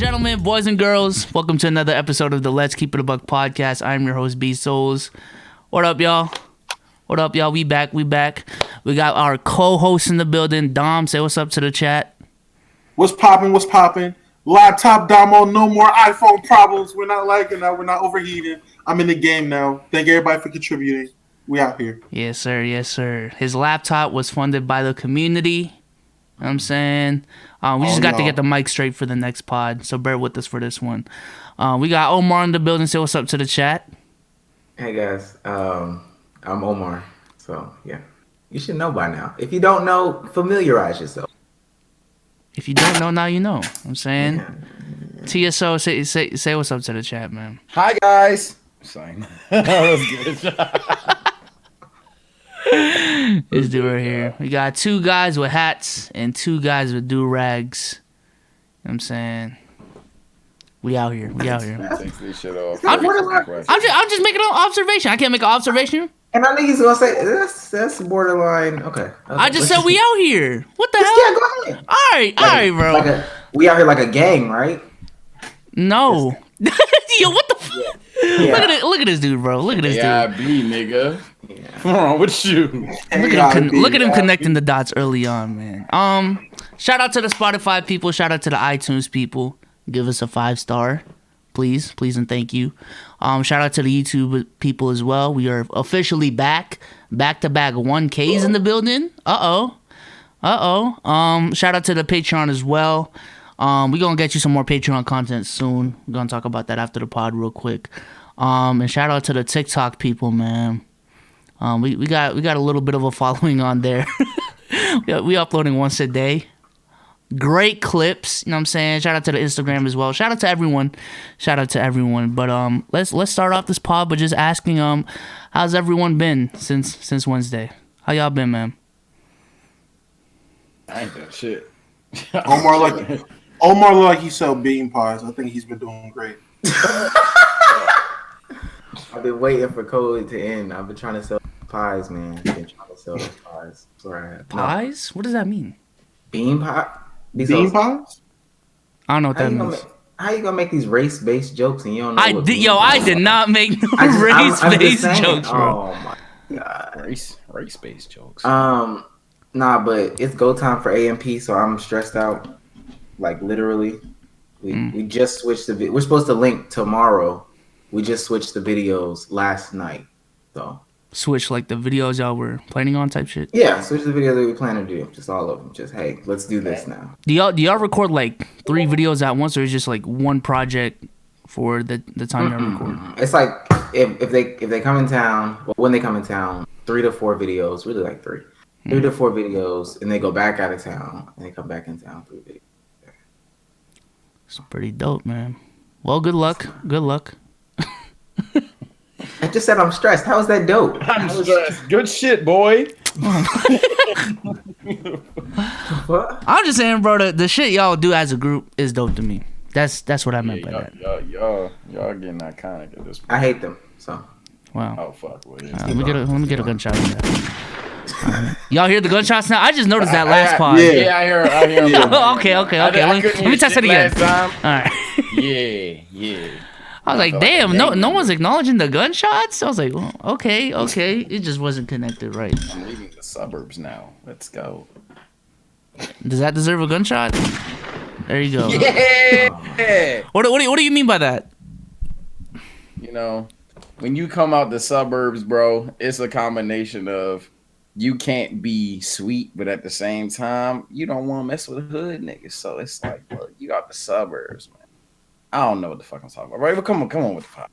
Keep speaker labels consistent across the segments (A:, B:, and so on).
A: gentlemen, boys and girls, welcome to another episode of the Let's Keep It a Buck podcast. I'm your host, B Souls. What up, y'all? What up, y'all? We back. We got our co-host in the building. Dom, say what's up to the chat.
B: What's poppin'? Laptop Damo, no more iPhone problems. We're not liking that. We're not overheating. I'm in the game now. Thank everybody for contributing. We out here.
A: Yes, sir. Yes, sir. His laptop was funded by the community. You know what I'm saying? We just got to get the mic straight for the next pod, so bear with us for this one. We got Omar in the building. Say what's up to the chat.
C: Hey, guys. I'm Omar. So, yeah. You should know by now. If you don't know, familiarize yourself.
A: If you don't know, now you know. I'm saying. Yeah. TSO, say what's up to the chat, man.
D: Hi, guys. Sorry. That was good.
A: This dude right here. We got two guys with hats and two guys with do-rags. You know what I'm saying? We out here.
D: Takes this shit off.
A: I'm just making an observation. I can't make an observation.
C: And I think he's gonna say that's borderline. Okay.
A: I just said we out here. What the hell?
C: Yeah, go ahead.
A: All right, bro.
C: We out here like a gang, right?
A: No. Yo, what the fuck? Yeah. Look at this dude, bro. Look at this dude.
D: Yeah, B, nigga. Yeah. What's wrong with you?
A: Look at him connecting the dots early on, man. Shout out to the Spotify people. Shout out to the iTunes people. Give us a 5-star, please, and thank you. Shout out to the YouTube people as well. We are officially back to back 1Ks in the building. Shout out to the Patreon as well. We're gonna get you some more Patreon content soon. We're gonna talk about that after the pod real quick. And shout out to the TikTok people, man. We got a little bit of a following on there. we uploading once a day. Great clips, you know what I'm saying? Shout out to the Instagram as well. Shout out to everyone. But let's start off this pod by just asking how's everyone been since Wednesday? How y'all been, man?
D: I ain't done shit.
B: Omar look like he sell bean pies. I think he's been doing great.
C: I've been waiting for COVID to end. I've been trying to sell pies, man. I've been trying to sell those pies.
A: Pies? What does that mean?
C: Bean pie?
B: Bean pies?
A: I don't know what that means.
C: How you gonna make these race-based jokes and you don't know?
A: I did not make no race-based jokes, bro.
C: Oh my god.
D: Race-based jokes.
C: Nah, but it's go time for AMP, so I'm stressed out. Like literally, we just switched the. We're supposed to link tomorrow. We just switched the videos last night, so.
A: Switch like the videos y'all were planning on type shit?
C: Yeah, switch the videos that we plan to do. Just all of them. Just, hey, let's do this now.
A: Do y'all record like 3 videos at once, or is just like one project for the time y'all record?
C: It's like if they come in town, well, when they come in town, 3 to 4 videos, really like 3. 3 to 4 videos, and they go back out of town, and they come back in town, 3 videos.
A: It's pretty dope, man. Well, good luck.
C: I just said I'm stressed. How is that dope?
D: I'm stressed. Good shit, boy.
C: What?
A: I'm just saying, bro, the shit y'all do as a group is dope to me. That's what I meant by that.
D: Y'all getting iconic at this point.
C: I hate them, so.
A: Wow.
D: Oh, fuck. Well,
A: let me get a gunshot in that. Y'all hear the gunshots now? I just noticed that last pod.
D: Yeah, I hear them.
A: Okay. Let me test it again. All right.
D: Yeah.
A: I was like, damn, no one's acknowledging the gunshots? I was like, well, okay. It just wasn't connected right.
D: I'm leaving the suburbs now. Let's go.
A: Does that deserve a gunshot? There you go.
D: Yeah.
A: What do you mean by that?
D: You know, when you come out the suburbs, bro, it's a combination of you can't be sweet, but at the same time, you don't want to mess with the hood niggas. So it's like, bro, you got the suburbs, man. I don't know what the fuck I'm talking about, right? But come on with the pod.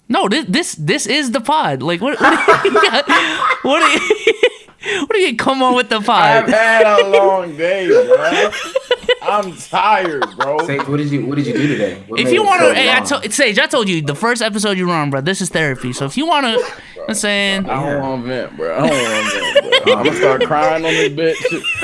A: No, this is the pod. Like what do you come on with the pod?
D: I've had a long day, bro. I'm tired, bro.
C: Sage, what did you do today?
A: If you want to, Sage, I told you the first episode you were on, bro. This is therapy. So if you want to, I'm saying,
D: I don't want to vent, bro. I'm gonna start crying on this bitch.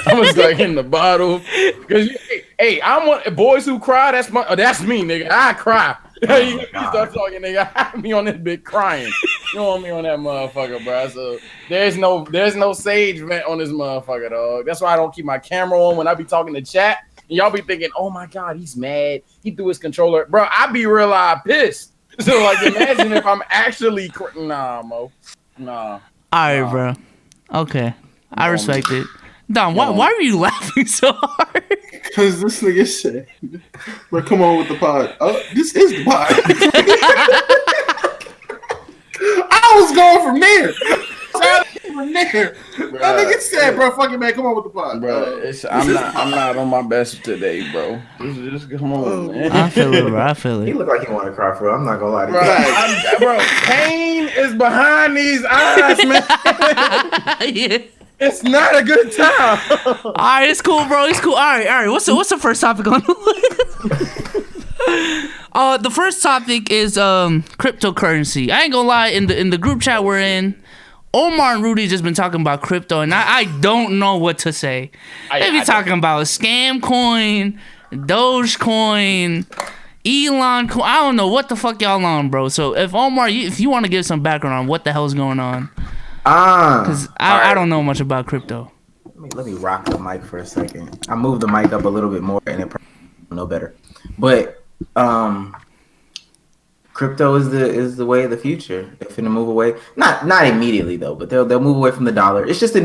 D: I'm gonna start hitting the bottle. Cause hey, I'm one boys who cry. That's me, nigga. I cry. You start talking, nigga. I be on this bitch crying. You want me on that motherfucker, bro. So there's no sage vent on this motherfucker, dog. That's why I don't keep my camera on when I be talking to chat. And y'all be thinking, oh my God, he's mad. He threw his controller. Bro, I be real pissed. So like imagine if I'm actually nah, Mo. Nah.
A: Alright, bro. Okay. I respect it. Dom, why are you laughing so hard?
B: Because this nigga said, bro, come on with the pod. Oh, this is the pod. I was going from there. From there. That nigga said, bro, fucking man, come on with the pod.
D: Bro, I'm not on my best today, bro. Just come on, man.
A: I feel it, bro. I feel
C: He
A: it.
C: look like he want to cry for real. I'm not gonna lie to you.
D: Bro, pain is behind these eyes, man.
A: Yeah.
D: It's not a good time.
A: All right, it's cool, bro. It's cool. All right. What's the first topic on the list? The first topic is cryptocurrency. I ain't gonna lie. In the group chat we're in, Omar and Rudy just been talking about crypto, and I don't know what to say. They be talking about Scam Coin, Dogecoin, Elon Coin. I don't know what the fuck y'all on, bro. So if Omar, if you want to give some background on what the hell's going on. Because I don't know much about crypto.
C: Let me rock the mic for a second. I moved the mic up a little bit more, and it probably no better. But crypto is the way of the future. They're finna move away. Not immediately though, but they'll move away from the dollar. It's just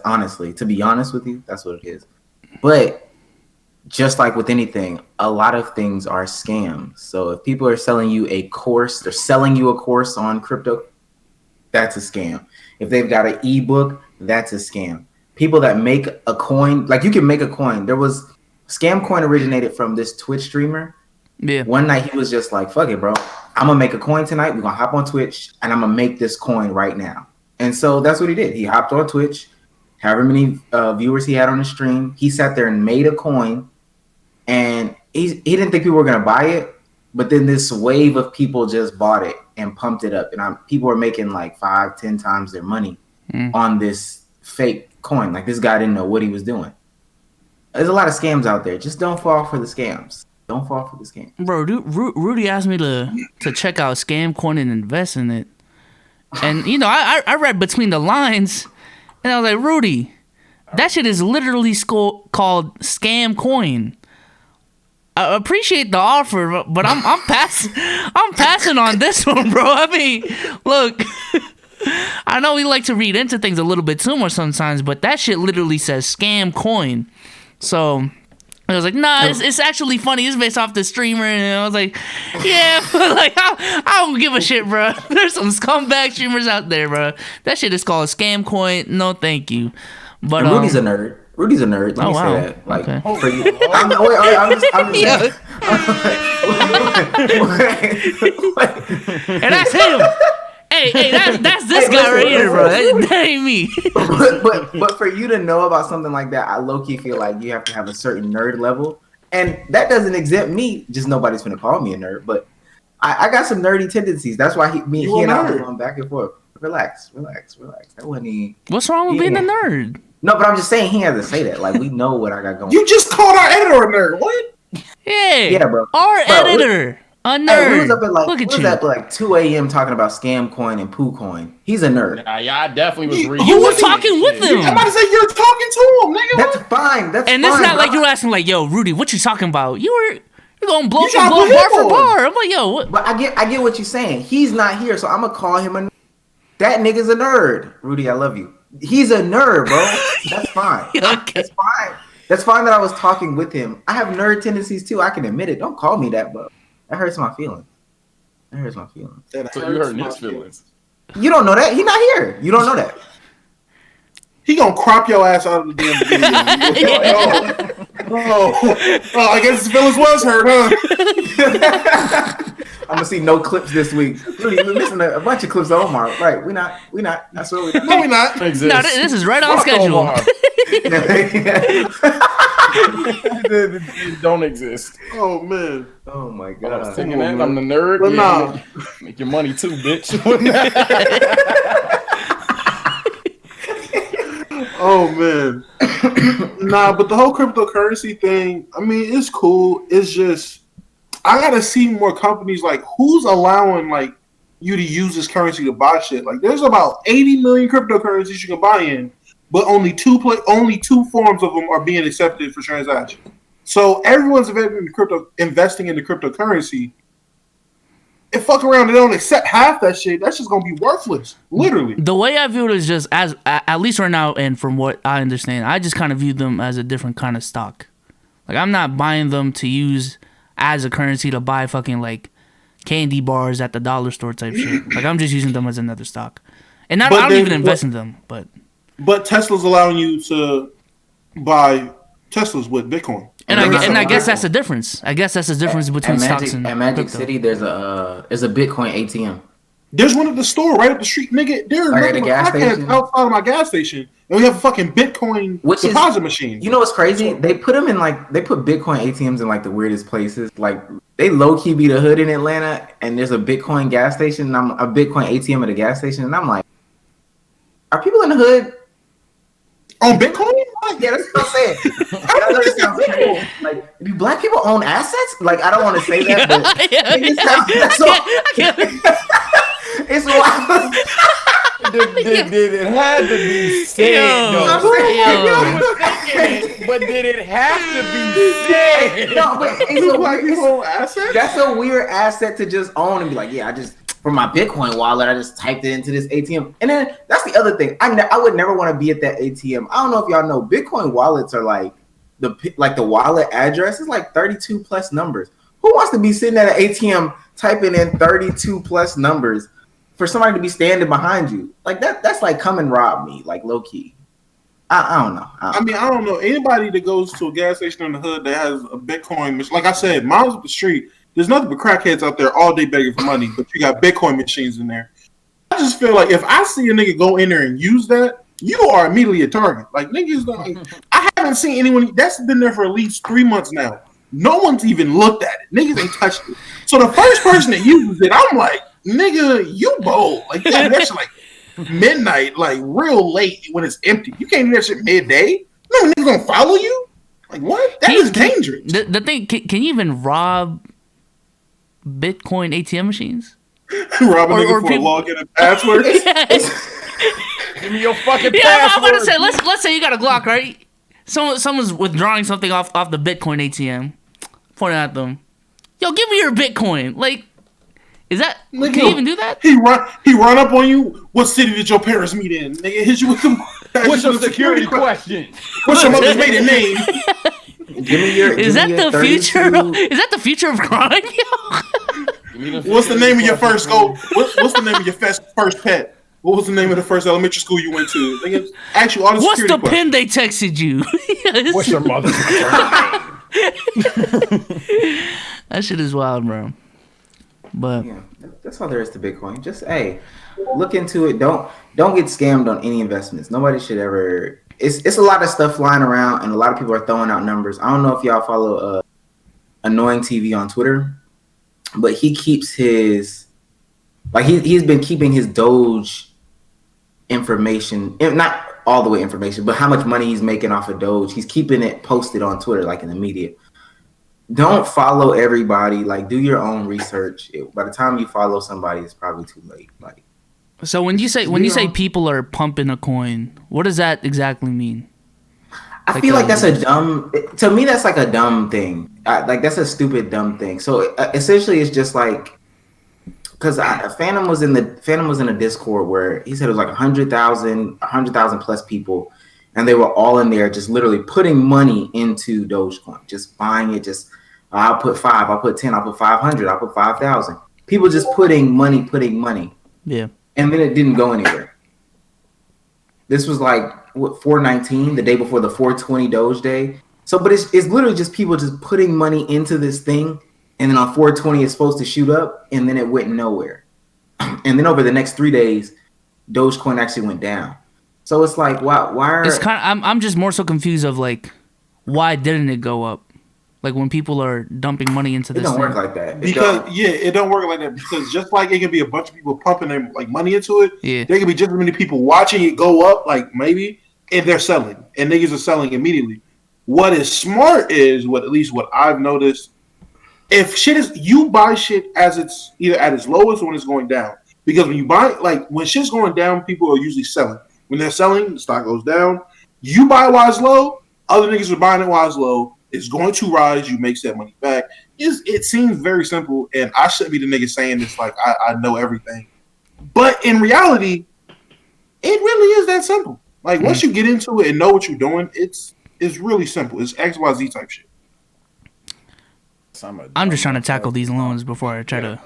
C: honestly, to be honest with you, that's what it is. But just like with anything, a lot of things are scams. So if people are selling you a course, they're selling you a course on crypto. That's a scam. If they've got an ebook, that's a scam. People that make a coin, like you can make a coin. There was Scam Coin originated from this Twitch streamer.
A: Yeah.
C: One night he was just like, fuck it, bro. I'm going to make a coin tonight. We're going to hop on Twitch and I'm going to make this coin right now. And so that's what he did. He hopped on Twitch, however many viewers he had on the stream. He sat there and made a coin and he didn't think people were going to buy it. But then this wave of people just bought it and pumped it up. And people were making like 5-10 times their money on this fake coin. Like this guy didn't know what he was doing. There's a lot of scams out there. Just don't fall for the scams. Don't fall for the scam.
A: Bro, Rudy asked me to check out Scam Coin and invest in it. And, you know, I read between the lines. And I was like, Rudy, that shit is literally called Scam Coin. I appreciate the offer, but I'm passing on this one, bro. I mean, look, I know we like to read into things a little bit too much sometimes, but that shit literally says Scam Coin. So I was like, nah, it's actually funny. It's based off the streamer, and I was like, yeah, but like I don't give a shit, bro. There's some scumbag streamers out there, bro. That shit is called Scam Coin. No, thank you. But
C: and Rudy's a nerd. Rudy's a nerd. Let me say that. Like,
A: okay.
C: For you, I'm just saying.
A: And that's him. Hey, that's this guy right here, bro. That ain't me.
C: But for you to know about something like that, I low-key feel like you have to have a certain nerd level. And that doesn't exempt me. Just nobody's going to call me a nerd. But I got some nerdy tendencies. That's why he and I were going back and forth. Relax. That wasn't even...
A: What's wrong with being a nerd?
C: No, but I'm just saying he has to say that. Like, we know what I got going.
B: You just called our editor a nerd. What?
C: Yeah, bro.
A: Our editor, a nerd.
C: Hey, we was up at like,
A: look at you.
C: At like 2 a.m. talking about Scam Coin and Poo Coin. He's a nerd.
D: Yeah, I definitely was reading.
A: You were talking with him.
B: I'm about to say you're talking to him, nigga.
C: That's fine. That's
A: and
C: fine,
A: it's not
C: bro.
A: like you were asking like, yo, Rudy, what you talking about? You're going blow for
B: trying to
A: blow,
B: put
A: bar
B: him
A: for
B: on.
A: bar. I'm like, yo, what?
C: But I get what you're saying. He's not here, so I'm gonna call him a nerd. That nigga's a nerd. Rudy, I love you. He's a nerd, bro. That's fine.
A: Okay.
C: That's fine. That's fine that I was talking with him. I have nerd tendencies too. I can admit it. Don't call me that, bro. That hurts my feelings. So
D: you hurt his feelings.
C: You don't know that. He's not here. You don't know that.
B: He gonna crop your ass out of the damn video. I guess his feelings was hurt, huh?
C: I'm gonna see no clips this week. Rudy, we missing a bunch of clips of Omar. Right? We not. I swear we not.
B: No, we not.
A: No, this is right on schedule.
D: It don't exist.
B: Oh man.
C: Oh my
D: I
C: god.
D: was thinking that I'm the nerd.
B: But
D: Yeah,
B: nah.
D: make your money too, bitch.
B: Oh man. Nah, but the whole cryptocurrency thing, I mean, it's cool. It's just I gotta see more companies like who's allowing like you to use this currency to buy shit. Like there's about 80 million cryptocurrencies you can buy in, but only two forms of them are being accepted for transaction. So everyone's investing in the cryptocurrency. If fuck around and they don't accept half that shit, that's just gonna be worthless. Literally.
A: The way I view it is just as at least right now, and from what I understand, I just kind of view them as a different kind of stock. Like I'm not buying them to use as a currency to buy fucking like candy bars at the dollar store type shit. Like I'm just using them as another stock, and I don't even invest in them. But
B: Tesla's allowing you to buy Teslas with Bitcoin.
A: And I guess that's the difference. I guess that's the difference between stocks and
C: at Magic
A: crypto.
C: City. There's a Bitcoin ATM.
B: There's one at the store right up the street, nigga. There's
C: at a gas station
B: outside of my gas station, and we have a fucking Bitcoin deposit machine.
C: You know what's crazy? They put them in they put Bitcoin ATMs in like the weirdest places. Like they low key be the hood in Atlanta, and there's a Bitcoin gas station. And I'm a Bitcoin ATM at a gas station, and I'm like, are people in the hood
B: on Bitcoin?
C: Yeah, that's what I'm saying. I know it sounds cool. Like, do black people own assets? Like, I don't want to say that, but it's wild.
D: Did it had to be said, but did it have to be said?
C: No, but that's a weird asset to just own and be like, yeah, I just from my Bitcoin wallet, I just typed it into this ATM. And then that's the other thing. I would never want to be at that ATM. I don't know if y'all know, Bitcoin wallets are like the wallet address is like 32 plus numbers. Who wants to be sitting at an ATM typing in 32 plus numbers for somebody to be standing behind you? Like that's like come and rob me, like low key. I don't know.
B: I don't know. Anybody that goes to a gas station in the hood that has a Bitcoin machine, like I said, miles up the street, there's nothing but crackheads out there all day begging for money, but you got Bitcoin machines in there. I just feel like if I see a nigga go in there and use that, you are immediately a target. Like niggas don't. I haven't seen anyone that's been there for at least 3 months now. No one's even looked at it. Niggas ain't touched it. So the first person that uses it, I'm like, nigga, you bold. Like you got that shit like midnight, like real late when it's empty. You can't do that shit midday. No niggas gonna follow you. Like what? That is dangerous.
A: The thing, can you even rob Bitcoin ATM machines?
B: Rob a nigga for a login and password.
D: Give me your fucking password.
A: Yeah, I'm about to say, let's say you got a Glock, right? Someone's withdrawing something off the Bitcoin ATM, pointing at them. Yo, give me your Bitcoin. Like, is that? Can you even do that?
B: He run up on you. What city did your parents meet in? Nigga, hit you with some.
D: What's your security question?
B: What's your mother's maiden name?
A: Is that the future? Is that the future of crime, yo?
B: What's the name of your first school? What's the name of your first pet? What was the name of the first elementary school you went to? They ask you all the
A: What's the
B: questions.
A: pin they texted you?
D: What's your mother's
A: That shit is wild, bro. But
C: yeah, that's all there is to Bitcoin. Just look into it. Don't get scammed on any investments. Nobody should ever. It's a lot of stuff flying around, and a lot of people are throwing out numbers. I don't know if y'all follow Annoying TV on Twitter, but he keeps his he's been keeping his Doge information, not all the way information, but how much money he's making off of Doge. He's keeping it posted on Twitter, like in the media. Don't follow everybody. Like, do your own research. By the time you follow somebody, it's probably too late. Like,
A: so when you say people are pumping a coin, what does that exactly mean?
C: I feel like that's a dumb. To me, that's like a dumb thing. That's a stupid dumb thing. So essentially, it's just like because Phantom was in a Discord where he said it was like 100,000 plus people, and they were all in there just literally putting money into Dogecoin, just buying it. Just I'll put 5, I'll put 10, I'll put 500, I'll put 5,000. People just putting money.
A: Yeah.
C: And then it didn't go anywhere. This was like 419, the day before the 420 Doge day. So, but it's literally just people just putting money into this thing, and then on 420 it's supposed to shoot up, and then it went nowhere. And then over the next 3 days, Dogecoin actually went down. So it's like, why?
A: It's kind of, I'm just more so confused of like, why didn't it go up? Like when people are dumping money into this,
C: it don't work like that.
B: It don't work like that because just like it can be a bunch of people pumping their like money into it, there can be just as many people watching it go up, like maybe, and they're selling, and niggas are selling immediately. What is smart is what I've noticed. If shit is you buy shit as it's either at its lowest or when it's going down. Because when you buy, like when shit's going down, people are usually selling. When they're selling, the stock goes down. You buy while it's low, other niggas are buying it while it's low. It's going to rise. You make that money back. It seems very simple, and I shouldn't be the nigga saying this like I know everything. But in reality, it really is that simple. Like once you get into it and know what you're doing, it's really simple. It's XYZ type shit.
A: I'm just trying to tackle these loans before I try to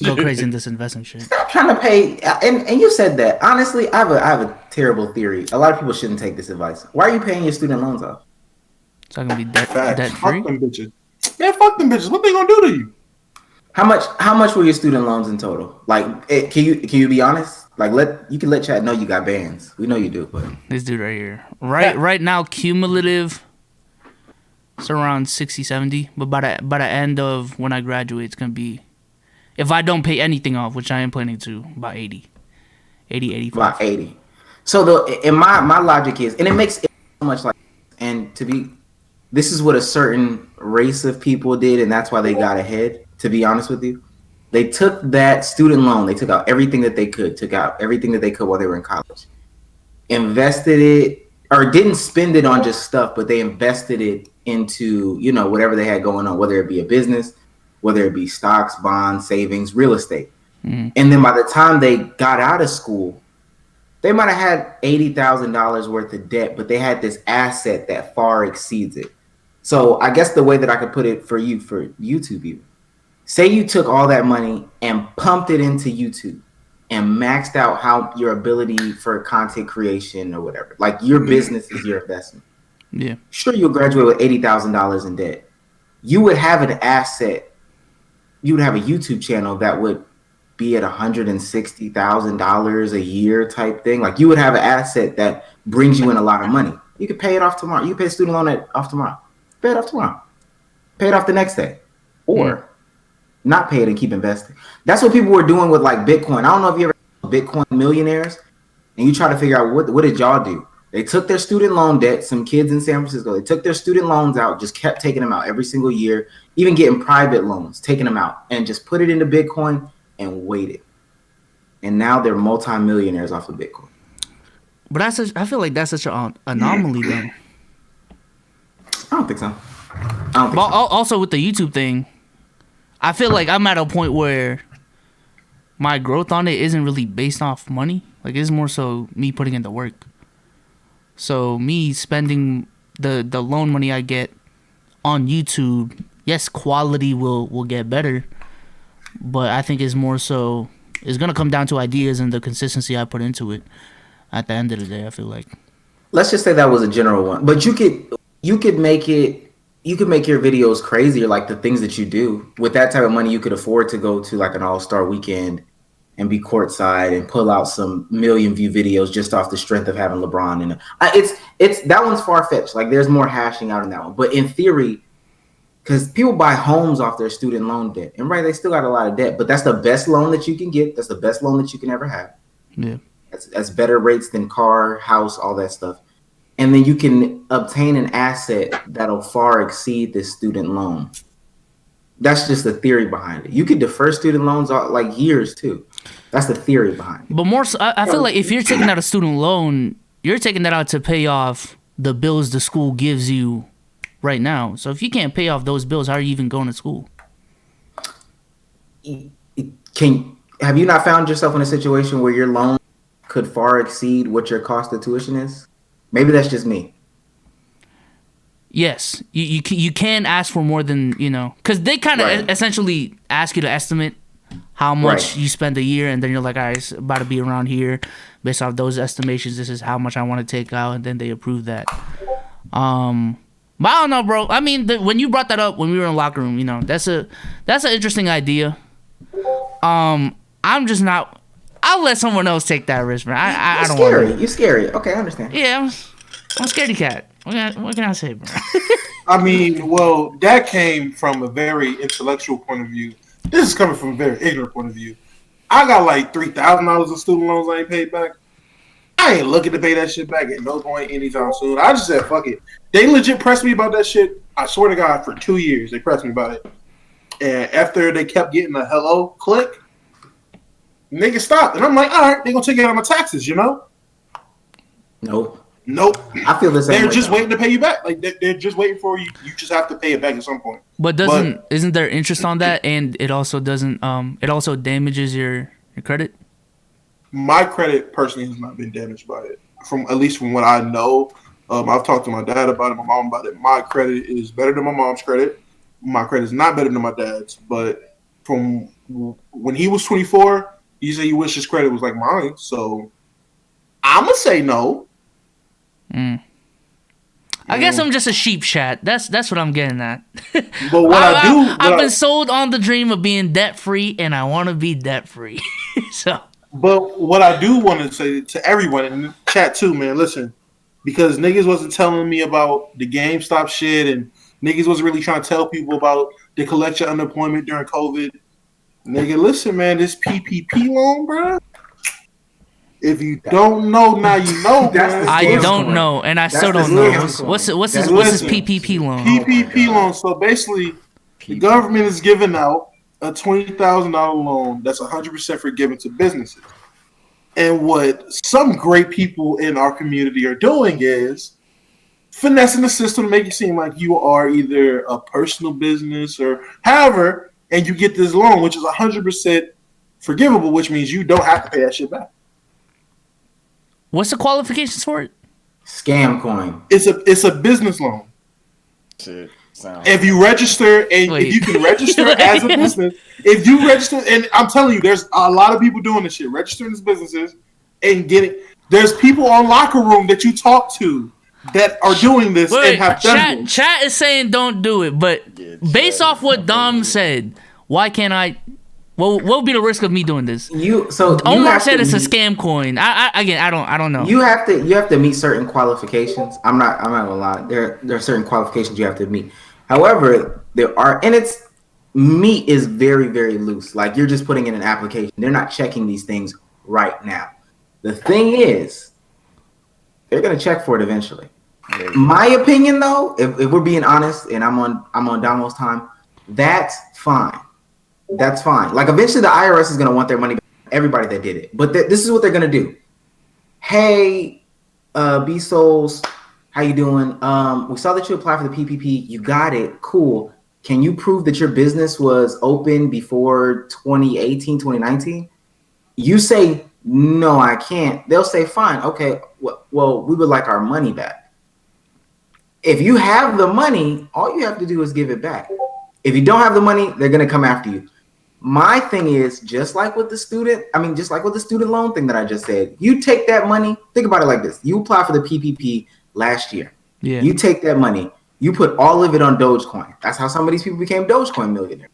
A: go crazy in this investing shit.
C: Stop trying to pay. And you said that. Honestly, I have a terrible theory. A lot of people shouldn't take this advice. Why are you paying your student loans off?
A: So I'm gonna be debt free.
B: Fuck them bitches. Man, fuck them bitches. What they gonna do to you?
C: How much were your student loans in total? Like, can you be honest? Like, you can let chat know you got bands. We know you do, but
A: this dude right here, right now, cumulative. It's around 60, 70, but by the end of when I graduate, it's gonna be, if I don't pay anything off, which I am planning to, about 80, 85.
C: About 80. So my logic is, and it makes it so much like, and this is what a certain race of people did, and that's why they got ahead. To be honest with you, they took that student loan, they took out everything that they could, while they were in college, invested it, or didn't spend it on just stuff, but they invested it into, whatever they had going on, whether it be a business, whether it be stocks, bonds, savings, real estate. And then by the time they got out of school, they might have had $80,000 worth of debt, but they had this asset that far exceeds it. So I guess the way that I could put it for YouTube even, say you took all that money and pumped it into YouTube and maxed out how your ability for content creation or whatever, like your business is your investment.
A: Yeah.
C: Sure, you'll graduate with $80,000 in debt. You would have an asset. You would have a YouTube channel that would be at $160,000 a year type thing. Like you would have an asset that brings you in a lot of money. You could pay it off tomorrow. You could pay a student loan off tomorrow. Pay it off tomorrow. Pay it off the next day. Or not pay it and keep investing. That's what people were doing with like Bitcoin. I don't know if you ever heard of Bitcoin millionaires and you try to figure out what did y'all do? They took their student loan debt, some kids in San Francisco, they took their student loans out, just kept taking them out every single year, even getting private loans, taking them out, and just put it into Bitcoin and waited. And now they're multimillionaires off of Bitcoin.
A: But I feel like that's such an anomaly, though.
C: I don't think so.
A: Also with the YouTube thing, I feel like I'm at a point where my growth on it isn't really based off money. Like it's more so me putting in the work. So me spending the loan money I get on YouTube, yes, quality will get better, but I think it's more so it's gonna come down to ideas and the consistency I put into it. At the end of the day, I feel like.
C: Let's just say that was a general one, but you could make your videos crazier, like the things that you do with that type of money. You could afford to go to like an all-star weekend and be courtside and pull out some million view videos just off the strength of having LeBron in it. It's that one's far-fetched. Like there's more hashing out in that one. But in theory, because people buy homes off their student loan debt, and right, they still got a lot of debt, but that's the best loan that you can get. That's the best loan that you can ever have.
A: Yeah.
C: That's better rates than car, house, all that stuff. And then you can obtain an asset that'll far exceed this student loan. That's just the theory behind it. You could defer student loans like years too. That's the theory behind it.
A: But more so, I feel like if you're taking out a student loan, you're taking that out to pay off the bills the school gives you right now. So if you can't pay off those bills, how are you even going to school?
C: Have you not found yourself in a situation where your loan could far exceed what your cost of tuition is? Maybe that's just me.
A: Yes, you can ask for more than, because they kind of essentially ask you to estimate how much you spend a year, and then you're like, all right, it's about to be around here. Based off those estimations, this is how much I want to take out, and then they approve that. But I don't know, bro. I mean, when you brought that up when we were in the locker room, that's an interesting idea. I'm just not. I'll let someone else take that risk, man. I don't want to.
C: You're scary. Okay, I understand.
A: Yeah, I'm a scaredy cat. What can I say, bro?
B: I mean, well, that came from a very intellectual point of view. This is coming from a very ignorant point of view. I got like $3,000 of student loans I ain't paid back. I ain't looking to pay that shit back at no point anytime soon. I just said, fuck it. They legit pressed me about that shit. I swear to God, for 2 years, they pressed me about it. And after they kept getting a hello click, Nigga, stop. And I'm like, all right, they're gonna take it out of my taxes, you know? Nope.
C: I feel the same.
B: They're just waiting to pay you back. Like they're just waiting for you. You just have to pay it back at some point.
A: But isn't there interest on that? And it also doesn't. It also damages your credit.
B: My credit personally has not been damaged by it. At least from what I know. I've talked to my dad about it, my mom about it. My credit is better than my mom's credit. My credit is not better than my dad's. But from when he was 24, he said he wished his credit was like mine. So I'm gonna say no.
A: I guess I'm just a sheep chat. That's what I'm getting at.
B: But what
A: I've been sold on the dream of being debt free, and I want to be debt free. So.
B: But what I do want to say to everyone in the chat too, man, listen, because niggas wasn't telling me about the GameStop shit, and niggas wasn't really trying to tell people about the collection unemployment during COVID. Nigga, listen, man, this PPP loan, bro. If you don't know, now you know, man.
A: I don't know, and I still don't know. What's this PPP loan?
B: PPP loan. So basically, the government is giving out a $20,000 loan that's 100% forgiven to businesses. And what some great people in our community are doing is finessing the system to make it seem like you are either a personal business or however, and you get this loan, which is 100% forgivable, which means you don't have to pay that shit back.
A: What's the qualifications for it?
C: Scam coin.
B: It's a business loan.
D: Shit.
B: If you register and if you can register as a business, if you register, and I'm telling you, there's a lot of people doing this shit, registering as businesses and getting. There's people on Locker Room that you talk to that are doing this and have done this.
A: Chat is saying don't do it, but based off what Dom said, why can't I? What would be the risk of me doing this? Omar said it's a scam coin. I don't know.
C: You have to meet certain qualifications. I'm not gonna lie. There are certain qualifications you have to meet. However, its meat is very, very loose. Like you're just putting in an application. They're not checking these things right now. The thing is, they're gonna check for it eventually. My opinion, though, if we're being honest, and I'm on Damo's time, that's fine. That's fine. Like eventually, the IRS is gonna want their money back. Everybody that did it, but this is what they're gonna do. Hey, B Souls. How you doing? We saw that you applied for the PPP. You got it. Cool. Can you prove that your business was open before 2018, 2019? You say, no, I can't. They'll say, fine. Okay. Well, we would like our money back. If you have the money, all you have to do is give it back. If you don't have the money, they're going to come after you. My thing is, just like with the student loan thing that I just said, you take that money. Think about it like this. You apply for the PPP last year. Yeah. You take that money, you put all of it on Dogecoin. That's how some of these people became Dogecoin millionaires.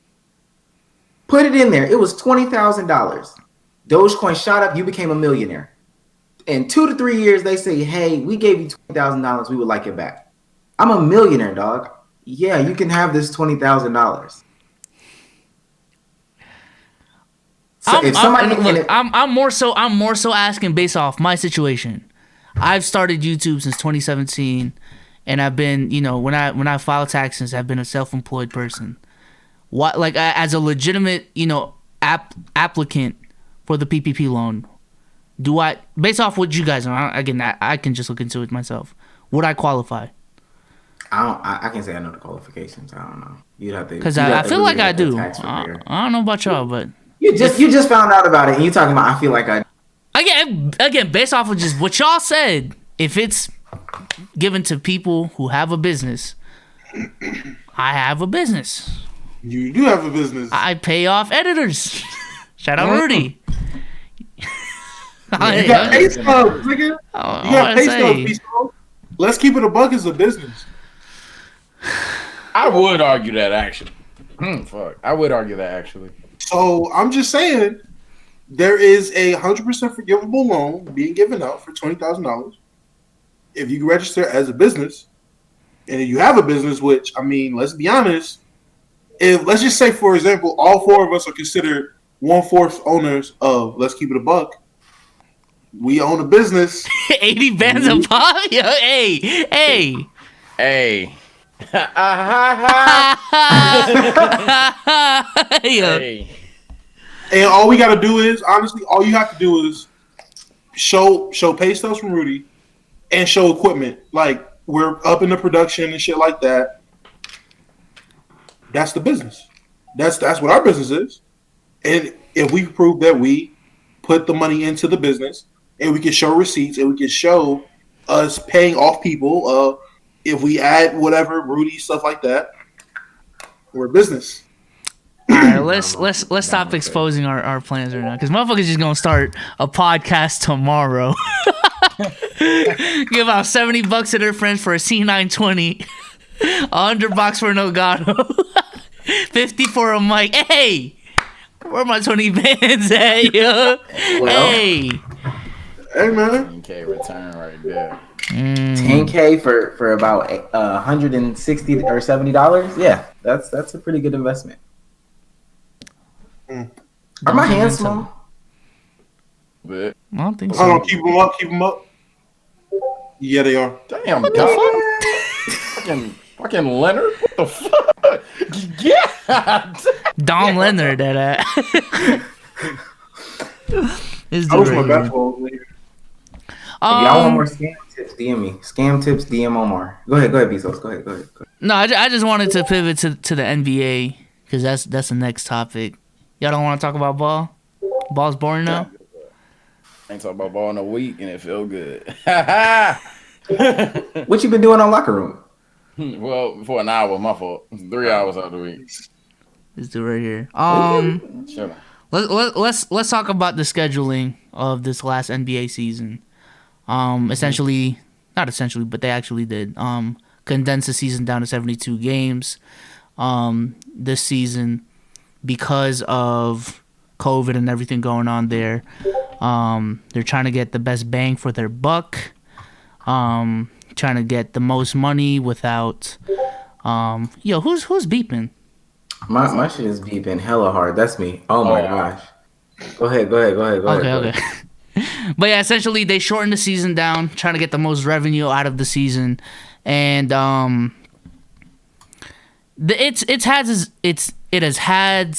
C: Put it in there. It was $20,000. Dogecoin shot up. You became a millionaire. In 2 to 3 years, they say, hey, we gave you $20,000. We would like it back. I'm a millionaire, dog. Yeah, you can have this $20,000. So if somebody
A: I'm more so asking based off my situation. I've started YouTube since 2017, and I've been, when I file taxes, I've been a self-employed person. What, like, as a legitimate, applicant for the PPP loan, do I, based off what you guys know, again, I can just look into it myself. Would I qualify?
C: I can say I know the qualifications. I don't know. You'd have to,
A: because I feel like I do. I don't know about y'all, but
C: you just found out about it, and you talking about I feel like I.
A: Again, based off of just what y'all said, if it's given to people who have a business, I have a business.
B: You do have a business.
A: I pay off editors. Shout out Rudy.
B: You got pay stubs, nigga. You got pay stubs. Let's keep it a buck as a business.
D: I would argue that actually. I would argue that actually.
B: So I'm just saying. There is a 100% forgivable loan being given out for $20,000 if you register as a business, and if you have a business. Which, I mean, let's be honest. Let's just say, for example, all 4 of us are considered 1/4 owners of Let's Keep It a Buck. We own a business.
A: 80 bands of pop. Yo, hey.
D: Yo.
B: And all we got to do is, honestly, all you have to do is show pay stubs from Rudy and show equipment. Like, we're up in the production and shit like that. That's the business. That's what our business is. And if we prove that we put the money into the business and we can show receipts and we can show us paying off people, if we add whatever, Rudy, stuff like that, we're business.
A: All right, let's stop exposing our plans right now, because motherfuckers just gonna start a podcast tomorrow. Give out $70 to their friends for a C920, $100 for an Elgato, 50 for a mic. Hey, where are my 20 bands? Hey, hey,
B: man.
D: 10K return right there.
C: 10K for about $160 or $70. Yeah, that's a pretty good investment. Are my hands small?
D: But
A: I don't think
B: Hold on,
A: so.
B: keep them up. Yeah, they are.
D: damn, God. fucking Leonard. What the fuck? Yeah.
A: Dom Leonard, that.
B: I was my basketball later.
C: If y'all want more scam tips, DM me. Scam tips, DM Omar. Go ahead, Bezos. Go ahead.
A: No, I just wanted to pivot to the NBA, because that's the next topic. Y'all don't want to talk about ball? Ball's boring now?
D: Ain't talking about ball in a week and it feel good.
C: What you been doing on Locker Room?
D: Well, for an hour, my fault. 3 hours out of the week.
A: This dude right here.
D: Sure.
A: Let's talk about the scheduling of this last NBA season. Essentially, not essentially, but they actually did condense the season down to 72 games. This season, because of COVID and everything going on there, they're trying to get the best bang for their buck. Trying to get the most money without. Who's beeping?
C: My shit is beeping hella hard. That's me. Oh my gosh. Go ahead.
A: Okay. But yeah, essentially they shortened the season down, trying to get the most revenue out of the season, and it has had.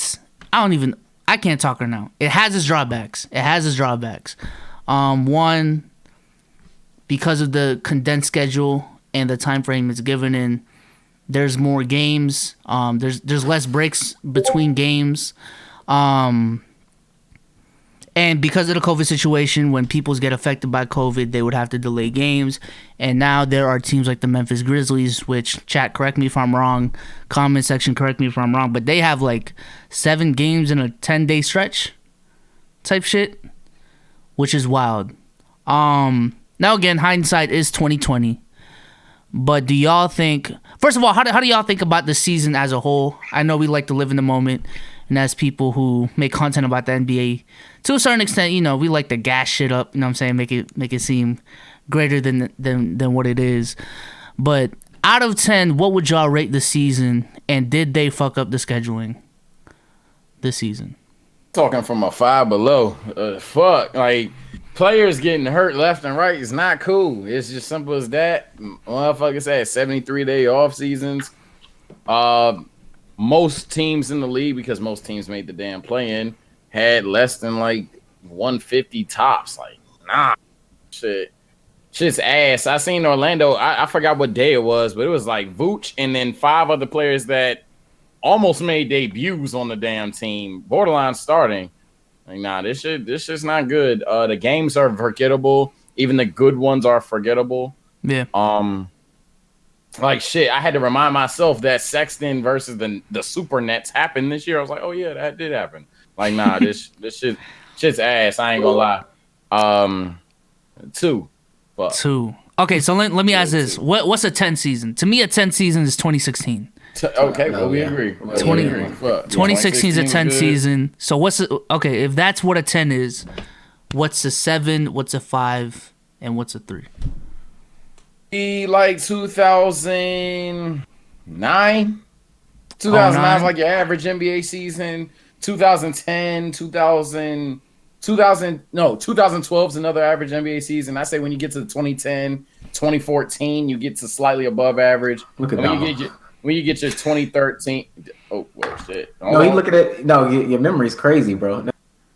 A: I can't talk right now. It has its drawbacks. One, because of the condensed schedule and the time frame it's given in, there's more games. There's less breaks between games. And because of the COVID situation, when people get affected by COVID, they would have to delay games. And now there are teams like the Memphis Grizzlies, which, chat, correct me if I'm wrong, comment section, correct me if I'm wrong, but they have like 7 games in a 10-day stretch type shit, which is wild. Now again, hindsight is 2020. But do y'all think, first of all, how do y'all think about the season as a whole? I know we like to live in the moment, and as people who make content about the NBA, to a certain extent, we like to gas shit up, you know what I'm saying, make it seem greater than what it is. But out of 10, what would y'all rate the season, and did they fuck up the scheduling this season?
D: Talking from a 5 below. Fuck. Like, players getting hurt left and right is not cool. It's just simple as that. Motherfuckers had 73-day off seasons. Most teams in the league, because most teams made the damn play-in, had less than like 150 tops. Like, nah, shit's ass. I seen Orlando. I forgot what day it was, but it was like Vooch and then 5 other players that almost made debuts on the damn team, borderline starting. Like, nah, this shit's not good. The games are forgettable. Even the good ones are forgettable.
A: Yeah.
D: Like, shit, I had to remind myself that Sexton versus the Super Nets happened this year. I was like, oh yeah, that did happen. Like, nah, this shit's ass. I ain't gonna lie. 2. Fuck.
A: 2. Okay, so let me ask this: what's a 10 season? To me, a 10 season is 2016.
D: Okay, well, we agree.
A: 2016 is a 10 season. So if that's what a 10 is, what's a 7? What's a 5? And what's a 3?
D: Like 2009. 2009 is like your average NBA season. 2010, 2012 is another average NBA season. I say when you get to 2010, 2014, you get to slightly above average.
C: Look at
D: that. When you get your 2013, oh well, shit.
C: No, you look at it. No, your memory's crazy, bro.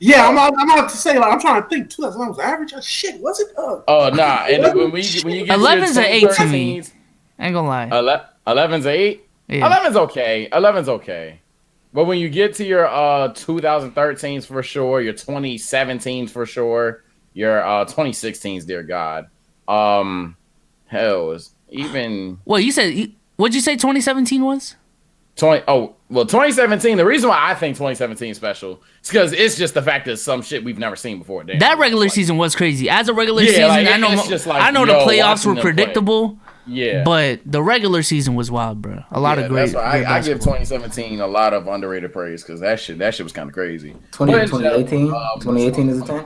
B: Yeah, I'm about to say, like, I'm trying to think. 2009 was average. Shit, was it?
D: Oh, nah. And when you get
A: 11's
D: to
A: an
D: your
A: 8 to me.
D: 2013s,
A: I ain't gonna lie.
D: 11's 8?
A: Yeah.
D: 11's okay. 11's okay. But when you get to your 2013s for sure, your 2017s for sure, your 2016s, dear God. Hell, is even...
A: What, you said... What'd you say 2017 was?
D: 2017. The reason why I think 2017 is special is because it's just the fact that some shit we've never seen before. Damn,
A: that regular season was crazy. As a regular season,
D: like,
A: I know the playoffs were predictable.
D: Yeah,
A: but the regular season was wild, bro. A lot of great.
D: That's why I give 2017 a lot of underrated praise because that shit was kind of crazy.
C: 2018. 2018 is a 10.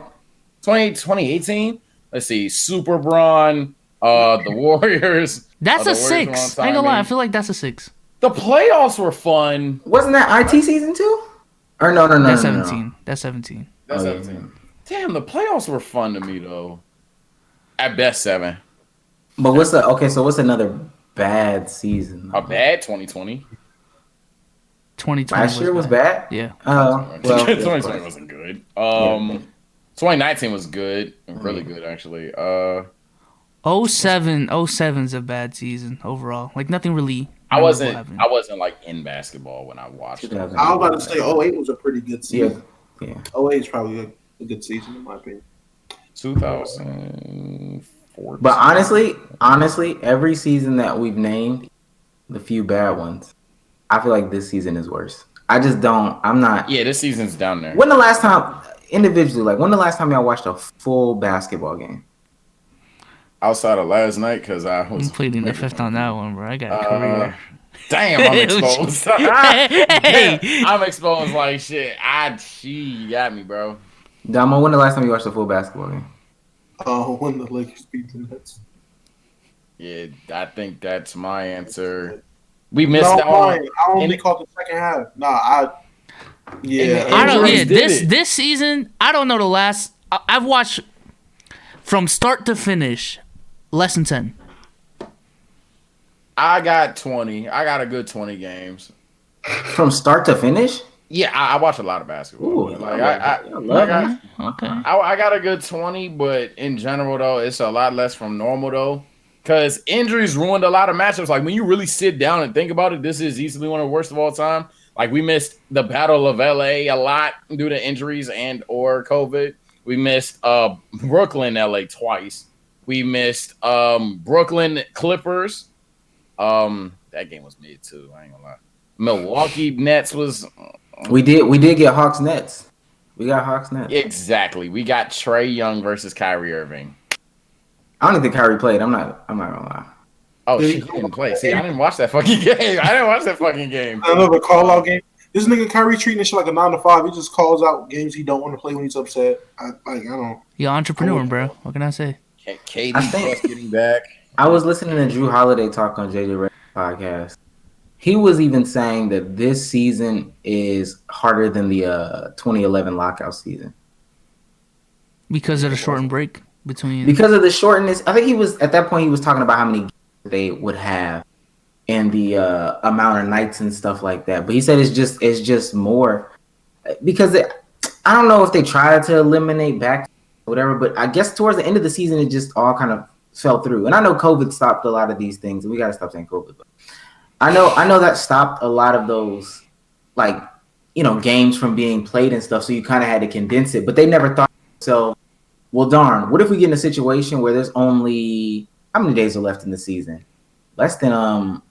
D: 2018. Let's see, Super Braun, the Warriors.
A: That's a 6. I ain't gonna lie. I feel like that's a 6.
D: The playoffs were fun.
C: Wasn't that IT season 2? Or no.
A: That's 17. No. That's 17.
D: That's 17. Yeah. Damn, the playoffs were fun to me though. At best 7.
C: But what's another bad season?
D: A bad 2020.
A: 2020
C: last year was bad?
A: Yeah.
C: Well,
D: 2020 wasn't good. 2019 was good. Really good actually.
A: 07's a bad season overall. Like nothing really.
D: I wasn't like in basketball when I watched it.
B: I was about to say 08 was a pretty good season.
C: Yeah.
B: 08 is probably a good season in my opinion.
D: 2014.
C: But honestly, every season that we've named, the few bad ones, I feel like this season is worse. I'm not.
D: Yeah, this season's down there.
C: When the last time y'all watched a full basketball game?
D: Outside of last night, because I was
A: I'm pleading the fifth on that one, bro. I got a career.
D: Damn, I'm exposed.
A: Hey.
D: I'm exposed like shit. She got me, bro.
C: Damo, when the last time you watched a full basketball game?
B: When the Lakers beat the Nets.
D: Yeah, I think that's my answer. We missed out.
B: I only caught the second half.
A: This season, I don't know the last. I've watched from start to finish less than 10.
D: I got 20. I got a good 20 games.
C: From start to finish?
D: Yeah, I watch a lot of basketball.
C: Ooh,
D: I got a good 20, but in general, though, it's a lot less from normal, though. Because injuries ruined a lot of matchups. Like, when you really sit down and think about it, this is easily one of the worst of all time. Like, we missed the Battle of LA a lot due to injuries and or COVID. We missed Brooklyn, LA twice. We missed Brooklyn Clippers. That game was mid, too. I ain't gonna lie. Milwaukee Nets was...
C: We did get Hawks Nets. We got Hawks Nets.
D: Exactly. We got Trae Young versus Kyrie Irving.
C: I don't even think Kyrie played. I'm not gonna lie.
D: Oh shit, he didn't play. See, I didn't watch that fucking game.
B: Another call out game. This nigga Kyrie treating this shit like a 9 to 5. He just calls out games he don't want to play when he's upset. I don't.
A: You're an entrepreneur, bro. What can I say?
D: KD just getting back.
C: I was listening to Drew Holiday talk on JJ Redick's podcast. He was even saying that this season is harder than the 2011 lockout season.
A: Because of the shortened break between...
C: Because of the shortness. I think he was, at that point, he was talking about how many games they would have and the amount of nights and stuff like that. But he said it's just more. Because I don't know if they tried to eliminate back or whatever, but I guess towards the end of the season, it just all kind of fell through. And I know COVID stopped a lot of these things, and we got to stop saying COVID, but I know that stopped a lot of those, like, games from being played and stuff. So you kind of had to condense it, but they never thought so. Well, darn, what if we get in a situation where there's only how many days are left in the season? Less than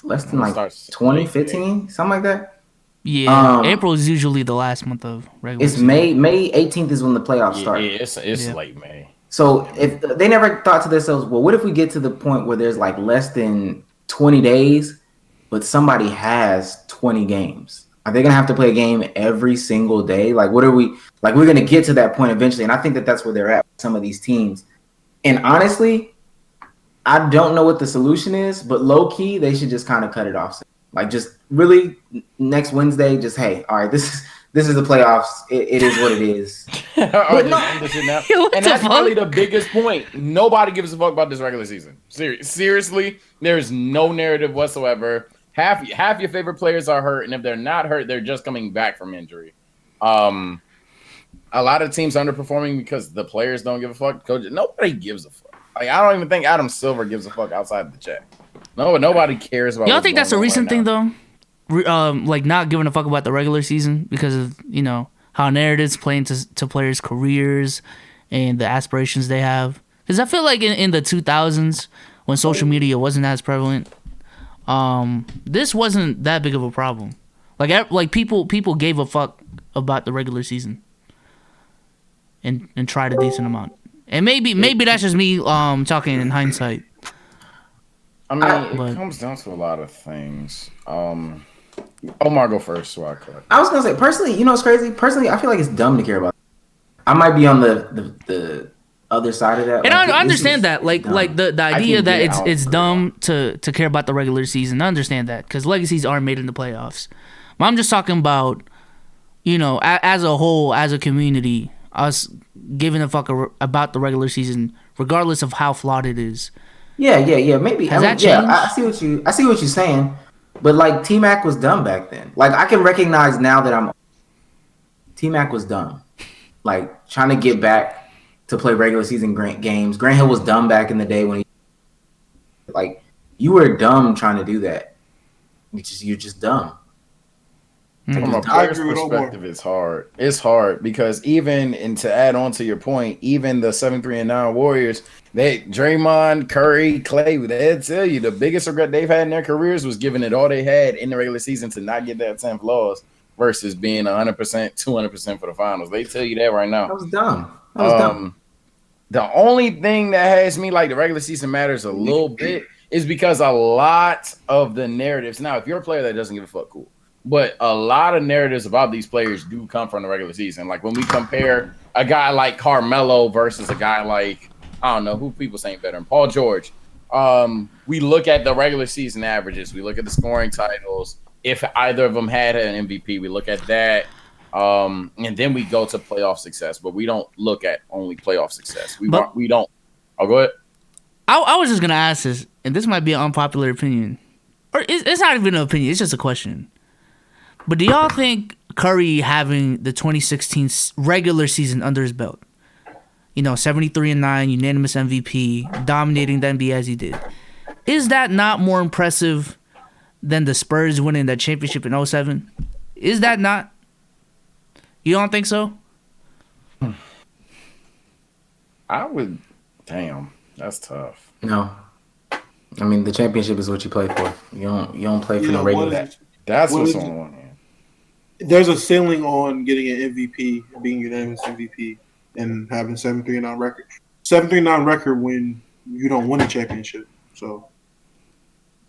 C: like 20, 15, something like that.
A: Yeah, April is usually the last month of regular.
C: It's season. May 18th is when the playoffs start.
D: Yeah, it's late May.
C: So if they never thought to themselves, well, what if we get to the point where there's like less than 20 days, but somebody has 20 games? Are they going to have to play a game every single day? Like, what are we, like, we're going to get to that point eventually. And I think that that's where they're at with some of these teams. And honestly, I don't know what the solution is, but low key, they should just kind of cut it off. Like, just really next Wednesday, just, hey, all right, this is the playoffs. It is what it is.
D: And that's really the biggest point. Nobody gives a fuck about this regular season. Seriously, there's no narrative whatsoever. Half your favorite players are hurt, and if they're not hurt, they're just coming back from injury. a lot of teams underperforming because the players don't give a fuck. Coach, nobody gives a fuck. Like I don't even think Adam Silver gives a fuck outside the check. No, nobody cares about.
A: Y'all think that's a recent thing though? Like not giving a fuck about the regular season because of how narratives play into players' careers and the aspirations they have. Because I feel like in the 2000s when social media wasn't as prevalent, this wasn't that big of a problem. Like people gave a fuck about the regular season and tried a decent amount. And maybe that's just me talking in hindsight.
D: I mean, it comes down to a lot of things. Omar, go first. So
C: I was gonna say personally, it's crazy. Personally, I feel like it's dumb to care about. I might be on the other side of that.
A: And I understand that, like the idea that it's dumb to care about the regular season. I understand that because legacies aren't made in the playoffs. But I'm just talking about, as a whole, as a community, us giving a fuck about the regular season, regardless of how flawed it is. Yeah.
C: Maybe
A: has that changed?
C: Yeah, I see what you're saying. But like T-Mac was dumb back then. Like I can recognize now that T-Mac was dumb. Like trying to get back to play regular season games. Grant Hill was dumb back in the day when you were dumb trying to do that. You're just dumb.
D: From a player's perspective, it's hard. It's hard because and to add on to your point, even the 7-3-9 Warriors, Draymond, Curry, Clay, they'd tell you the biggest regret they've had in their careers was giving it all they had in the regular season to not get that 10th loss versus being 100%, 200% for the finals. They tell you that right now.
C: That was dumb.
D: The only thing that has me like the regular season matters a little bit is because a lot of the narratives. Now, if you're a player that doesn't give a fuck, cool. But a lot of narratives about these players do come from the regular season. Like when we compare a guy like Carmelo versus a guy like, I don't know, who people saying better than Paul George. We look at the regular season averages. We look at the scoring titles. If either of them had an MVP, we look at that. And then we go to playoff success. But we don't look at only playoff success. We don't. Oh, go ahead.
A: I was just going to ask this, and this might be an unpopular opinion. Or it's not even an opinion. It's just a question. But do y'all think Curry having the 2016 regular season under his belt, 73-9, unanimous MVP, dominating the NBA as he did, is that not more impressive than the Spurs winning that championship in 2007? Is that not? You don't think so?
D: I would. Damn, that's tough.
C: No, I mean the championship is what you play for. You don't play for the regular.
D: That's what's on one hand.
B: There's a ceiling on getting an MVP, being unanimous MVP, and having 7-3-9 record. 7-3-9 record when you don't win a championship. So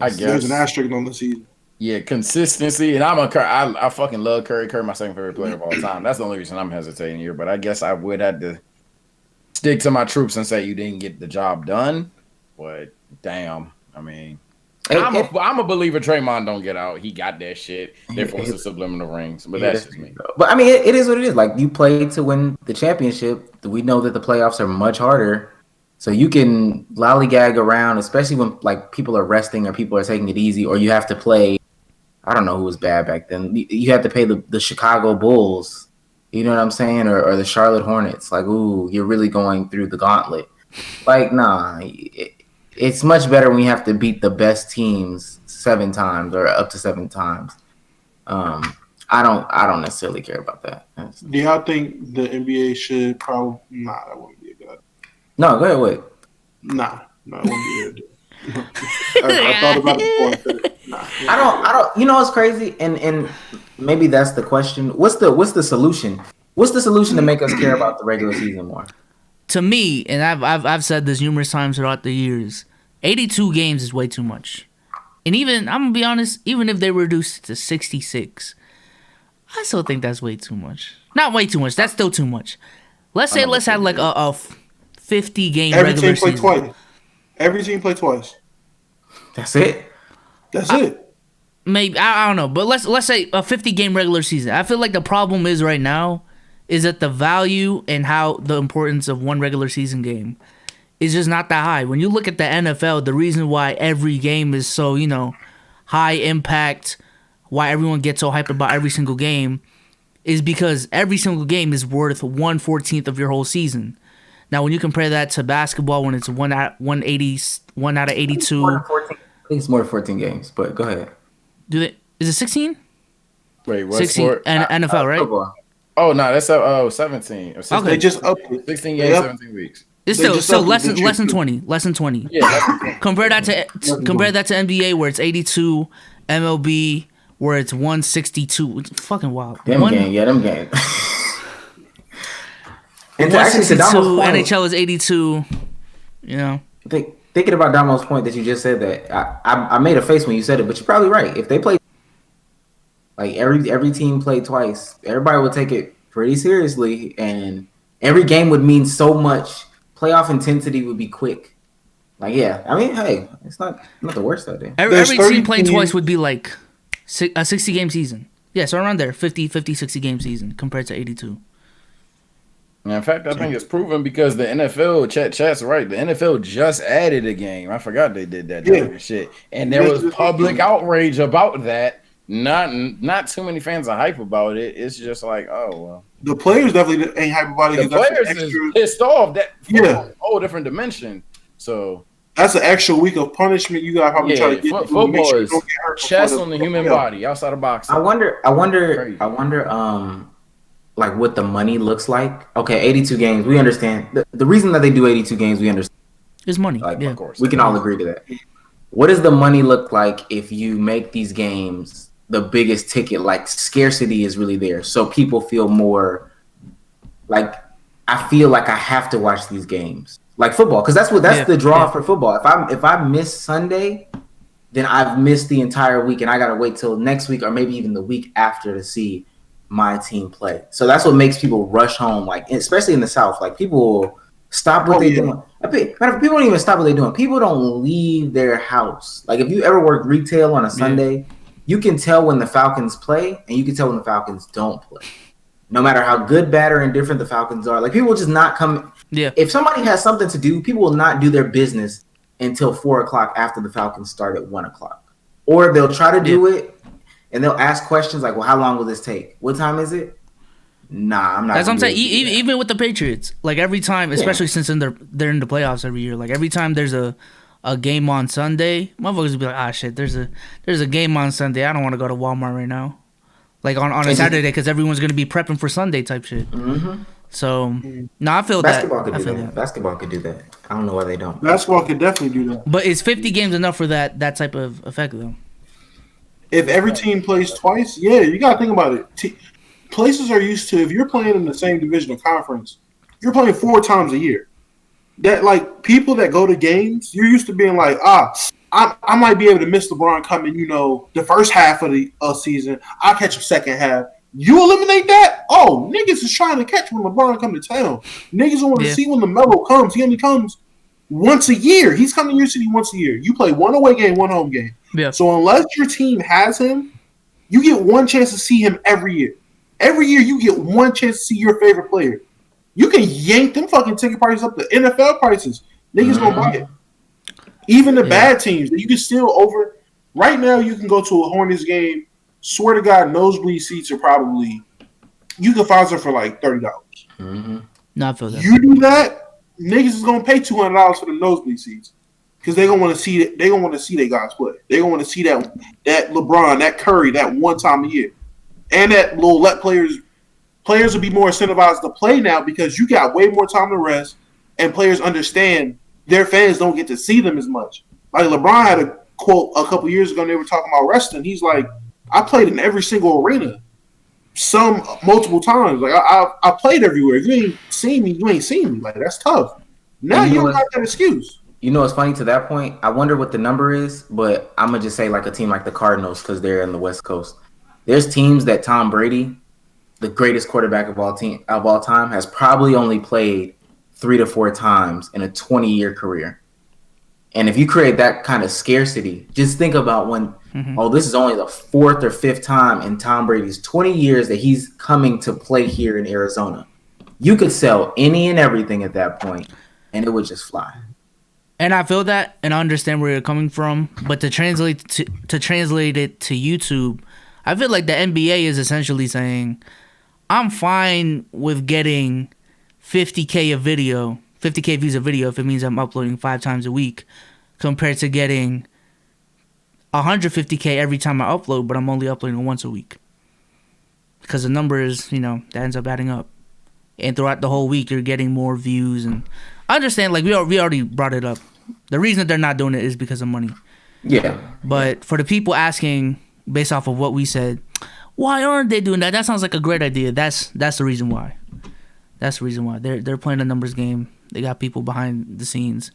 D: I guess
B: there's an asterisk on the season.
D: Yeah, consistency, and I fucking love Curry. Curry, my second favorite player of all time. That's the only reason I'm hesitating here. But I guess I would have to stick to my troops and say you didn't get the job done. But damn, I mean. I'm a believer Draymond don't get out. He got that shit. Therefore, it's a subliminal rings. But that's just me.
C: But I mean, it is what it is. Like you played to win the championship. We know that the playoffs are much harder. So you can lollygag around, especially when like people are resting or people are taking it easy, or you have to play. I don't know who was bad back then. You have to pay the Chicago Bulls. You know what I'm saying? Or the Charlotte Hornets. Like, ooh, you're really going through the gauntlet. Like, nah. It's much better when you have to beat the best teams 7 times or up to 7 times. I don't necessarily care about that.
B: Do y'all think the NBA should probably? Nah, that wouldn't be a good idea.
C: No, go ahead. Wait.
B: Nah, that wouldn't be a good idea. I thought about it before. Nah,
C: I don't. You know what's crazy? And maybe that's the question. What's the solution? What's the solution to make us care about the regular season more?
A: To me, and I've said this numerous times throughout the years, 82 games is way too much. And even, I'm going to be honest, even if they reduced it to 66, I still think that's way too much. Not way too much. That's still too much. Let's have like a 50 game regular season.
B: Twice. Every team play twice.
C: That's it.
B: That's it.
A: Maybe I don't know, but let's say a 50 game regular season. I feel like the problem is right now is that the value and how the importance of one regular season game is just not that high. When you look at the NFL, the reason why every game is so, high impact, why everyone gets so hyped about every single game is because every single game is worth 1/14 of your whole season. Now, when you compare that to basketball, when it's 180, 1 out of 82,
C: I think it's more than 14 games. But go ahead.
A: is it 16?
D: Wait, what
A: 16
D: sport?
A: NFL, right?
C: Football.
D: Oh no, that's 17. Or 16,
A: Okay.
B: They just upped it.
D: 16
B: They
D: games,
B: up-
D: 17 weeks.
A: It's
B: They
A: still
B: just
A: still
B: upped
A: less
B: the
A: than
B: trip, too.
A: 20, less than 20.
D: Yeah, that's
A: Compare that to NBA where it's 82, MLB where it's 162. It's fucking wild.
C: Them game. And to actually to
A: 162,
C: Damo's point,
A: NHL is 82. You know,
C: thinking about Damo's point that you just said that I made a face when you said it, but you're probably right. If they play like every team played twice, everybody would take it pretty seriously, and every game would mean so much. Playoff intensity would be quick. Like, yeah, I mean, hey, it's not the worst idea.
A: every
B: There's
A: team playing
B: 30
A: twice would be like a 60 game season. Yeah, so around there, 50, 60 game season compared to 82.
D: In fact, I think it's proven because the NFL, Chat's right. The NFL just added a game. I forgot they did that shit, and there was public outrage about that. Not too many fans are hype about it. It's just like, oh well.
B: The players definitely ain't hype about it.
D: The players is pissed off. That
B: Yeah,
D: a whole different dimension. So
B: that's an extra week of punishment you got to probably try to get.
D: Football is chess on the human body outside of boxing.
C: I wonder. Like what the money looks like. Okay, 82 games. We understand the reason that they do 82 games. We understand.
A: It's money.
C: Like,
A: yeah,
C: of course, we can all agree to that. What does the money look like if you make these games the biggest ticket? Like scarcity is really there, so people feel more like I feel like I have to watch these games, like football, because that's the draw for football. If I miss Sunday, then I've missed the entire week, and I gotta wait till next week or maybe even the week after to see my team play. So that's what makes people rush home, like especially in the South. Like people will stop what they're doing. People don't even stop what they're doing. People don't leave their house. Like if you ever work retail on a Sunday, you can tell when the Falcons play and you can tell when the Falcons don't play. No matter how good, bad, or indifferent the Falcons are. Like people will just not come.
A: Yeah.
C: If somebody has something to do, people will not do their business until 4:00 after the Falcons start at 1:00. Or they'll try to do it and they'll ask questions like, well, how long will this take? What time is it? Nah, I'm not.
A: That's what I'm saying. Even with the Patriots, like every time, especially since they're in the playoffs every year, like every time there's a game on Sunday, motherfuckers will be like, shit, there's a game on Sunday. I don't want to go to Walmart right now. Like on a Saturday because everyone's gonna be prepping for Sunday type shit.
C: Mm-hmm.
A: So I feel
C: Basketball
A: that.
C: could do that. Basketball could do that. I don't know why they don't.
B: Basketball could definitely do that.
A: But is 50 games enough for that type of effect though?
B: If every team plays twice, yeah, you got to think about it. Places are used to, if you're playing in the same division or conference, you're playing 4 times a year. That like people that go to games, you're used to being like, I might be able to miss LeBron coming, the first half of the season. I'll catch him second half. You eliminate that? Oh, niggas is trying to catch when LeBron come to town. Niggas want to see when the Melo comes. He only comes once a year. He's coming to your city once a year. You play 1 away game, 1 home game.
A: Yeah.
B: So unless your team has him, you get 1 chance to see him every year. Every year you get 1 chance to see your favorite player. You can yank them fucking ticket prices up to NFL prices. Niggas gonna buy it. Even the bad teams, you can still over. Right now, you can go to a Hornets game. Swear to God, nosebleed seats are probably you can find them for like $30.
C: Mm-hmm.
A: Not for that.
B: You do that, niggas is gonna pay $200 for the nosebleed seats because they gonna want to see it. They gonna want to see their guys play. They gonna want to see that LeBron, that Curry, that one time a year, and that will let players will be more incentivized to play now because you got way more time to rest, and players understand their fans don't get to see them as much. Like LeBron had a quote a couple years ago, and they were talking about resting. He's like, I played in every single arena, multiple times. Like I played everywhere. If you ain't seen me, you ain't seen me. Like that's tough. Now you don't got that excuse.
C: You know, it's funny to that point. I wonder what the number is, but I'm gonna just say like a team like the Cardinals because they're in the West Coast. There's teams that Tom Brady, the greatest quarterback of all time, has probably only played 3 to 4 times in a 20-year career. And if you create that kind of scarcity, just think about when, this is only the 4th or 5th time in Tom Brady's 20 years that he's coming to play here in Arizona. You could sell any and everything at that point, and it would just fly.
A: And I feel that, and I understand where you're coming from, but to translate it to YouTube, I feel like the NBA is essentially saying, I'm fine with getting 50K views a video if it means I'm uploading 5 times a week, compared to getting 150K every time I upload, but I'm only uploading once a week. Because the numbers, that ends up adding up. And throughout the whole week, you're getting more views. And I understand, like, we already brought it up. The reason that they're not doing it is because of money.
C: Yeah.
A: But for the people asking, based off of what we said, why aren't they doing that? That sounds like a great idea. That's the reason why. That's the reason why. They're playing a numbers game. They got people behind the scenes.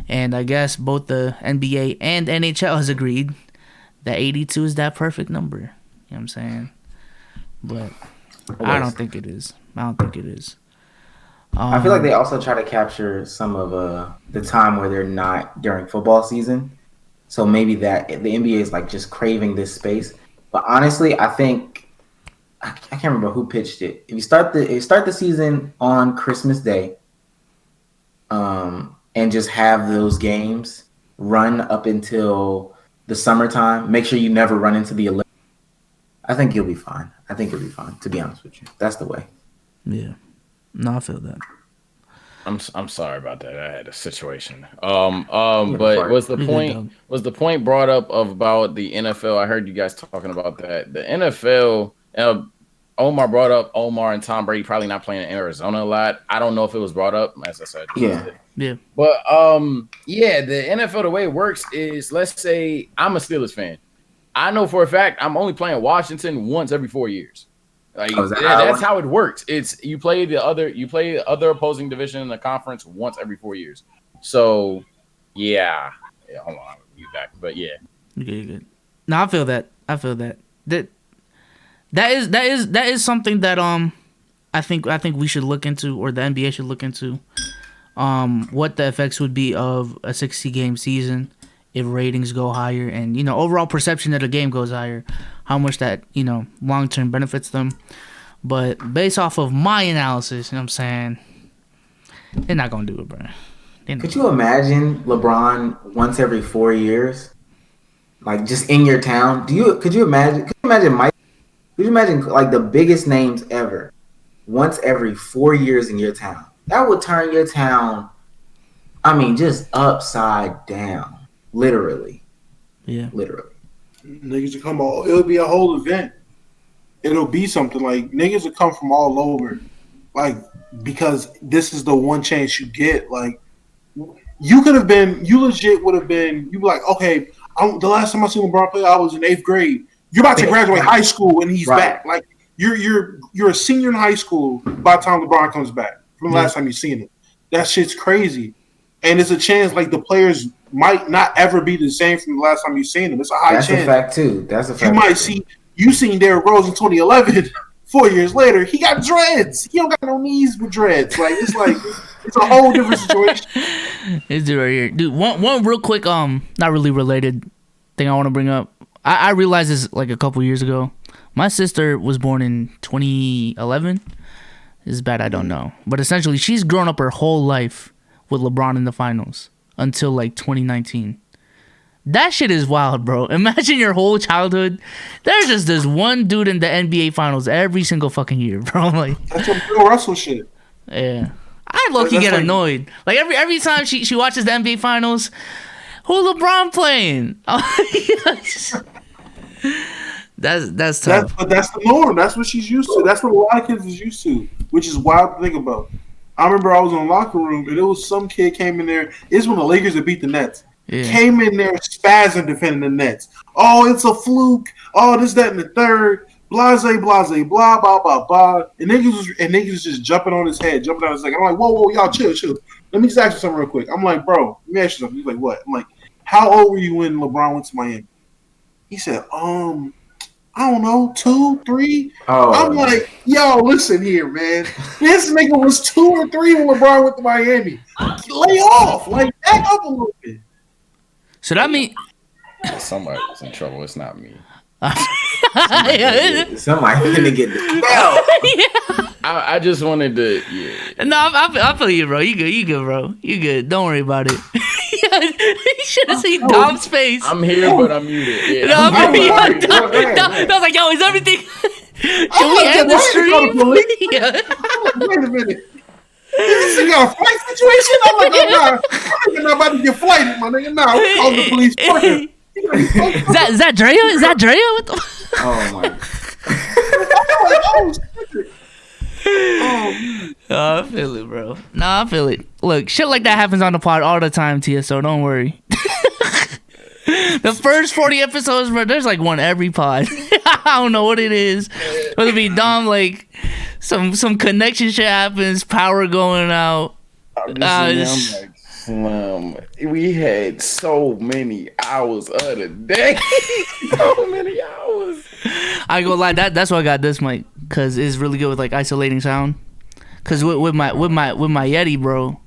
A: And I guess both the NBA and NHL has agreed that 82 is that perfect number. You know what I'm saying? But I don't think it is. I
C: feel like they also try to capture some of the time where they're not during football season. So maybe that the NBA is like just craving this space. But honestly, I think I can't remember who pitched it. If you start the season on Christmas Day, and just have those games run up until the summertime, make sure you never run into the Olympics. I think you'll be fine. To be honest with you, that's the way.
A: Yeah, no, I feel that.
D: I'm sorry about that. I had a situation. But was the point brought up about the NFL? I heard you guys talking about that. The NFL. Omar brought up Omar and Tom Brady probably not playing in Arizona a lot. I don't know if it was brought up, as I said.
A: Yeah.
D: But the NFL, the way it works is, let's say I'm a Steelers fan. I know for a fact I'm only playing Washington once every 4 years. Like that's how it works. It's you play the other opposing division in the conference once every 4 years. So yeah. Hold on, I'll be back. But yeah.
A: Okay, good. No, I feel that. That is something that I think we should look into, or the NBA should look into, what the effects would be of a 60-game season if ratings go higher, and overall perception of the game goes higher, how much that long term benefits them. But based off of my analysis, what I'm saying, they're not gonna do it, bro.
C: Could you imagine LeBron once every 4 years, like just in your town? Could you imagine Mike? Could you imagine like the biggest names ever once every 4 years in your town? That would turn your town, just upside down. Literally.
A: Yeah.
C: Literally.
B: Niggas will come all. It'll be a whole event. It'll be something like niggas will come from all over, like because this is the one chance you get. Like you legit would have been. You be like, okay, the last time I seen LeBron play, I was in 8th grade. You're about to graduate high school and he's back. Like you're a senior in high school by the time LeBron comes back from the last time you seen him. That shit's crazy. And it's a chance like the players might not ever be the same from the last time you've seen them. It's a high chance.
C: That's a fact too. That's a fact.
B: You might see seen Derrick Rose in 2011. 4 years later, he got dreads. He don't got no knees with dreads. It's a whole different situation.
A: It's right here, dude. One real quick, not really related thing I want to bring up. I realized this like a couple years ago. My sister was born in 2011. This is bad. I don't know, but essentially, she's grown up her whole life with LeBron in the finals until like 2019. That shit is wild, bro. Imagine your whole childhood. There's just this one dude in the NBA finals every single fucking year, bro. Like
B: that's some Bill Russell shit.
A: Yeah, I low-key get annoyed. Like every time she watches the NBA finals, who LeBron playing? That's tough.
B: But that's the norm. That's what she's used to. That's what a lot of kids is used to, which is wild to think about. I remember I was in the locker room and it was some kid came in there. It's when the Lakers had beat the Nets. Yeah. Came in there spazzing defending the Nets. Oh, it's a fluke. Oh, this, that, and the third. Blase, blah, blah, blah, blah. And niggas was just jumping on his head, jumping on his leg. I'm like, whoa, y'all chill. Let me just ask you something real quick. I'm like, bro, let me ask you something. He's like, what? I'm like, how old were you when LeBron went to Miami? He said, I don't know, 2, 3. Oh. I'm like, yo, listen here, man. This nigga was 2 or 3 when LeBron went to Miami. Lay off. Like, back up a little bit.
A: So that mean
D: somebody's in trouble. It's not me.
C: Somebody finna get the
A: yeah.
D: I just wanted to. Yeah.
A: No, I feel you, bro. You good, bro. You good. Don't worry about it. You should have seen Dom's face.
D: I'm here, but I'm muted. Yeah.
A: I was like, yo, is everything? Should we end the stream? Yeah.
B: Wait a minute. This is got a flight situation? I'm like, I'm not about to get flighted, my nigga. Nah, we call the police quicker.
A: Is that Drea? Is that Drea? What the?
C: Oh my.
A: I feel it, bro. Nah, I feel it. Look, shit like that happens on the pod all the time, Tia, so don't worry. The first 40 episodes, bro, there's like one every pod. I don't know what it is. Whether it be dumb, like some connection shit happens, power going out.
D: I'm like, Slim, we had so many hours of the day. So many hours.
A: I ain't gonna lie, that's why I got this mic, cause it's really good with like isolating sound. Cause with my Yeti, bro,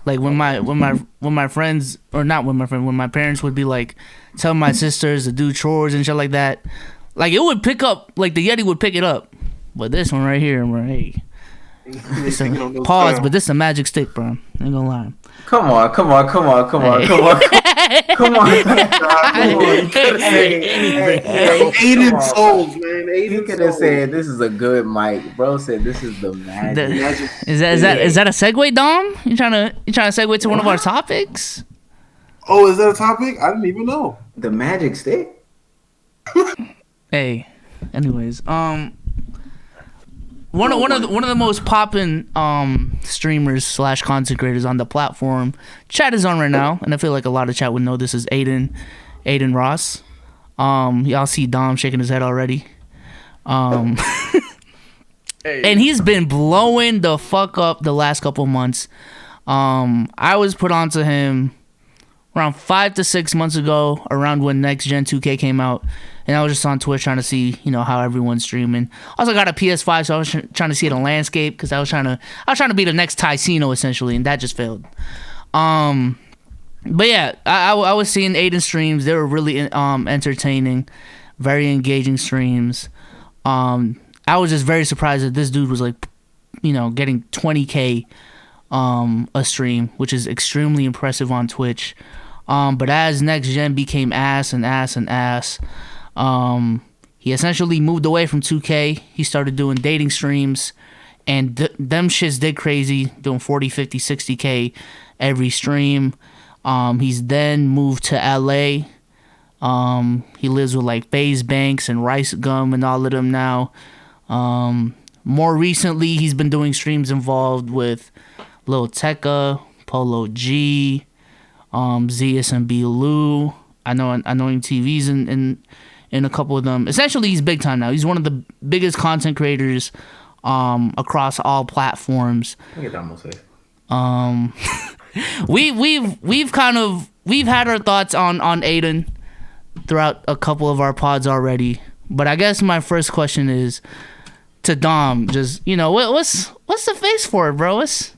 A: like when my friends, or not when my friend, when my parents would be like telling my sisters to do chores and shit like that, like it would pick up, like the Yeti would pick it up. But this one right here, bro, hey, pause. But this is a magic stick, bro. Ain't gonna lie.
C: Come on. You could have said anything.
B: Aiden souls, man.
C: You could have said this is a good mic. Bro said this is the magic.
A: Is that a segue, Dom? You trying to segue to one of our topics?
B: Oh, is that a topic? I didn't even know.
C: The magic stick?
A: Hey, anyways, one of the most poppin' streamers / content creators on the platform. Chat is on right now, and I feel like a lot of chat would know this is Aiden Ross. Y'all see Dom shaking his head already.
D: Hey.
A: And he's been blowing the fuck up the last couple months. I was put onto him around 5 to 6 months ago, around when Next Gen 2K came out, and I was just on Twitch trying to see, how everyone's streaming. I also got a PS5, so I was trying to see the landscape, because I was trying to be the next Ticino essentially, and that just failed. But yeah, I was seeing Aiden streams. They were really entertaining, very engaging streams. I was just very surprised that this dude was like, getting 20K a stream, which is extremely impressive on Twitch. But as Next Gen became ass, he essentially moved away from 2K. He started doing dating streams, and them shits did crazy, doing 40, 50, 60K every stream. He's then moved to LA. He lives with like FaZe Banks and Rice Gum and all of them now. More recently, he's been doing streams involved with Lil Tecca, Polo G, ZSMB Lou. I know him TV's in a couple of them. Essentially, he's big time now. He's one of the biggest content creators across all platforms.
C: I get that almost say.
A: We've had our thoughts on Aiden throughout a couple of our pods already. But I guess my first question is to Dom. Just what's the face for it, bro? What's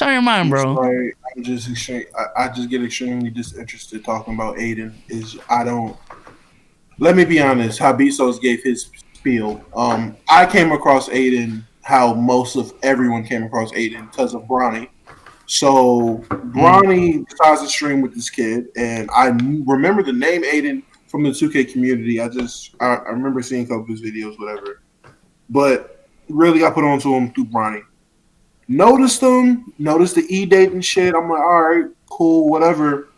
A: on your mind, bro?
B: Sorry, I just get extremely disinterested talking about Aiden. Let me be honest. How Bezos gave his spiel. I came across Aiden how most of everyone came across Aiden, because of Bronny. So Bronny decides to stream with this kid, and I remember the name Aiden from the 2K community. I remember seeing a couple of his videos, whatever. But really got put onto him through Bronny. Noticed the e-dating shit. I'm like, all right, cool, whatever.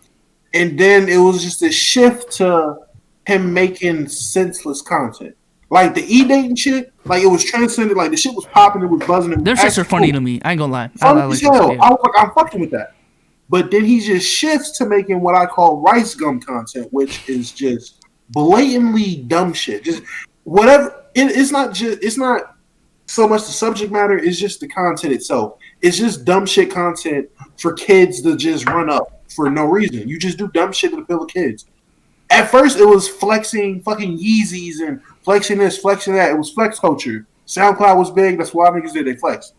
B: And then it was just a shift to him making senseless content. Like the e-dating shit, like it was transcended, like the shit was popping, it was buzzing.
A: Their shits are funny to me. I ain't gonna lie.
B: Funny as hell. I was like, I'm fucking with that. But then he just shifts to making what I call rice gum content, which is just blatantly dumb shit. Just whatever. It's not so much the subject matter, it's just the content itself. It's just dumb shit content for kids to just run up for no reason. You just do dumb shit to appeal to kids. At first, it was flexing fucking Yeezys and flexing this, flexing that. It was flex culture. SoundCloud was big. That's why niggas did. They flexed.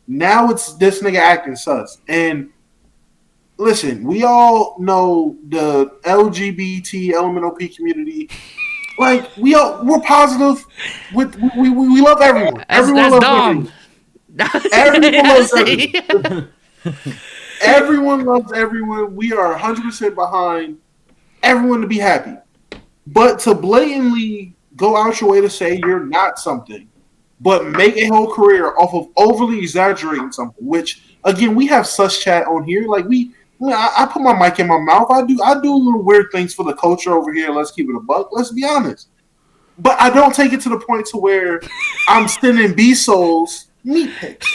B: Now it's this nigga acting sus. And listen, we all know the LGBT LMNOP community. Like we're positive. We love everyone. Everyone loves everyone. Everyone loves everyone. Everyone loves everyone. We are 100% behind everyone to be happy. But to blatantly go out your way to say you're not something, but make a whole career off of overly exaggerating something. Which again, we have such chat on here. Like I put my mic in my mouth. I do little weird things for the culture over here. Let's keep it a buck. Let's be honest. But I don't take it to the point to where I'm sending B-Souls meat pics.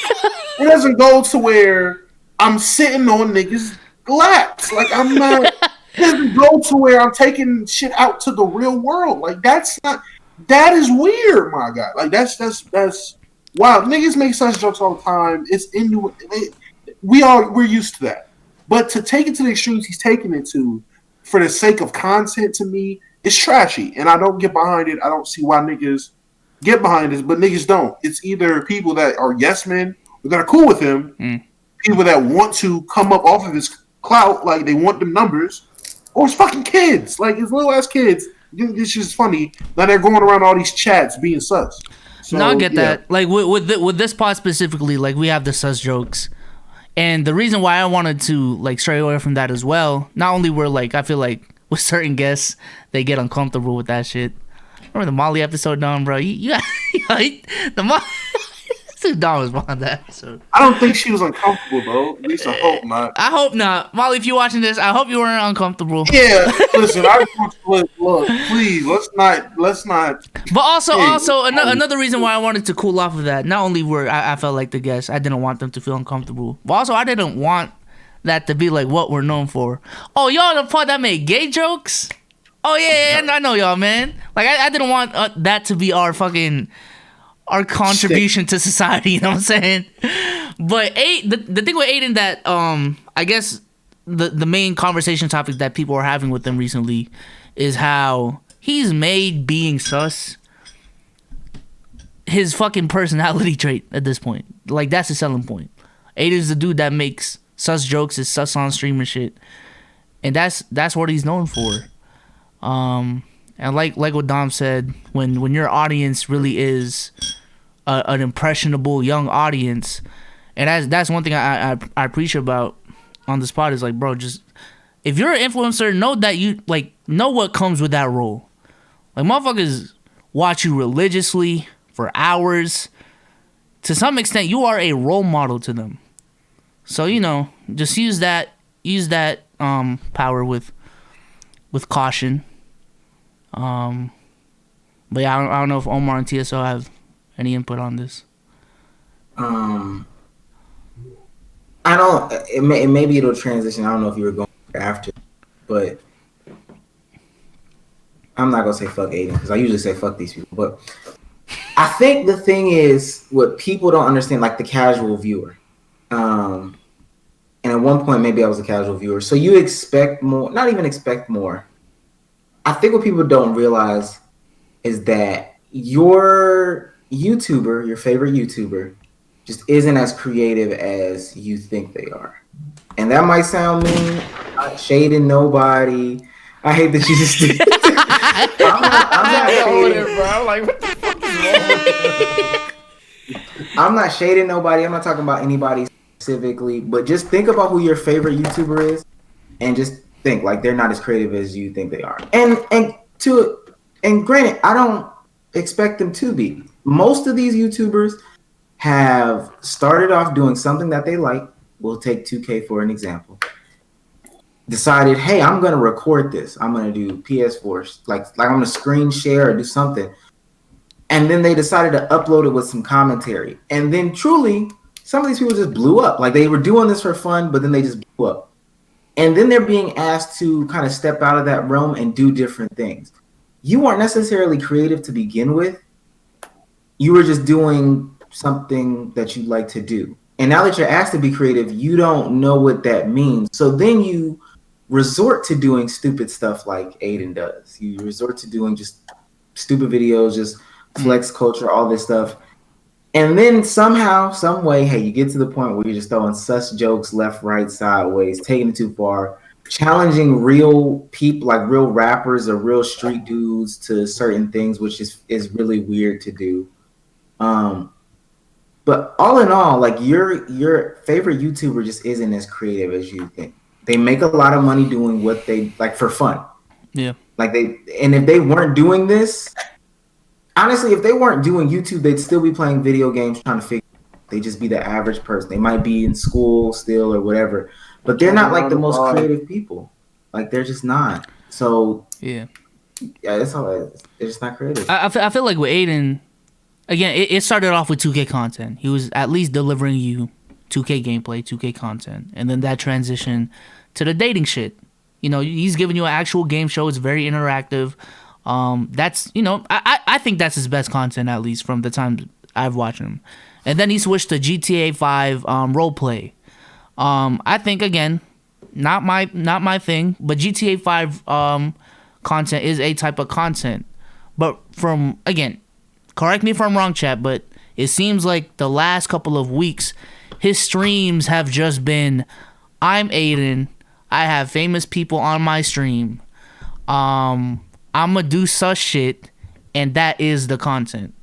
B: It doesn't go to where I'm sitting on niggas' laps. Like I'm not. It doesn't go to where I'm taking shit out to the real world. Like that's not. That is weird, my guy. Like that's wow. Niggas make such jokes all the time. It's into we're used to that. But to take it to the extremes he's taking it to, for the sake of content, to me, it's trashy, and I don't get behind it. I don't see why niggas get behind this, but niggas don't. It's either people that are yes men, that are cool with him, people that want to come up off of his clout, like they want them numbers, or it's fucking kids, like his little ass kids. It's just funny that they're going around all these chats being sus. So,
A: no, I get that. Like with this pod specifically, like we have the sus jokes. And the reason why I wanted to like stray away from that as well, not only were like I feel like with certain guests they get uncomfortable with that shit. Remember the Molly episode, Don, bro? The Molly. Dude, Don was behind that episode.
B: I don't think she was uncomfortable though. At least I hope not.
A: I hope not, Molly. If you're watching this, I hope you weren't uncomfortable.
B: Yeah, listen. I look. Please, let's not.
A: But also another reason why I wanted to cool off of that. Not only were I felt like the guests, I didn't want them to feel uncomfortable, but also I didn't want that to be like what we're known for. Oh, y'all the part that made gay jokes. Oh yeah, I know y'all, man. Like I didn't want that to be our contribution to society, you know what I'm saying? But the thing with Aiden that I guess the main conversation topic that people are having with him recently is how he's made being sus his fucking personality trait at this point. Like that's his selling point. Aiden's the dude that makes sus jokes, is sus on stream and shit. And that's what he's known for. And like what Dom said, when your audience really is an impressionable young audience, and that's one thing I appreciate about on this pod is like, bro, just if you're an influencer, know that you like know what comes with that role. Like motherfuckers watch you religiously for hours. To some extent, you are a role model to them. So just use that power with caution. But yeah, I don't know if Omar and TSO have any input on this.
C: I don't. Maybe it'll transition. I don't know if you were going after, but I'm not gonna say fuck Aiden because I usually say fuck these people. But I think the thing is what people don't understand, like the casual viewer. And at one point, maybe I was a casual viewer. So you expect more, not even expect more. I think what people don't realize is that your YouTuber, your favorite YouTuber, just isn't as creative as you think they are. And that might sound mean. I'm not shading nobody. I hate that you just did. I'm not shading nobody. I'm not talking about anybody specifically, but just think about who your favorite YouTuber is and just think like they're not as creative as you think they are. And granted, I don't expect them to be. Most of these YouTubers have started off doing something that they like. We'll take 2K for an example. Decided, hey, I'm gonna record this. I'm gonna do PS4, like I'm gonna screen share or do something. And then they decided to upload it with some commentary. And then truly, some of these people just blew up. Like they were doing this for fun, but then they just blew up. And then they're being asked to kind of step out of that realm and do different things. You weren't necessarily creative to begin with. You were just doing something that you like to do. And now that you're asked to be creative, you don't know what that means. So then you resort to doing stupid stuff like Aiden does. You resort to doing just stupid videos, just flex culture, all this stuff. And then somehow, some way, hey, you get to the point where you're just throwing sus jokes left, right, sideways, taking it too far, challenging real people, like real rappers or real street dudes to certain things, which is really weird to do. But all in all, like your favorite YouTuber just isn't as creative as you think. They make a lot of money doing what they like for fun.
A: Yeah.
C: And if they weren't doing this, Honestly, if they weren't doing YouTube, they'd still be playing video games trying to figure. They just be the average person. They might be in school still or whatever, but they're not like the most creative people. Like they're just not. So
A: Yeah,
C: that's all. They're just not creative.
A: I feel like with Aiden, again, it started off with 2K content. He was at least delivering you 2K gameplay, 2K content, and then that transition to the dating shit. You know, he's giving you an actual game show. It's very interactive. That's, you know, I think that's his best content, at least from the time I've watched him. And then he switched to GTA 5 roleplay. I think, again, not my thing, but GTA 5 content is a type of content. But from, again, correct me if I'm wrong, chat, but it seems like the last couple of weeks, his streams have just been, I'm Aiden, I have famous people on my stream, I'ma do such shit, and that is the content.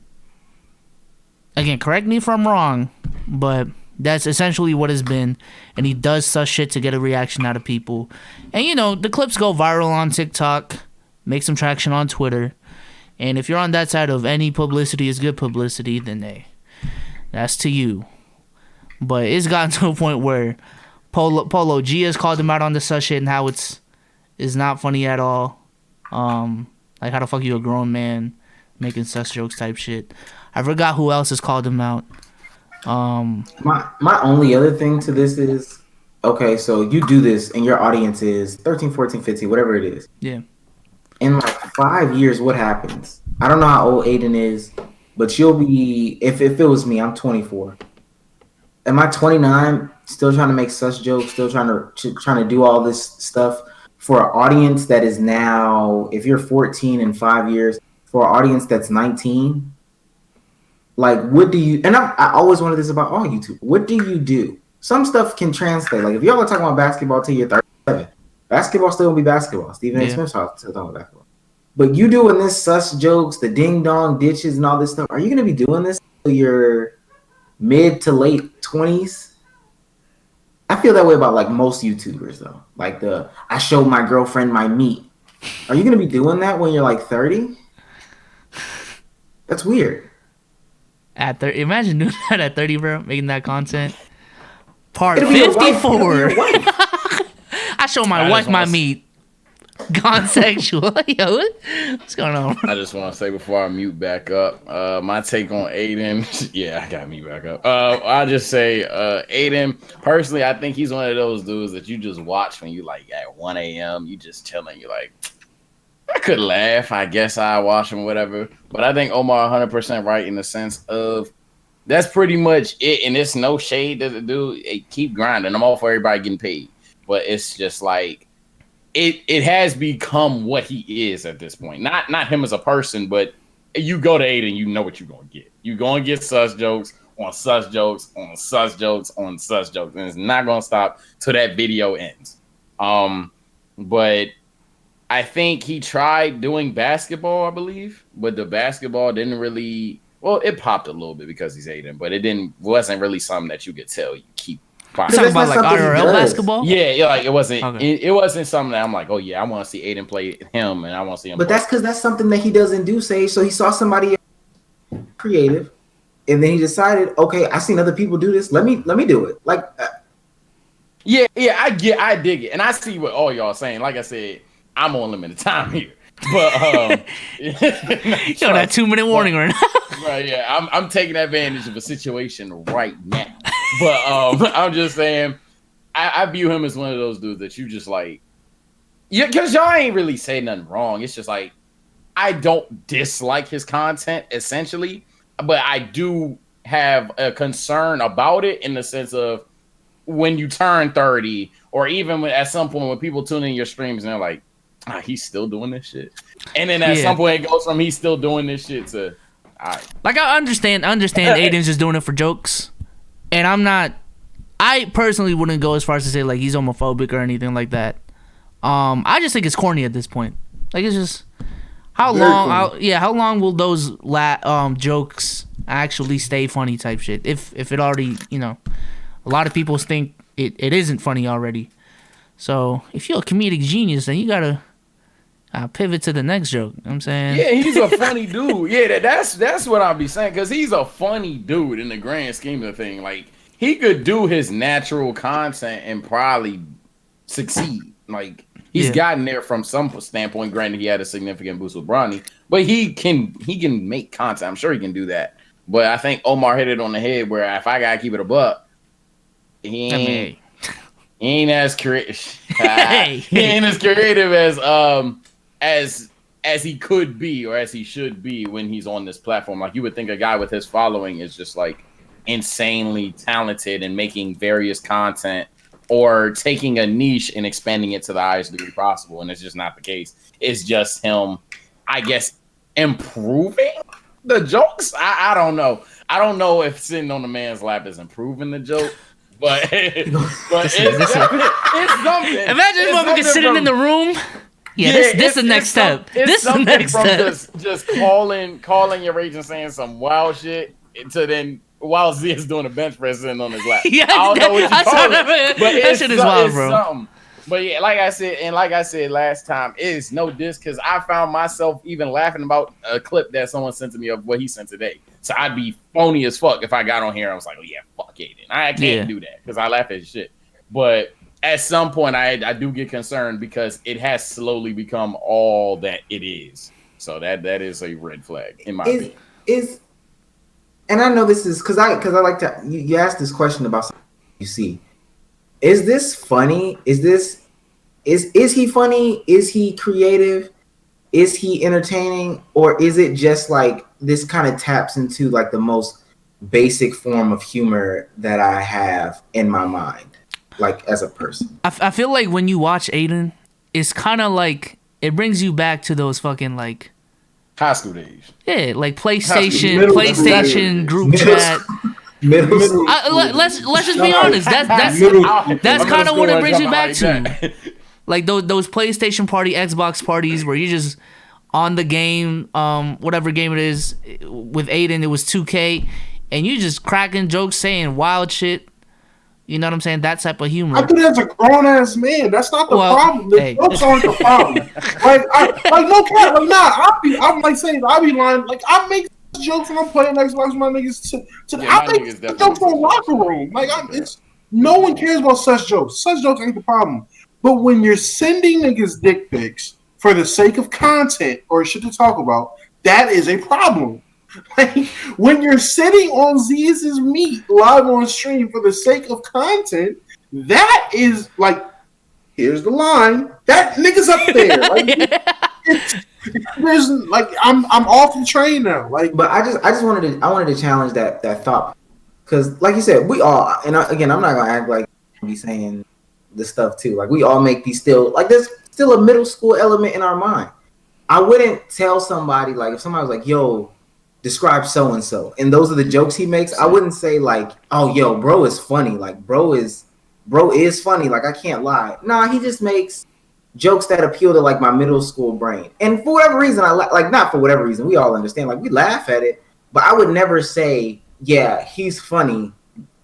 A: Again, correct me if I'm wrong, but that's essentially what it's been, and he does such shit to get a reaction out of people. And, you know, the clips go viral on TikTok, make some traction on Twitter, and if you're on that side of any publicity is good publicity, then hey, that's to you. But it's gotten to a point where Polo G has called him out on the such shit and how it's not funny at all. Like how the fuck you a grown man making such jokes type shit. I forgot who else has called him out.
C: My only other thing to this is, okay, so you do this and your audience is 13, 14, 15, whatever it is.
A: Yeah.
C: In like 5 years, what happens? I don't know how old Aiden is, but you'll be, if it was me, I'm 24. Am I 29, still trying to make such jokes, still trying to do all this stuff for an audience that is now, if you're 14 in 5 years, for an audience that's 19? Like, what do you, and I always wanted this about all YouTube. What do you do? Some stuff can translate. Like, if y'all are talking about basketball till you're 37, basketball still will be basketball. Stephen A. Smith still talking about basketball. But you doing this sus jokes, the ding dong ditches and all this stuff, are you going to be doing this till you're mid to late 20s? I feel that way about like most YouTubers though. Like I showed my girlfriend my meat. Are you going to be doing that when you're like 30? That's weird.
A: At 30, imagine doing that at 30, bro, making that content. Part 54. I show my wife my meat. Gone sexual. Yo, what's going on?
D: I just want to say before I mute back up, my take on Aiden. Yeah, I got me back up. I'll just say, Aiden, personally, I think he's one of those dudes that you just watch when you like at 1 a.m. You just chilling. You're like, I could laugh. I guess I watch him, whatever. But I think Omar 100% right in the sense of that's pretty much it. And it's no shade to the dude. Keep grinding. I'm all for everybody getting paid. But it's just like, it has become what he is at this point. Not him as a person, but you go to Aiden, you know what you're going to get. You're going to get sus jokes on sus jokes on sus jokes on sus jokes. And it's not going to stop till that video ends. But I think he tried doing basketball, I believe. But the basketball didn't really... Well, it popped a little bit because he's Aiden. But it wasn't really something that you could tell you keep...
A: Talking about like IRL basketball?
D: Yeah, like it wasn't. Okay. It wasn't something that I'm like, oh yeah, I want to see Aiden play him, and I want to see him.
C: But that's because that's something that he doesn't do. So he saw somebody creative, and then he decided, okay, I seen other people do this. Let me do it. Like,
D: yeah, I dig it, and I see what all y'all saying. Like I said, I'm on limited time here, but
A: yo, that 2-minute warning right now.
D: Right, yeah, I'm taking advantage of a situation right now. But I'm just saying, I view him as one of those dudes that you just like, yeah, because y'all ain't really say nothing wrong. It's just like, I don't dislike his content essentially, but I do have a concern about it in the sense of when you turn 30, or even when, at some point when people tune in your streams and they're like, he's still doing this shit, and then at some point it goes from he's still doing this shit to, all right.
A: Like I understand Aiden's just doing it for jokes. And I personally wouldn't go as far as to say like he's homophobic or anything like that. I just think it's corny at this point. Like it's just how long will those jokes actually stay funny type shit? If it already, you know, a lot of people think it isn't funny already. So if you're a comedic genius, then you gotta I pivot to the next joke. You know what I'm saying?
D: Yeah, he's a funny dude. Yeah, that's what I'll be saying, because he's a funny dude in the grand scheme of the thing. Like, he could do his natural content and probably succeed. Like, he's gotten there from some standpoint. Granted, he had a significant boost with Bronny, but he can make content. I'm sure he can do that. But I think Omar hit it on the head, where if I gotta keep it a buck, he ain't as creative. He ain't as creative as he could be, or as he should be when he's on this platform. Like, you would think a guy with his following is just like insanely talented and making various content, or taking a niche and expanding it to the highest degree possible. And it's just not the case. It's just him, I guess, improving the jokes. I don't know. I don't know if sitting on the man's lap is improving the joke. But it's something.
A: Imagine this motherfucker sitting in the room. Yeah, this the next step. This the next step.
D: Just calling your agent, saying some wild shit, to then while Z is doing a bench press sitting on his lap.
A: Yeah,
D: I don't know what you call it, but
A: that shit is wild, bro.
D: Something. But yeah, like I said last time, it is no diss, because I found myself even laughing about a clip that someone sent to me of what he sent today. So I'd be phony as fuck if I got on here and I was like, oh yeah, fuck Aiden. I can't do that, because I laugh at shit. But at some point, I do get concerned, because it has slowly become all that it is. So that is a red flag in my opinion.
C: And I know this is because I like to. You asked this question about something you see. Is this funny? Is he funny? Is he creative? Is he entertaining? Or is it just like this kind of taps into like the most basic form of humor that I have in my mind, like as a person?
A: I feel like when you watch Aiden, it's kind of like it brings you back to those fucking like
D: high school days.
A: Yeah, like PlayStation group chat. Let's just be honest. That's kind of what it brings you back to. Like those PlayStation party, Xbox parties where you just on the game, whatever game it is. With Aiden, it was 2K, and you just cracking jokes, saying wild shit. You know what I'm saying? That type of humor.
B: I do that as a grown ass man. That's not the problem. The jokes aren't the problem. Like no cap. Like I'm like saying I be lying. Like I make jokes when I'm playing Xbox with my niggas. I make jokes in the locker room. Like no one cares about such jokes. Such jokes ain't the problem. But when you're sending niggas dick pics for the sake of content or shit to talk about, that is a problem. Like, when you're sitting on Z's meat live on stream for the sake of content, that is like, here's the line. That nigga's up there. Like, there's like I'm off the train now. Like,
C: but I wanted to challenge that thought, because like you said, we all, and again, I'm not gonna act like me saying this stuff too. Like, we all make these still, like, there's still a middle school element in our mind. I wouldn't tell somebody, like, if somebody was like, yo, describe so and so, and those are the jokes he makes, I wouldn't say like, oh yo, bro is funny. Like, bro is funny. Like, I can't lie. Nah, he just makes jokes that appeal to like my middle school brain. And for whatever reason, not for whatever reason, we all understand. Like, we laugh at it, but I would never say, yeah, he's funny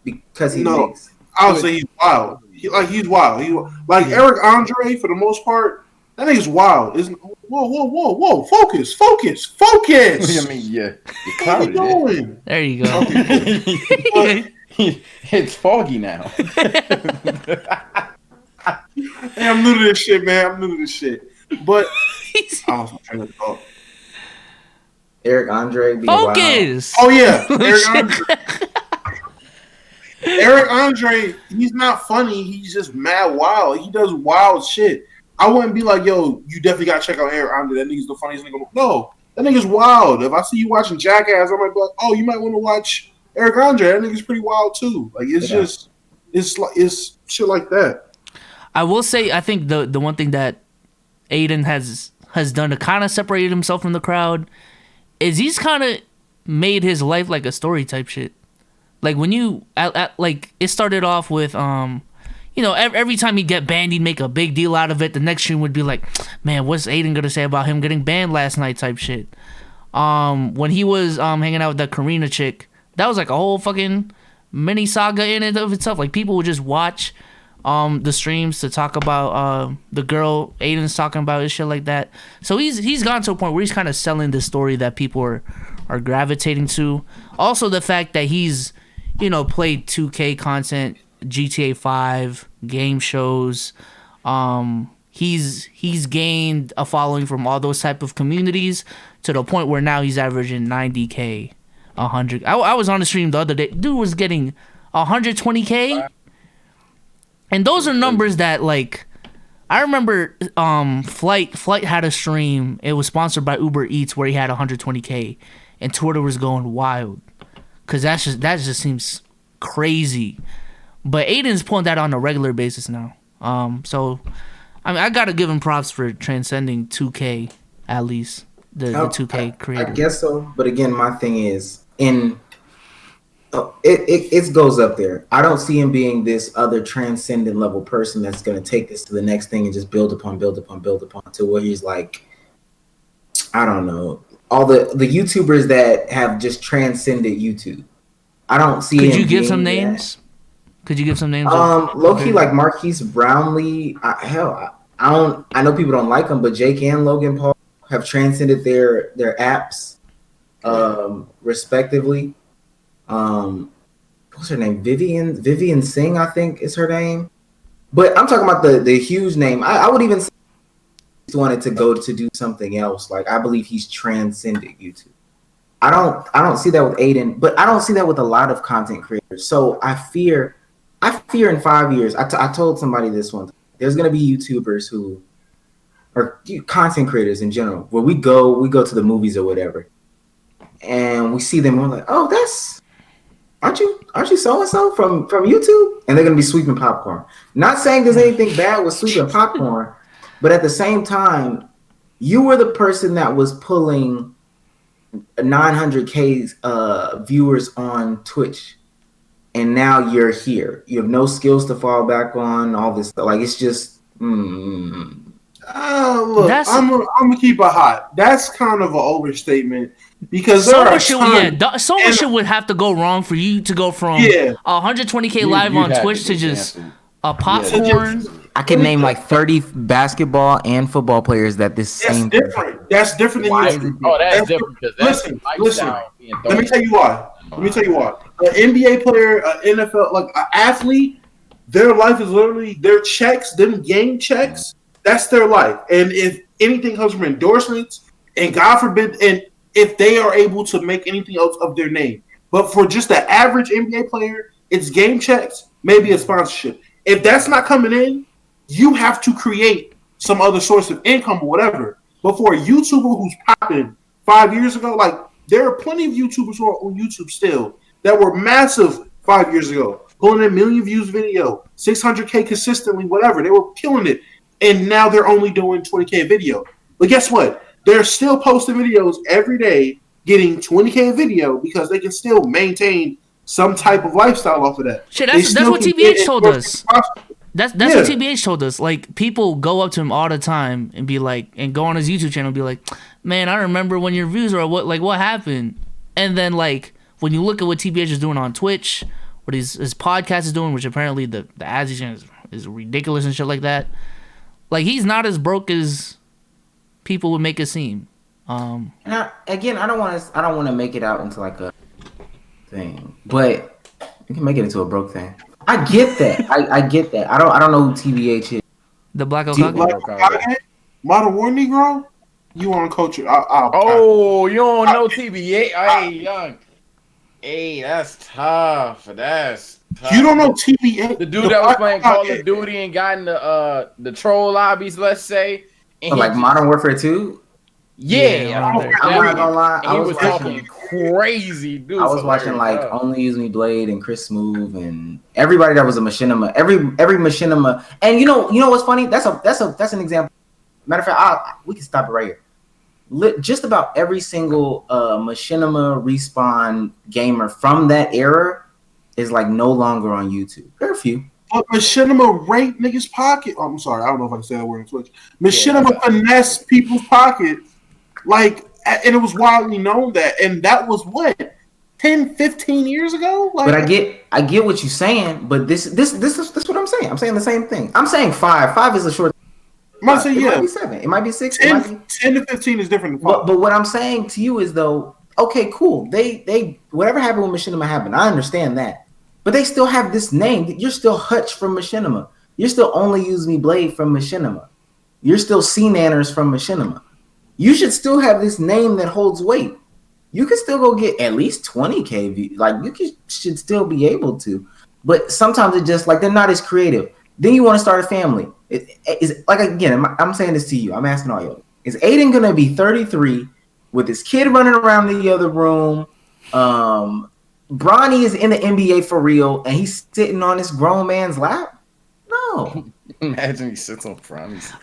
C: because he makes.
B: I would say he's wild. He's wild. Like Eric Andre, for the most part, that nigga's wild. Whoa. Focus.
D: I mean, yeah.
B: What are you doing?
A: There you go.
D: It's foggy now.
B: Hey, I'm new to this shit, man. But I was trying to talk.
C: Eric Andre.
A: Focus.
B: Oh yeah, Eric Andre. Eric Andre, he's not funny. He's just mad wild. He does wild shit. I wouldn't be like, yo, you definitely gotta check out Eric Andre. That nigga's the funniest nigga. No, that nigga's wild. If I see you watching Jackass, I might be like, oh, you might want to watch Eric Andre. That nigga's pretty wild too. Like, it's it's shit like that.
A: I will say, I think the one thing that Aiden has done to kind of separate himself from the crowd is he's kind of made his life like a story type shit. Like, when you like, it started off with every time he'd get banned, he'd make a big deal out of it. The next stream would be like, man, what's Aiden gonna say about him getting banned last night type shit. When he was hanging out with that Karina chick, that was like a whole fucking mini saga in and of itself. Like, people would just watch the streams to talk about the girl Aiden's talking about and shit like that. So he's gotten to a point where he's kind of selling the story that people are gravitating to. Also the fact that he's, you know, played 2K content, GTA 5, game shows. He's gained a following from all those type of communities to the point where now he's averaging 90K, 100. I was on the stream the other day. Dude was getting 120K. And those are numbers that, like, I remember Flight had a stream. It was sponsored by Uber Eats where he had 120K, and Twitter was going wild because that just seems crazy. But Aiden's pulling that on a regular basis now. So I mean, I gotta give him props for transcending 2K at least the 2K creator.
C: I guess so. But again, my thing is it goes up there. I don't see him being this other transcendent level person that's going to take this to the next thing and just build upon to where he's like, I don't know, all the YouTubers that have just transcended YouTube. I don't see.
A: Could you give some names? Could you give some names?
C: Low key, like Marquise Brownlee. I know people don't like him, but Jake and Logan Paul have transcended their apps, respectively. What's her name? Vivian Singh, I think is her name. But I'm talking about the huge name. I would even say he wanted to go to do something else. Like, I believe he's transcended YouTube. I don't see that with Aiden, but I don't see that with a lot of content creators. So I fear in 5 years. I told somebody this one. There's gonna be YouTubers who are content creators in general, where we go to the movies or whatever, and we see them. And we're like, oh, aren't you so and so from YouTube? And they're gonna be sweeping popcorn. Not saying there's anything bad with sweeping popcorn, but at the same time, you were the person that was pulling 900K viewers on Twitch, and now you're here. You have no skills to fall back on. All this stuff. Like, it's just.
B: Look, I'm gonna keep it hot. That's kind of an overstatement. Because so much
A: shit would have to go wrong for you to go from 120K live on Twitch to just a popcorn.
C: I can name like 30 basketball and football players that this same.
B: Different. That's different than you.
D: Oh, that's different. Listen.
B: Let me tell you why. An NBA player, an NFL, like an athlete, their life is literally their checks, them game checks. That's their life. And if anything comes from endorsements, and God forbid, and if they are able to make anything else of their name. But for just the average NBA player, it's game checks, maybe a sponsorship. If that's not coming in, you have to create some other source of income or whatever. But for a YouTuber who's popping 5 years ago, like, there are plenty of YouTubers who are on YouTube still that were massive 5 years ago, pulling a million views video, 600K consistently, whatever. They were killing it. And now they're only doing 20K video. But guess what? They're still posting videos every day, getting 20K video because they can still maintain some type of lifestyle off of that.
A: Shit, that's what TBH told us. That's what TBH told us. Like, people go up to him all the time and be like, and go on his YouTube channel and be like, man, I remember when your views were what happened? And then, like, when you look at what TBH is doing on Twitch, what his podcast is doing, which apparently the ads he's doing is ridiculous and shit like that. Like, he's not as broke as people would make it seem.
C: And I don't want to make it out into like a thing, but you can make it into a broke thing. I get that. I get that. I don't know who TBH is.
A: The Black Okage?
B: Modern War Negro? You want to coach it?
D: You don't know TBH? Hey, young. Hey, that's tough. That's tough.
B: You don't know TBH?
D: The dude that was playing Call of Duty and got in the troll lobbies, let's say.
C: Like Modern Warfare 2?
D: Yeah.
C: I'm not gonna lie.
D: He was talking crazy, dude.
C: I was watching like Only Use Me Blade and Chris Smooth and everybody that was a machinima. Every machinima. And you know what's funny? That's an example. Matter of fact, we can stop it right here. Just about every single machinima respawn gamer from that era is like no longer on YouTube. There are a few.
B: But machinima rape niggas' pocket. Oh, I'm sorry, I don't know if I can say that word on Twitch. Machinima finesse people's pockets, like, and it was widely known that, and that was what 10, 15 years ago. Like,
C: But I get what you're saying. But this is what I'm saying. I'm saying the same thing. I'm saying 5. 5 is a short.
B: I might say,
C: It
B: yeah,
C: might be 7. It might be 6.
B: 10,
C: It might be...
B: 10 to 15 is different than 5.
C: But what I'm saying to you is though, okay, cool. They whatever happened with Machinima happened. I understand that, but they still have this name. You're still Hutch from Machinima. You're still Only Use Me Blade from Machinima. You're still C-Nanners from Machinima. You should still have this name that holds weight. You can still go get at least 20K views. Like should still be able to, but sometimes it just like they're not as creative. Then you want to start a family. Is like again, I'm saying this to you. I'm asking all y'all. Is Aiden gonna be 33 with his kid running around the other room? Bronny is in the NBA for real, and he's sitting on this grown man's lap? No.
D: Imagine he sits on Bronny's.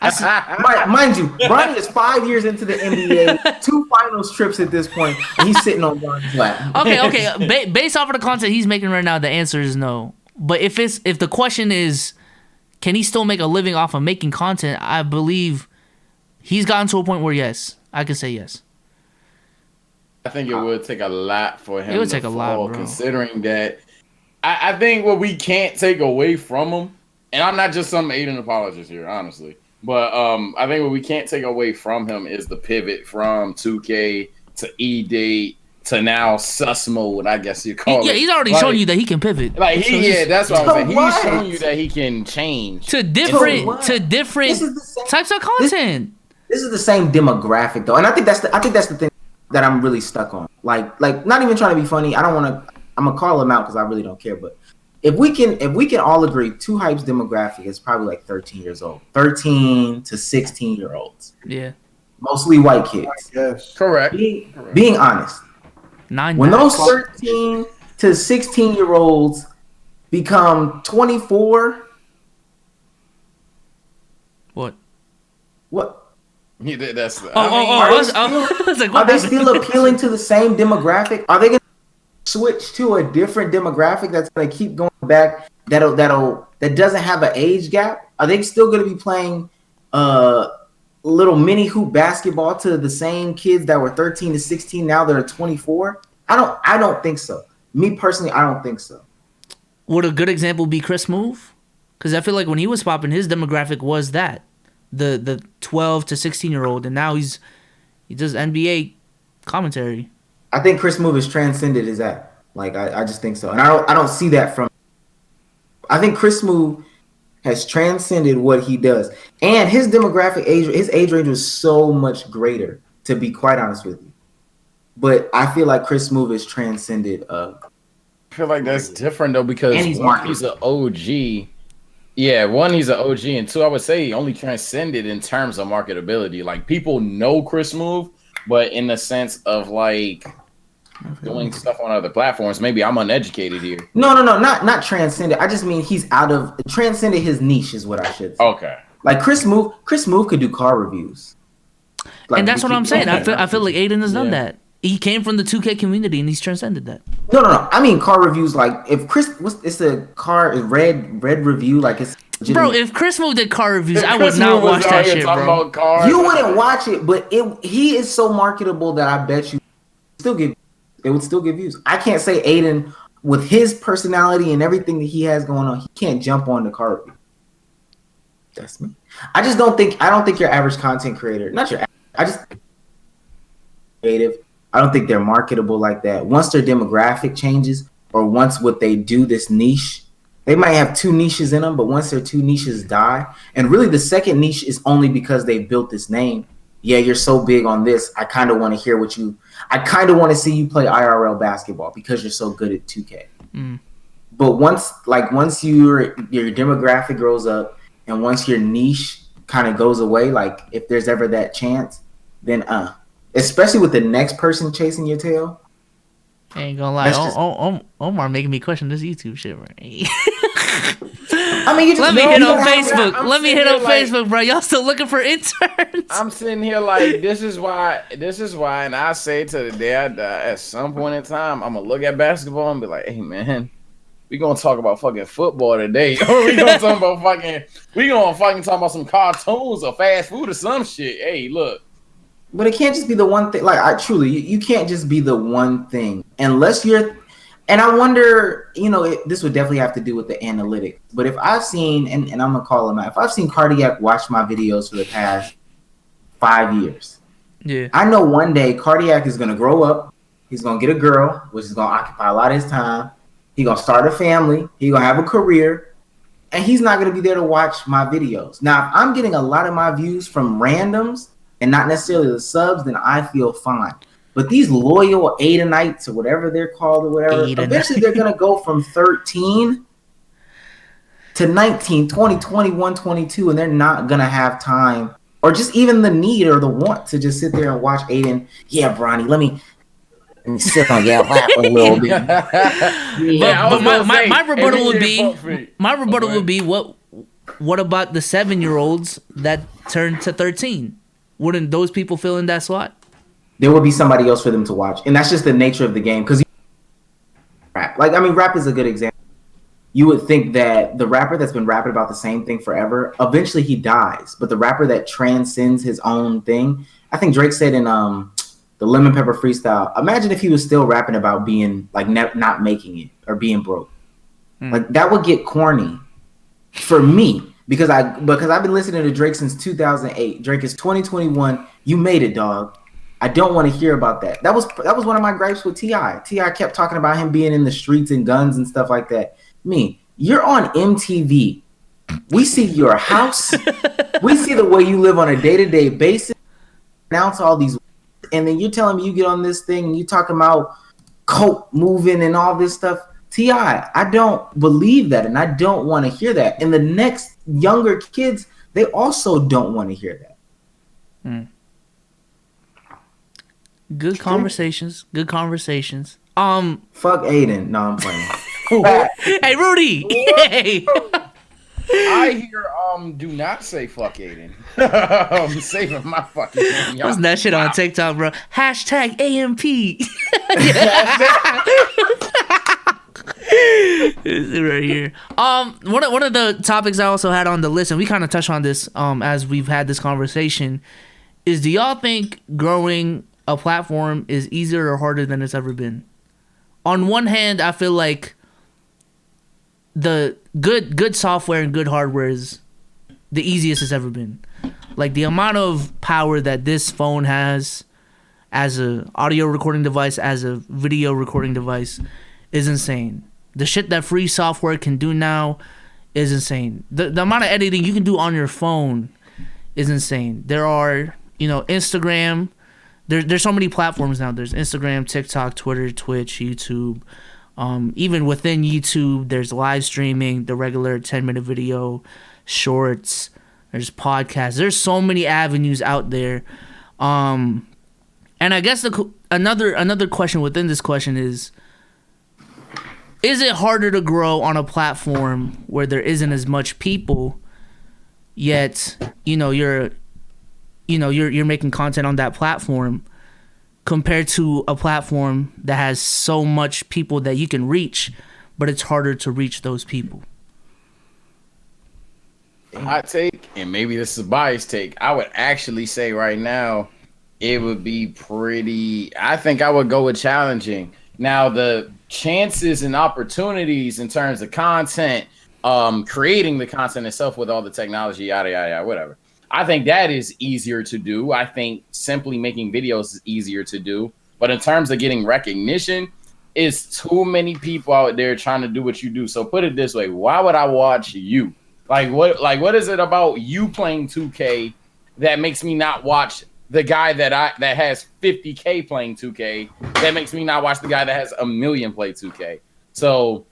C: Mind you, Bronny is 5 years into the NBA, 2 finals trips at this point, and he's sitting on Bronny's lap.
A: Okay. Based off of the content he's making right now, the answer is no. But if the question is, can he still make a living off of making content? I believe he's gotten to a point where yes, I can say yes.
D: I think it would take a lot for him.
A: It would take a lot, bro.
D: Considering that, I think what we can't take away from him, and I'm not just some Aiden apologist here, honestly, but I think what we can't take away from him is the pivot from 2K to E-Date to now sus mode, I guess you call it.
A: Yeah, he's already shown you that he can pivot.
D: Like that's what I'm saying. He's shown you that he can change
A: to different types of content.
C: This is the same demographic though, and I think that's the thing that I'm really stuck on. Like not even trying to be funny. I'm gonna call him out because I really don't care. But if we can all agree, 2Hype's demographic is probably like 13 years old, 13 to 16-year-olds.
A: Yeah,
C: mostly white kids.
B: Yes,
D: correct.
C: Being honest. When those 13 to 16-year-olds become 24,
A: what?
D: Yeah, that's.
C: Are they still appealing to the same demographic? Are they going to switch to a different demographic that's going to keep going back? That doesn't have an age gap? Are they still going to be playing little mini hoop basketball to the same kids that were 13 to 16 now that are 24? I don't think so. Me personally, I don't think so.
A: Would a good example be Chris Move? Because I feel like when he was popping, his demographic was that the 12 to 16-year-old, and now he does NBA commentary.
C: I think Chris Move has transcended his app. Like I just think so, and I don't see that from. I think Chris Move has transcended what he does, and his demographic his age range was so much greater. To be quite honest with you. But I feel like Chris Move has transcended.
D: I feel like that's different though because he's an OG. Yeah, one, he's an OG, and two, I would say he only transcended in terms of marketability. Like people know Chris Move, but in the sense of like doing stuff on other platforms, maybe I'm uneducated here.
C: No, not transcended. I just mean he's transcended his niche is what I should say.
D: Okay.
C: Like Chris Move could do car reviews.
A: Like, and that's what I'm saying. I feel like Aiden has done that. He came from the 2K community and he's transcended that.
C: No. I mean car reviews. Like if Chris, it's a car red review. Like it's legitimate.
A: Bro. If Chris Move did car reviews, I would not watch that shit, bro.
C: You wouldn't watch it, but he is so marketable that I bet you it would still give views. I can't say Aiden with his personality and everything that he has going on, he can't jump on the car review. That's me. I don't think your average content creator, not your. I just creative. I don't think they're marketable like that. Once their demographic changes, or once what they do, this niche, they might have 2 niches in them, but once their 2 niches die, and really the second niche is only because they built this name. Yeah, you're so big on this. I kind of want to hear I kind of want to see you play IRL basketball because you're so good at 2K. Mm. But once your demographic grows up, and once your niche kind of goes away, like if there's ever that chance, then especially with the next person chasing your tail.
A: I ain't gonna lie, Omar making me question this YouTube shit, right?
C: I mean,
A: let me hit on Facebook. Let me hit on Facebook, bro. Y'all still looking for interns?
D: I'm sitting here like this is why, and I say to the day I die, at some point in time, I'm gonna look at basketball and be like, hey man, we gonna talk about fucking football today, or we gonna talk about fucking talk about some cartoons or fast food or some shit. Hey, look.
C: But it can't just be the one thing. Like, I truly, you can't just be the one thing unless you're. And I wonder, this would definitely have to do with the analytics. But if I've seen, and I'm gonna call him out, if I've seen Cardiac watch my videos for the past 5 years,
A: yeah,
C: I know one day Cardiac is gonna grow up. He's gonna get a girl, which is gonna occupy a lot of his time. He's gonna start a family. He's gonna have a career, and he's not gonna be there to watch my videos. Now, if I'm getting a lot of my views from randoms and not necessarily the subs, then I feel fine. But these loyal Aidenites or whatever they're called or whatever, eventually they're going to go from 13 to 19, 20, 21, 22, and they're not going to have time or just even the need or the want to just sit there and watch Aiden. Yeah, Bronny, let me sit on your lap a little bit.
A: But my rebuttal would be what about the 7-year-olds that turned to 13? Wouldn't those people fill in that slot?
C: There would be somebody else for them to watch. And that's just the nature of the game. Because rap. Like, I mean, rap is a good example. You would think that the rapper that's been rapping about the same thing forever, eventually he dies. But the rapper that transcends his own thing, I think Drake said in the Lemon Pepper freestyle, imagine if he was still rapping about being, like, not making it or being broke. Like, that would get corny for me. Because I've been listening to Drake since 2008. Drake is 2021. You made it, dog. I don't want to hear about that. That was one of my gripes with T.I. T.I. kept talking about him being in the streets and guns and stuff like that. You're on MTV. We see your house. We see the way you live on a day-to-day basis. Announce all these, and then you're telling me you get on this thing and you talking about coke moving and all this stuff. T.I., I don't believe that, and I don't want to hear that. And the next younger kids, they also don't want to hear that.
A: Good conversations. Fuck
C: Aiden. No, I'm playing.
A: Hey, Rudy. Hey.
D: I hear do not say fuck Aiden. I'm saving my fucking name.
A: Wasn't that shit on TikTok, bro? Hashtag AMP. Right here. One of the topics I also had on the list, and we kind of touched on this as we've had this conversation, is do y'all think growing a platform is easier or harder than it's ever been? On one hand, I feel like the good software and good hardware is the easiest it's ever been. Like, the amount of power that this phone has as a audio recording device, as a video recording device, is insane. The shit that free software can do now is insane. The amount of editing you can do on your phone is insane. There are, Instagram. There's so many platforms now. There's Instagram, TikTok, Twitter, Twitch, YouTube. Even within YouTube, there's live streaming, the regular 10-minute video, shorts. There's podcasts. There's so many avenues out there. And I guess another question within this question is it harder to grow on a platform where there isn't as much people, yet you're making content on that platform, compared to a platform that has so much people that you can reach, but it's harder to reach those people?
D: Hot take, and maybe this is a biased take, I would actually say right now it would be I think I would go with challenging. Now, the chances and opportunities in terms of content, creating the content itself with all the technology, yada, yada, yada, whatever, I think that is easier to do. I think simply making videos is easier to do. But in terms of getting recognition, it's too many people out there trying to do what you do. So put it this way, why would I watch you? What is it about you playing 2K that makes me not watch the guy that has 50K playing 2K, that makes me not watch the guy that has 1 million play 2K? So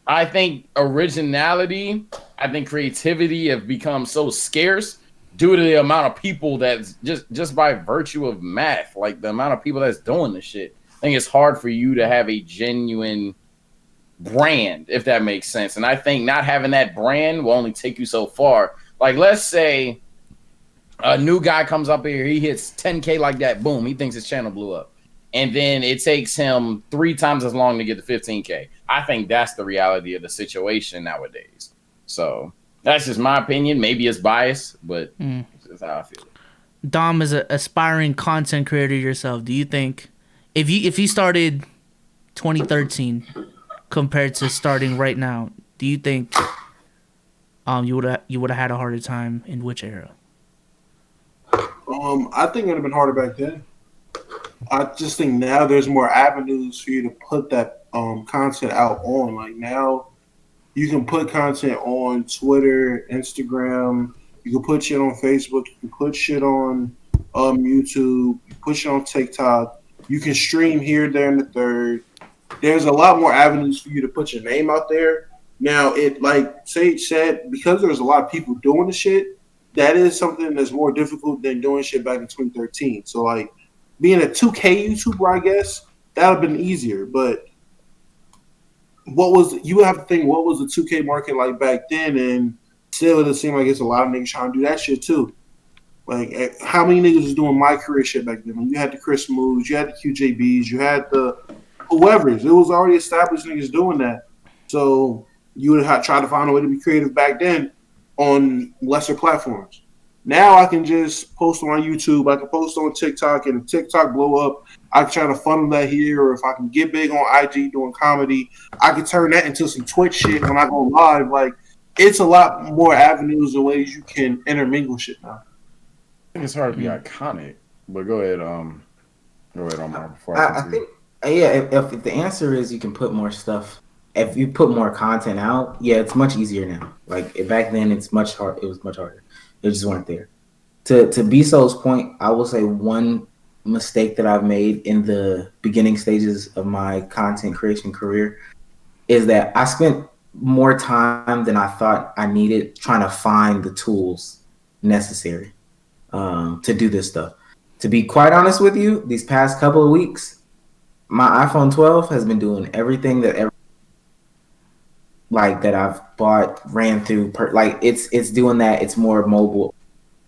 D: I think originality, I think creativity have become so scarce due to the amount of people that's just by virtue of math, like the amount of people that's doing this shit. I think it's hard for you to have a genuine brand, if that makes sense. And I think not having that brand will only take you so far. Like, let's say a new guy comes up here, he hits 10K like that, boom, he thinks his channel blew up. And then it takes him 3 times as long to get to 15K. I think that's the reality of the situation nowadays. So that's just my opinion. Maybe it's biased, but that's how I feel.
A: Dom, as an aspiring content creator yourself, do you think if you started 2013 compared to starting right now, do you think you would have had a harder time in which era?
B: I think it would have been harder back then. I just think now there's more avenues for you to put that content out on. Like now, you can put content on Twitter, Instagram. You can put shit on Facebook. You can put shit on YouTube. You put shit on TikTok. You can stream here, there, and the third. There's a lot more avenues for you to put your name out there. Now, it like Sage said, because there's a lot of people doing the shit, that is something that's more difficult than doing shit back in 2013. So, like, being a 2K YouTuber, I guess, that would have been easier. But you have to think, what was the 2K market like back then? And still, it seems like it's a lot of niggas trying to do that shit, too. Like, how many niggas was doing my career shit back then? When you had the Chris Moves, you had the QJBs, you had the whoever's. It was already established niggas doing that. So you would have tried to find a way to be creative back then on lesser platforms. Now I can just post on YouTube. I can post on TikTok, and if TikTok blow up, I can try to funnel that here. Or if I can get big on IG doing comedy, I can turn that into some Twitch shit when I go live. Like, it's a lot more avenues and ways you can intermingle shit now.
D: I think it's hard to be iconic, but go ahead, Omar. Before
C: I think, if the answer is you can put more stuff, if you put more content out, yeah, it's much easier now. Like back then, it was much harder. They just weren't there. To Biso's point, I will say one mistake that I've made in the beginning stages of my content creation career is that I spent more time than I thought I needed trying to find the tools necessary to do this stuff. To be quite honest with you, these past couple of weeks, my iPhone 12 has been doing everything that I've bought, ran through. It's doing that. It's more mobile.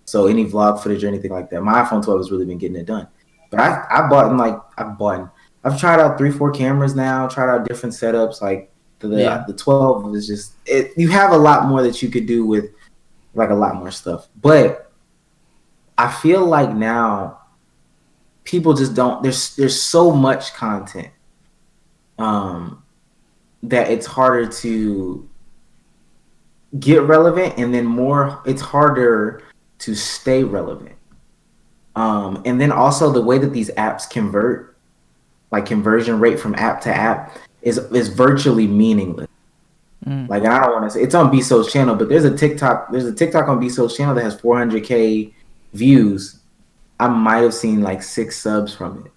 C: So any vlog footage or anything like that, my iPhone 12 has really been getting it done. But I've tried out 3-4 cameras now, tried out different setups. Like the 12 is just it. You have a lot more that you could do with like a lot more stuff. But I feel like now people just don't. There's so much content that it's harder to get relevant, and then it's harder to stay relevant. And then also the way that these apps convert, like conversion rate from app to app, is virtually meaningless. Like, I don't want to say it's on Biso's channel, but there's a TikTok on Biso's channel that has 400K views. I might have seen like 6 subs from it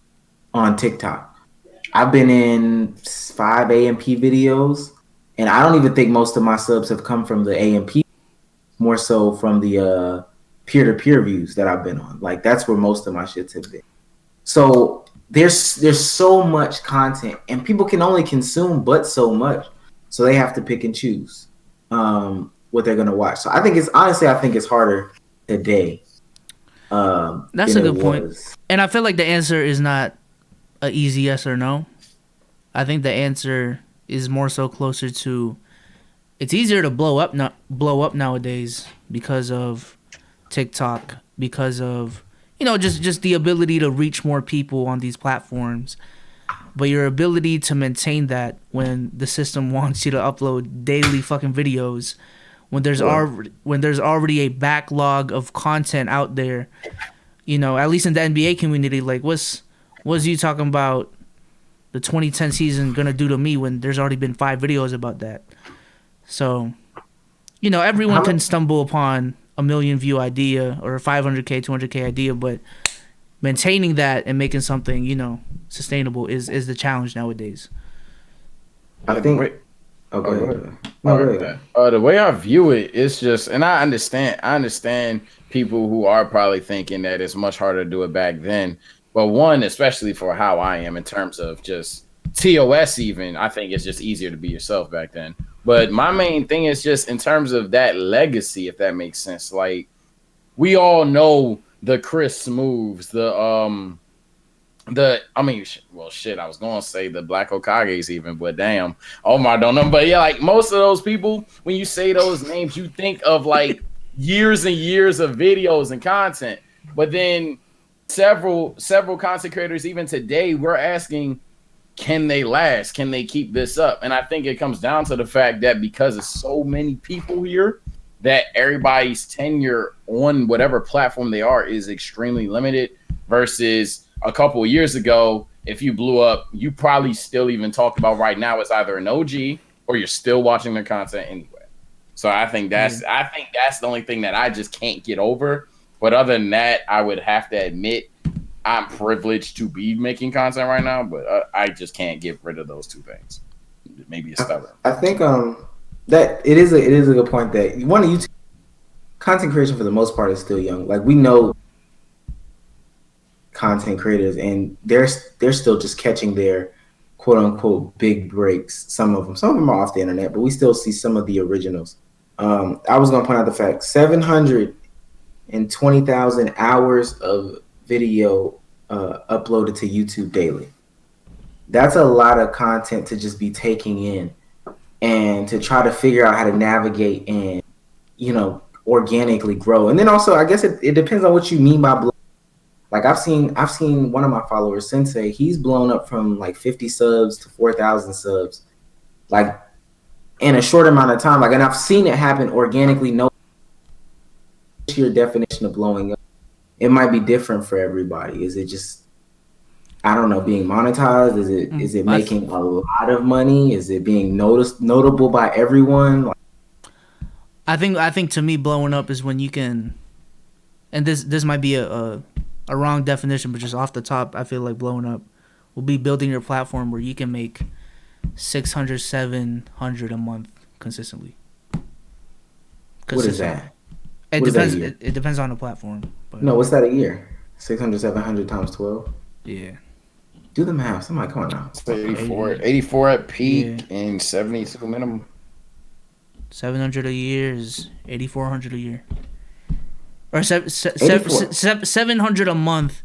C: on TikTok. I've been in 5 AMP videos, and I don't even think most of my subs have come from the AMP, more so from the peer-to-peer views that I've been on. Like, that's where most of my shits have been. So there's so much content, and people can only consume but so much. So they have to pick and choose what they're gonna watch. So I think it's harder today.
A: That's a good point. And I feel like the answer is not an easy yes or no. I think the answer is more so closer to it's easier to blow up nowadays because of TikTok, because of just the ability to reach more people on these platforms. But your ability to maintain that when the system wants you to upload daily fucking videos, when there's already a backlog of content out there, at least in the NBA community, like what's you talking about the 2010 season gonna do to me when there's already been 5 videos about that? So, everyone can stumble upon a 1 million view idea or a 500K, 200K idea, but maintaining that and making something, sustainable is the challenge nowadays.
C: I think.
D: Go ahead. The way I view it is just, and I understand people who are probably thinking that it's much harder to do it back then. But one, especially for how I am in terms of just TOS, even I think it's just easier to be yourself back then. But my main thing is just in terms of that legacy, if that makes sense. Like, we all know the Chris moves, I was gonna say the Black Hokages even, but damn, Omar don't know. But yeah, like most of those people, when you say those names, you think of like years and years of videos and content. But then several content creators, even today, we're asking, can they last? Can they keep this up? And I think it comes down to the fact that because of so many people here, that everybody's tenure on whatever platform they are is extremely limited versus a couple of years ago. If you blew up, you probably still even talked about right now as either an OG or you're still watching their content anyway. So I think that's the only thing that I just can't get over. But other than that, I would have to admit I'm privileged to be making content right now, but I just can't get rid of those two things. Maybe it's stubborn.
C: I think that it is a good point that one of YouTube content creation for the most part is still young. Like we know content creators and they're still just catching their quote unquote big breaks. Some of them are off the internet, but we still see some of the originals. I was going to point out the fact 720,000 hours of video uploaded to YouTube daily. That's a lot of content to just be taking in and to try to figure out how to navigate and, organically grow. And then also, I guess it depends on what you mean by blow. Like I've seen one of my followers, Sensei, he's blown up from like 50 subs to 4,000 subs, like in a short amount of time. Like, and I've seen it happen organically. No, your definition of blowing up, it might be different for everybody. Is it just, I don't know, being monetized? Is it making a lot of money? Is it being notable by everyone? Like,
A: I think to me, blowing up is when you can, and this might be a wrong definition, but just off the top, I feel like blowing up will be building your platform where you can make 600, 700 a month consistently.
C: What is that?
A: It depends. It depends on the platform. But
C: no, what's that a year? 600, 700 times 12?
A: Yeah.
C: Do the math. Somebody, come on now.
D: 84 at peak and 72 minimum.
A: 700 a year is 8,400 a year. Or 700 a month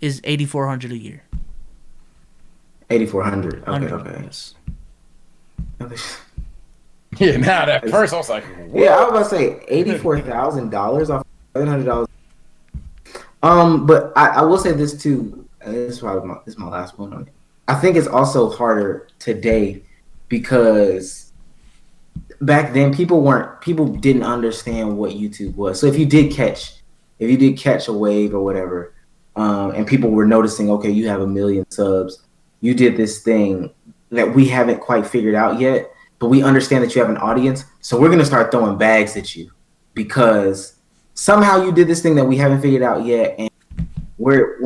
A: is 8,400 a year.
C: 8,400. Okay.
A: Yes.
D: Yeah, now that first I was like, what?
C: Yeah, I was about to say $84,000 off $700. But I will say this too. And this is probably my last one on it. I think it's also harder today because back then people didn't understand what YouTube was. So if you did catch a wave or whatever, and people were noticing, okay, you have 1 million subs, you did this thing that we haven't quite figured out yet, but we understand that you have an audience, so we're gonna start throwing bags at you because somehow you did this thing that we haven't figured out yet, and we're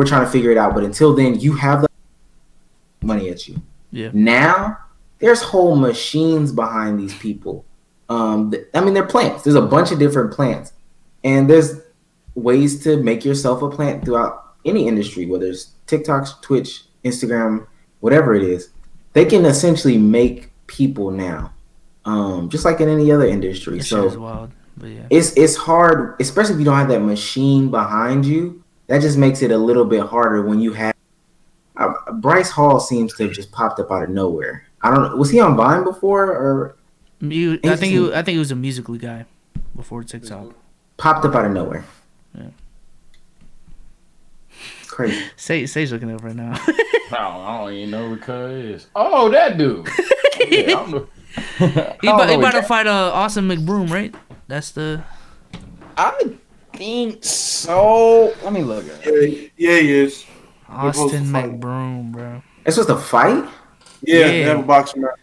C: trying to figure it out. But until then, you have the money at you.
A: Yeah.
C: Now there's whole machines behind these people. They're plants. There's a bunch of different plants, and there's ways to make yourself a plant throughout any industry, whether it's TikTok, Twitch, Instagram, whatever it is. They can essentially make people now, just like in any other industry.
A: That
C: so
A: shit is wild, but yeah.
C: It's hard, especially if you don't have that machine behind you. That just makes it a little bit harder when you have. Bryce Hall seems to have just popped up out of nowhere. I don't know. Was he on Vine before or?
A: I think he was a Musical.ly guy before TikTok.
C: Popped up out of nowhere.
A: Yeah.
C: Crazy.
A: Say's looking up right now.
D: I don't even know who Cuz is. Oh, that dude. Yeah, I don't know.
A: He about to fight Austin McBroom, right? That's the.
D: I think so. Let me look at it.
B: Yeah, he is.
A: Austin McBroom, bro.
C: It's supposed to fight?
B: Yeah, they have a boxing match.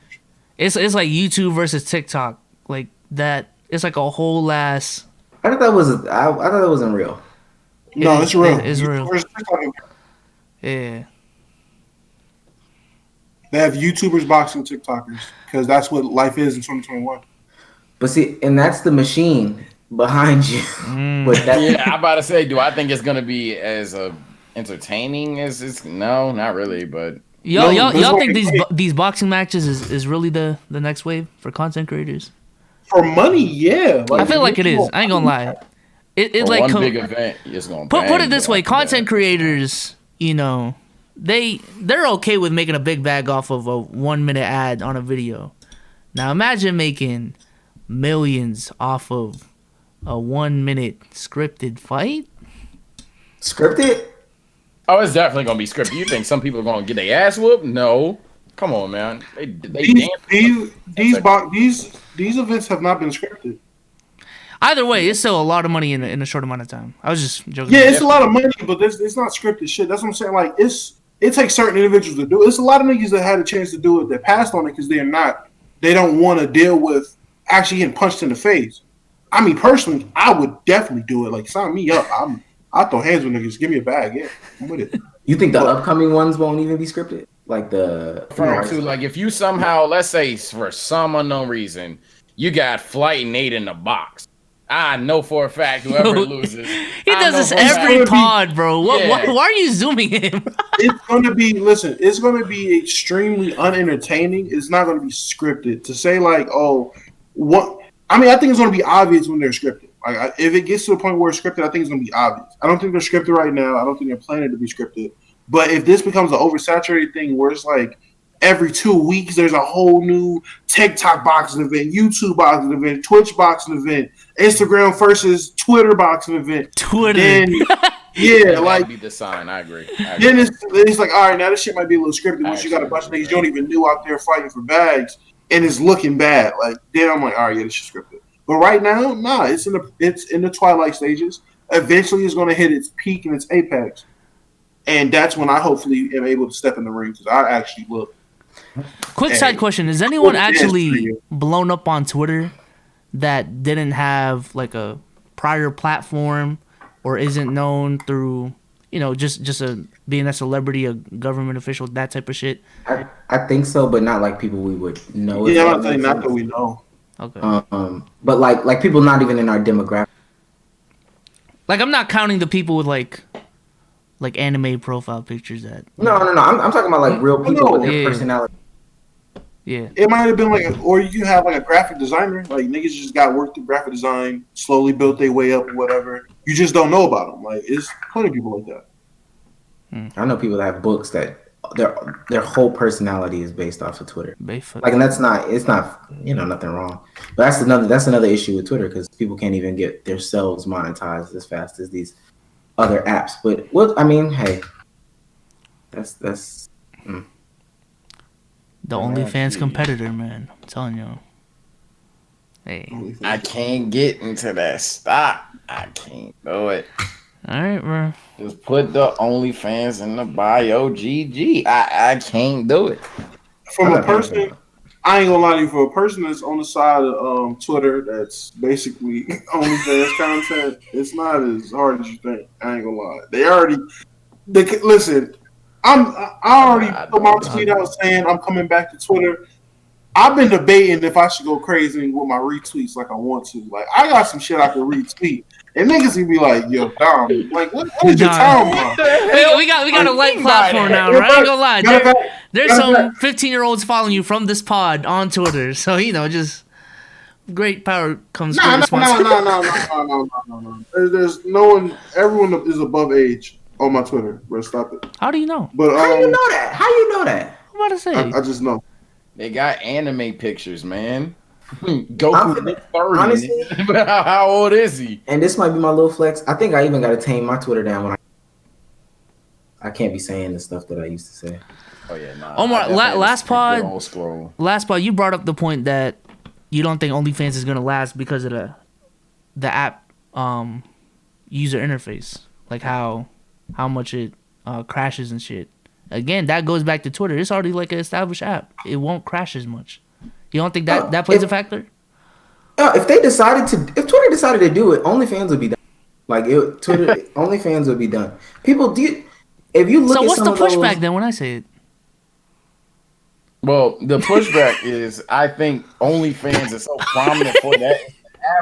A: It's like YouTube versus TikTok, like that. It's like a whole ass.
C: I thought that wasn't real.
B: No, it's real.
A: It's real.
B: TikTok.
A: Yeah.
B: They have YouTubers boxing TikTokers because that's what life is in 2021.
C: But see, and that's the machine behind you. But
D: Yeah, I'm about to say, do I think it's gonna be as entertaining as it's? No, not really. But
A: y'all think these boxing matches is really the next wave for content creators?
B: For money, yeah.
A: I feel like it is. I ain't gonna lie. It like
D: one big event, it's gonna
A: put it this way: content creators, they're okay with making a big bag off of a 1 minute ad on a video. Now imagine making millions off of a 1 minute scripted fight.
C: Scripted?
D: Oh, it's definitely gonna be scripted. You think some people are gonna get their ass whooped? No. Come on, man. These
B: events have not been scripted.
A: Either way, it's still a lot of money in a short amount of time. I was just joking.
B: Yeah, it's a lot of money, but it's not scripted shit. That's what I'm saying. Like it takes certain individuals to do it. It's a lot of niggas that had a chance to do it that passed on it because they don't want to deal with actually getting punched in the face. I mean, personally, I would definitely do it. Like, sign me up. I throw hands with niggas. Give me a bag. Yeah, I'm with it.
C: You think the upcoming ones won't even be scripted? Like
D: like if you somehow, let's say for some unknown reason, you got Flight and Nate in the box. I know for a fact whoever loses.
A: He does this every pod, bro. Why are you zooming him?
B: It's gonna be extremely unentertaining. It's not gonna be scripted. To say like, oh, what? I mean, I think it's gonna be obvious when they're scripted. Like, if it gets to the point where it's scripted, I think it's gonna be obvious. I don't think they're scripted right now. I don't think they're planning to be scripted. But if this becomes an oversaturated thing where it's like every 2 weeks there's a whole new TikTok boxing event, YouTube boxing event, Twitch boxing event, Instagram versus Twitter boxing event.
A: Twitter.
B: Yeah, like
D: be the sign. I agree.
B: Then it's like, all right, now this shit might be a little scripted once you got a bunch of niggas you don't even knew out there fighting for bags and it's looking bad. Like then I'm like, all right, yeah, this is scripted. But right now, nah, it's in the twilight stages. Eventually, it's going to hit its peak and its apex, and that's when I hopefully am able to step in the ring because I actually look.
A: Quick side question: is anyone actually blown up on Twitter that didn't have like a prior platform or isn't known through, just being a celebrity, a government official, that type of shit?
C: I think so, but not like people we would know.
B: Yeah, I'm saying not that we know.
A: Okay.
C: But like people not even in our demographic.
A: Like I'm not counting the people with like anime profile pictures that.
C: No. I'm talking about like real people with their personality.
A: Yeah.
B: It might have been like, or you have like a graphic designer, like niggas just got work through graphic design, slowly built their way up, or whatever. You just don't know about them. Like it's plenty of people like that.
C: I know people that have books that their whole personality is based off of Twitter. Like, and it's not nothing wrong. But that's another issue with Twitter because people can't even get themselves monetized as fast as these other apps. But I mean, hey, that's
A: the OnlyFans competitor, man. I'm telling you. Hey,
D: I can't get into that stock. I can't do it.
A: All right, bro.
D: Just put the OnlyFans in the bio. GG. I can't do it.
B: From a person, I ain't gonna lie to you. For a person that's on the side of Twitter, that's basically OnlyFans content. It's not as hard as you think. I ain't gonna lie. Listen. I already put my tweet out saying I'm coming back to Twitter. I've been debating if I should go crazy with my retweets like I want to. Like I got some shit I can retweet. And niggas can be like, yo, Dom, like, what is your time on?
A: We got a light platform now, right? I ain't gonna lie. There's some 15-year-olds following you from this pod on Twitter. So, just great power comes great responsibility.
B: No. There's no one, everyone is above age on my Twitter. Bro, stop it.
A: How do you know?
C: But How you know that?
A: I'm about to say.
B: I just know.
D: They got anime pictures, man. Goku 30.
C: Honestly,
D: how old is he?
C: And this might be my little flex. I think I even got to tame my Twitter down when I can't be saying the stuff that I used to say.
D: Oh yeah, nah.
A: Omar, last pod, you brought up the point that you don't think OnlyFans is gonna last because of the app user interface, like how much it crashes and shit. Again, that goes back to Twitter. It's already like an established app. It won't crash as much. You don't think that plays a factor?
C: If Twitter decided to do it, OnlyFans would be done. Like OnlyFans would be done. People do. If you look,
A: so what's the pushback then when I say it?
D: Well, the pushback is I think OnlyFans is so prominent for that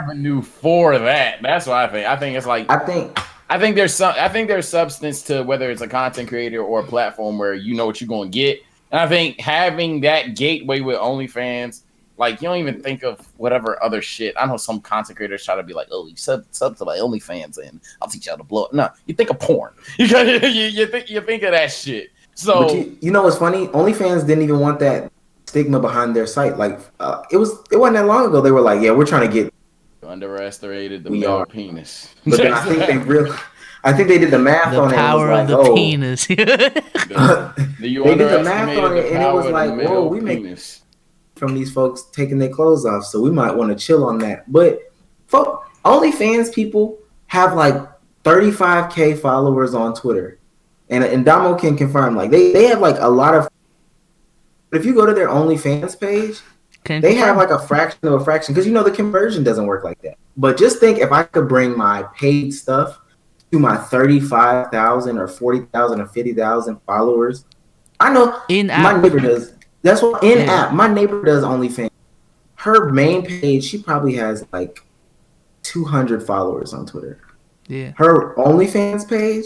D: avenue for that. That's what I think. I think it's like I think there's substance to whether it's a content creator or a platform where you know what you're going to get. And I think having that gateway with OnlyFans, like you don't even think of whatever other shit. I know some content creators try to be like, oh, you sub to my OnlyFans and I'll teach you how to blow it. No, you think of porn. You think of that shit. So
C: you know what's funny? OnlyFans didn't even want that stigma behind their site. Like it wasn't that long ago. They were like, yeah, we're trying to get
D: underestimated the male penis.
C: But then I I think they did the math
A: The
C: on it and was
A: power of
C: like,
A: the
C: oh,
A: penis.
D: You
C: they did the math
D: underestimated
C: on it,
D: the
C: and it was
D: power of the
C: like, whoa,
D: male
C: we make
D: penis.
C: from these folks taking their clothes off, so we might want to chill on that. But OnlyFans people have like 35K followers on Twitter, and Damo can confirm, like they have like a lot of. But if you go to their OnlyFans page, they have like a fraction of a fraction, because the conversion doesn't work like that. But just think, if I could bring my paid stuff to my 35,000 or 40,000 or 50,000 followers, I know my neighbor does. That's what in-app. My neighbor does OnlyFans. Her main page, she probably has like 200 followers on Twitter.
A: Yeah.
C: Her OnlyFans page,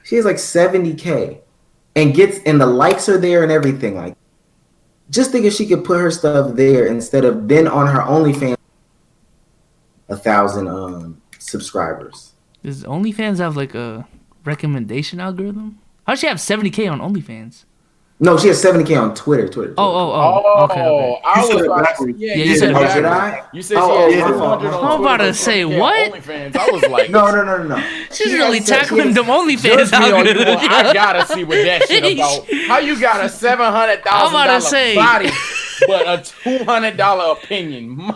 C: she has like 70K, and the likes are there and everything. Like, just think if she could put her stuff there instead of then on her OnlyFans, 1,000 subscribers.
A: Does OnlyFans have like a recommendation algorithm? How does she have 70K on OnlyFans?
C: No, she has 70K on Twitter.
A: Oh. Okay.
D: I was
B: backwards.
A: Yeah, you said it backwards.
C: Did I?
D: You said she had 200 on
A: I'm
D: Twitter,
A: about to
D: but
A: say,
D: 20K on
A: what?
D: OnlyFans. I was like,
C: No.
A: She's really tackling them OnlyFans
D: Judge me on you,
A: algorithm.
D: I gotta see what that shit about. How you got a $700,000 body, but a $200 opinion?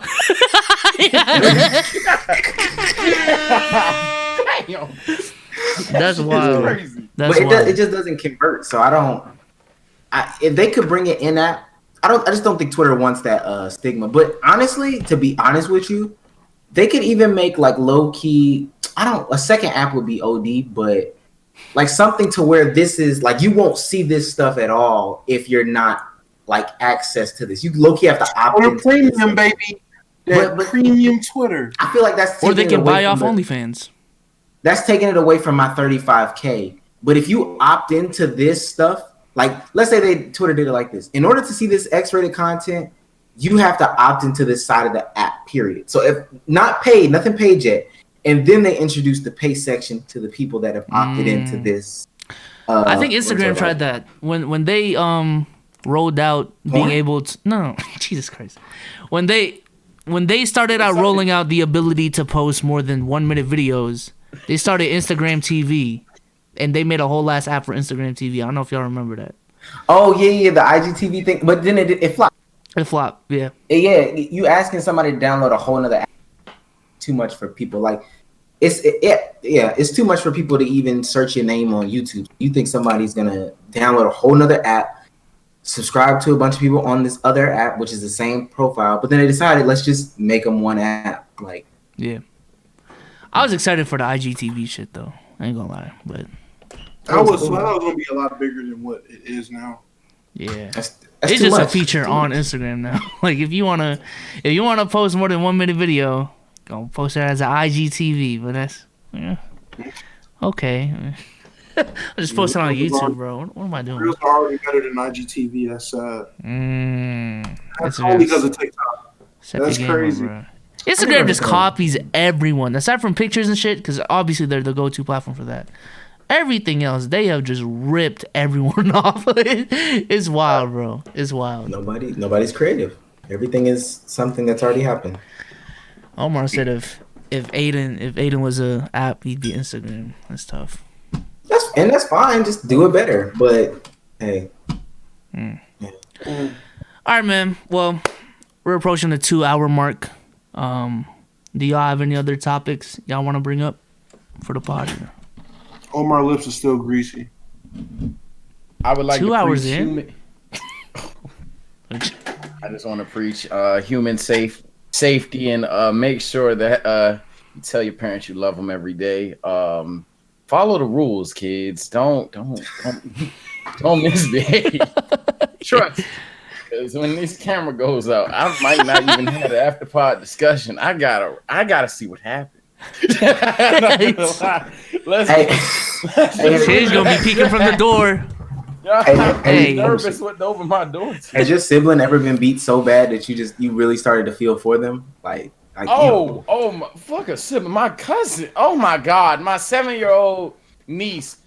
D: Damn.
A: That's wild.
D: Crazy.
A: That's
C: But
A: wild.
C: it just doesn't convert. So if they could bring it in app, I just don't think Twitter wants that stigma. But honestly, to be honest with you, they could even make like low key. A second app would be OD, but like something to where this is like you won't see this stuff at all if you're not like access to this. You low key have to opt in.
B: Premium, baby. That premium Twitter.
C: I feel like that's
A: Or they can buy off
C: from
A: OnlyFans.
C: That's taking it away from my 35K. But if you opt into this stuff, like let's say Twitter did it like this. In order to see this X-rated content, you have to opt into this side of the app, period. So if not paid, nothing paid yet. And then they introduce the pay section to the people that have opted into this.
A: I think Instagram tried that when they rolled out being able to no Jesus Christ. When they started out rolling out the ability to post more than 1 minute videos, they started Instagram TV, and they made a whole ass app for Instagram TV. I don't know if y'all remember that.
C: Oh yeah, the IGTV thing. But then it flopped.
A: It flopped, yeah.
C: Yeah, you asking somebody to download a whole nother app, too much for people. Like it's too much for people to even search your name on YouTube. You think somebody's gonna download a whole nother app, subscribe to a bunch of people on this other app, which is the same profile, but then they decided let's just make them one app. Like,
A: yeah. I was excited for the IGTV shit though. I ain't gonna lie, but
B: I was gonna be a lot bigger than what it is now.
A: yeah,
C: that's
A: it's
C: too
A: just
C: much.
A: a feature on Instagram now. Like if you wanna post more than 1 minute video, go post it as an IGTV. But that's okay. I just posted on YouTube, bro. What am I doing?
B: Reels are already better than IGTV. That's That's only because of TikTok. That's crazy.
A: Up, Instagram just copies everyone, aside from pictures and shit, because obviously they're the go-to platform for that. Everything else, they have just ripped everyone off. It's wild, bro. It's wild.
C: Nobody's creative. Everything is something that's already happened.
A: Omar said if Aiden was a app, he'd be Instagram. That's tough.
C: That's fine. Just do it better. But hey.
A: All right, man. Well, we're approaching the 2-hour mark. Do y'all have any other topics y'all want to bring up for the pod?
B: Omar lips are still greasy.
D: I would like
A: 2
D: to
A: hours
D: preach
A: in.
D: I just want to preach human safety and make sure that you tell your parents you love them every day. Follow the rules, kids. Don't misbehave. Trust. Because when this camera goes out, I might not even have an after pod discussion. I gotta see what happened. He's
A: gonna be peeking from the door.
D: Hey, nervous what opened my door.
C: Has your sibling ever been beat so bad that you really started to feel for them? Like
D: fuck a sibling. My cousin. Oh my God, my 7-year-old niece.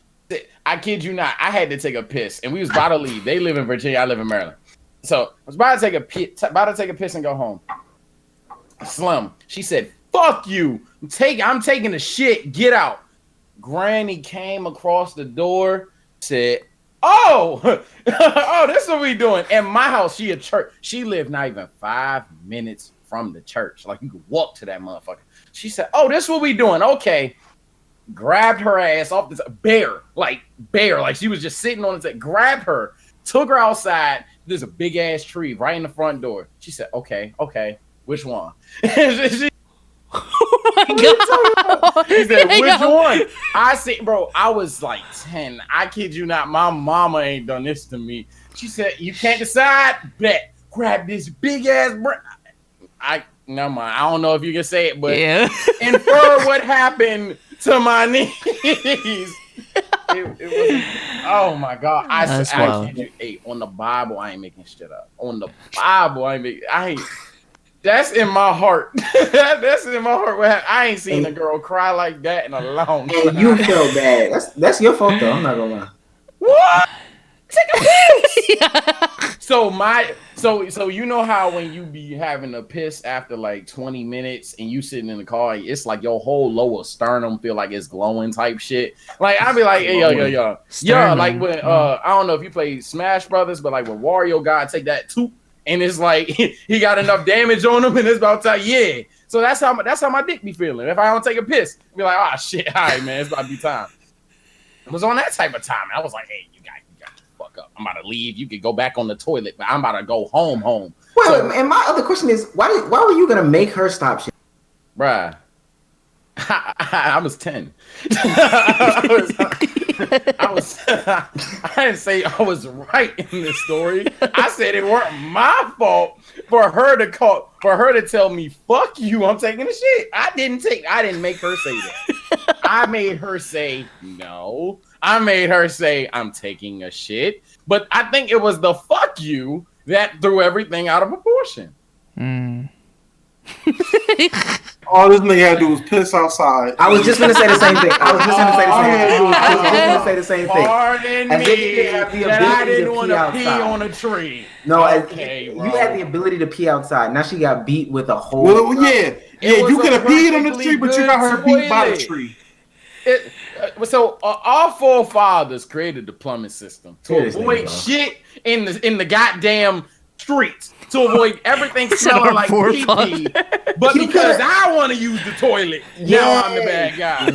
D: I kid you not. I had to take a piss, and we was about to leave. They live in Virginia. I live in Maryland. So I was about to take a piss and go home. Slim. She said, "Fuck you. I'm taking the shit. Get out." Granny came across the door, said, "Oh, oh, this is what we doing." In my house, she a church. She lived not even 5 minutes from the church. Like you could walk to that motherfucker. She said, "Oh, this is what we doing." Okay. Grabbed her ass off this bare, like she was just sitting on it. Grabbed her, took her outside. There's a big ass tree right in the front door. She said, "Okay, which one?" She said, "Which one?" I said, "Bro, I was like 10. I kid you not. My mama ain't done this to me." She said, "You can't decide. Bet. Grab this big ass." Never mind. I don't know if you can say it, but infer what happened to my niece. It was. Oh my god! I on the Bible, I ain't making shit up. On the Bible, That's in my heart. That's in my heart. I ain't seen a girl cry like that in a long time.
C: You felt bad. That's your fault though. I'm not gonna lie.
D: What? Take a piss. So you know how when you be having a piss after like 20 minutes and you sitting in the car, it's like your whole lower sternum feel like it's glowing type shit. Like I'd be like, hey, yo. Yeah, like when I don't know if you play Smash Brothers, but like when Wario God take that toot and it's like he got enough damage on him and it's about time, yeah. So that's how my dick be feeling. If I don't take a piss, be like, oh shit, all right, man, it's about to be time. It was on that type of time. I was like, hey, you got to fuck up. I'm about to leave. You could go back on the toilet, but I'm about to go home.
C: Well, and my other question is, why were you gonna make her stop shit?
D: Bruh. I was 10. I didn't say I was right in this story. I said it weren't my fault for her to tell me, fuck you, I'm taking a shit. I didn't make her say that. I made her say no. I made her say I'm taking a shit. But I think it was the fuck you that threw everything out of proportion.
B: All this nigga had to do was piss outside.
C: I was just gonna say the same thing. Pardon
D: me that I didn't want to pee on a tree.
C: No, you had the ability to pee outside. Now she got beat with a whole.
B: Well, yeah, you could have peed on the tree, but you got her beat by the tree.
D: So our forefathers created the plumbing system to avoid shit in the goddamn streets, to avoid everything smelling like pee. But because I want to use the toilet, now I'm the bad guy.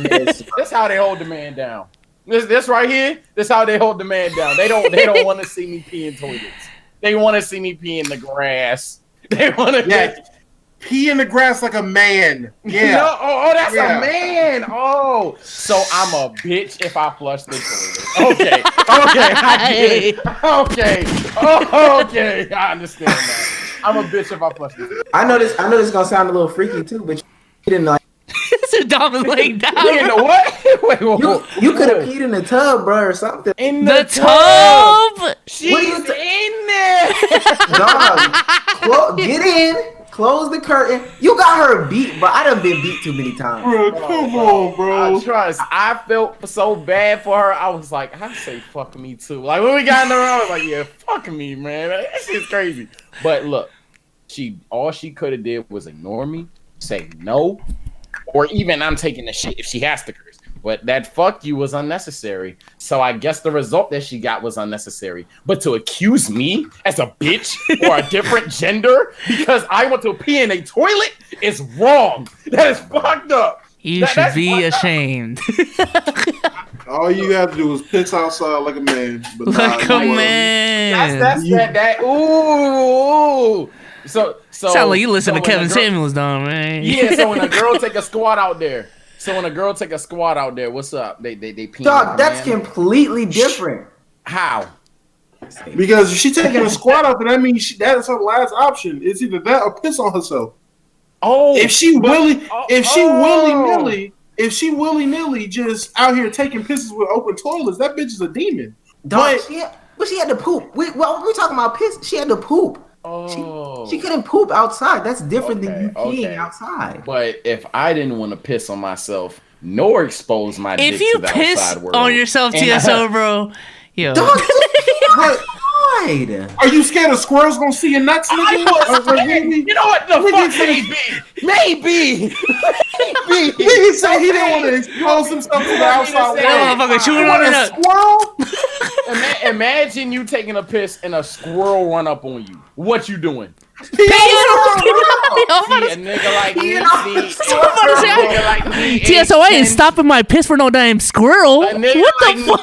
D: That's how they hold the man down. This right here, this how they hold the man down. They don't want to see me pee in toilets. They want to see me pee in the grass. They want to
B: pee in the grass like a man. Yeah.
D: No, that's a man. Oh, so I'm a bitch if I flush the toilet. Okay, I get it. Okay, I understand that. I'm a bitch if I flush the toilet.
C: I know this is gonna sound a little freaky too, but you didn't like.
A: It's Dom is laying down.
D: You know what? Wait,
C: you could have peed in the tub, bro, or something.
A: In the tub?
D: She's in there.
C: Dog, get in. Close the curtain. You got her beat, but I done been beat too many times.
B: Bro, come on, bro.
D: I felt so bad for her. I was like, I say fuck me too. Like when we got in the room, I was like, yeah, fuck me, man. That shit's crazy. But look, all she could have did was ignore me, say no, or even I'm taking the shit if she has to curse. But that fuck you was unnecessary. So I guess the result that she got was unnecessary. But to accuse me as a bitch or a different gender because I want to pee in a toilet is wrong. That is fucked up.
A: You should be ashamed.
B: All you have to do is piss outside like a man. But
A: like a man.
D: That's that. Ooh. So
A: sound like you listen to Kevin Samuels, though, man.
D: Yeah. So when a girl take a squat out there. What's up? They pee.
C: Dog, that's completely different.
D: How?
B: Because if she taking a squat out there, that means that's her last option. It's either that or piss on herself.
D: Oh,
B: if she willy nilly just out here taking pisses with open toilets, that bitch is a demon.
C: Dog, but she had to poop. We're talking about piss. She had to poop.
D: Oh,
C: she couldn't poop outside. That's different than you peeing outside.
D: But if I didn't want to piss on myself nor expose my dick to the outside world,
A: on yourself, TSO, bro, yo,
C: dog, lied.
B: Are you scared of squirrels gonna see your nuts, nigga?
D: You know what the fuck? Maybe.
B: He said he didn't want to expose himself to the outside
A: That
B: world.
A: motherfucker chewing
B: You
A: on
B: want
A: it
B: a
A: up.
B: squirrel?
D: Imagine you taking a piss and a squirrel run up on you. What you doing?
B: He
D: See, a nigga like me,
A: TSO, I ain't stopping my piss for no damn squirrel. What the fuck?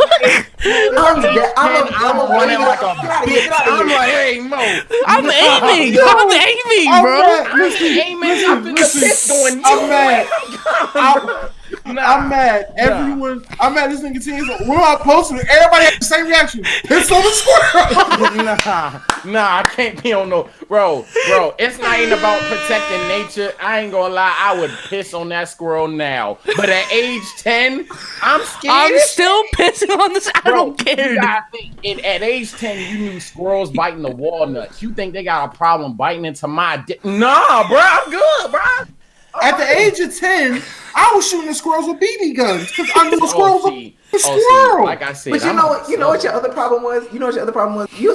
D: I'm running like a bitch. I'm like, hey, Mo.
A: I'm aiming, bro.
D: Aiming up in the piss going.
B: I'm mad. I'm mad. This nigga team. We're all posting. Everybody had the same reaction. Piss on the squirrel.
D: Nah, I can't be on no, bro. It's not even about protecting nature. I ain't gonna lie. I would piss on that squirrel now. But at age 10, I'm scared.
A: I'm still pissing on this. I don't care.
D: At age 10, you knew squirrels biting the walnuts. You think they got a problem biting into my dick? Nah, bro. I'm good, bro.
B: At the age of 10, I was shooting the squirrels with BB guns because I knew the squirrels were a squirrel.
D: Like I said,
C: but you know what your other problem was? You was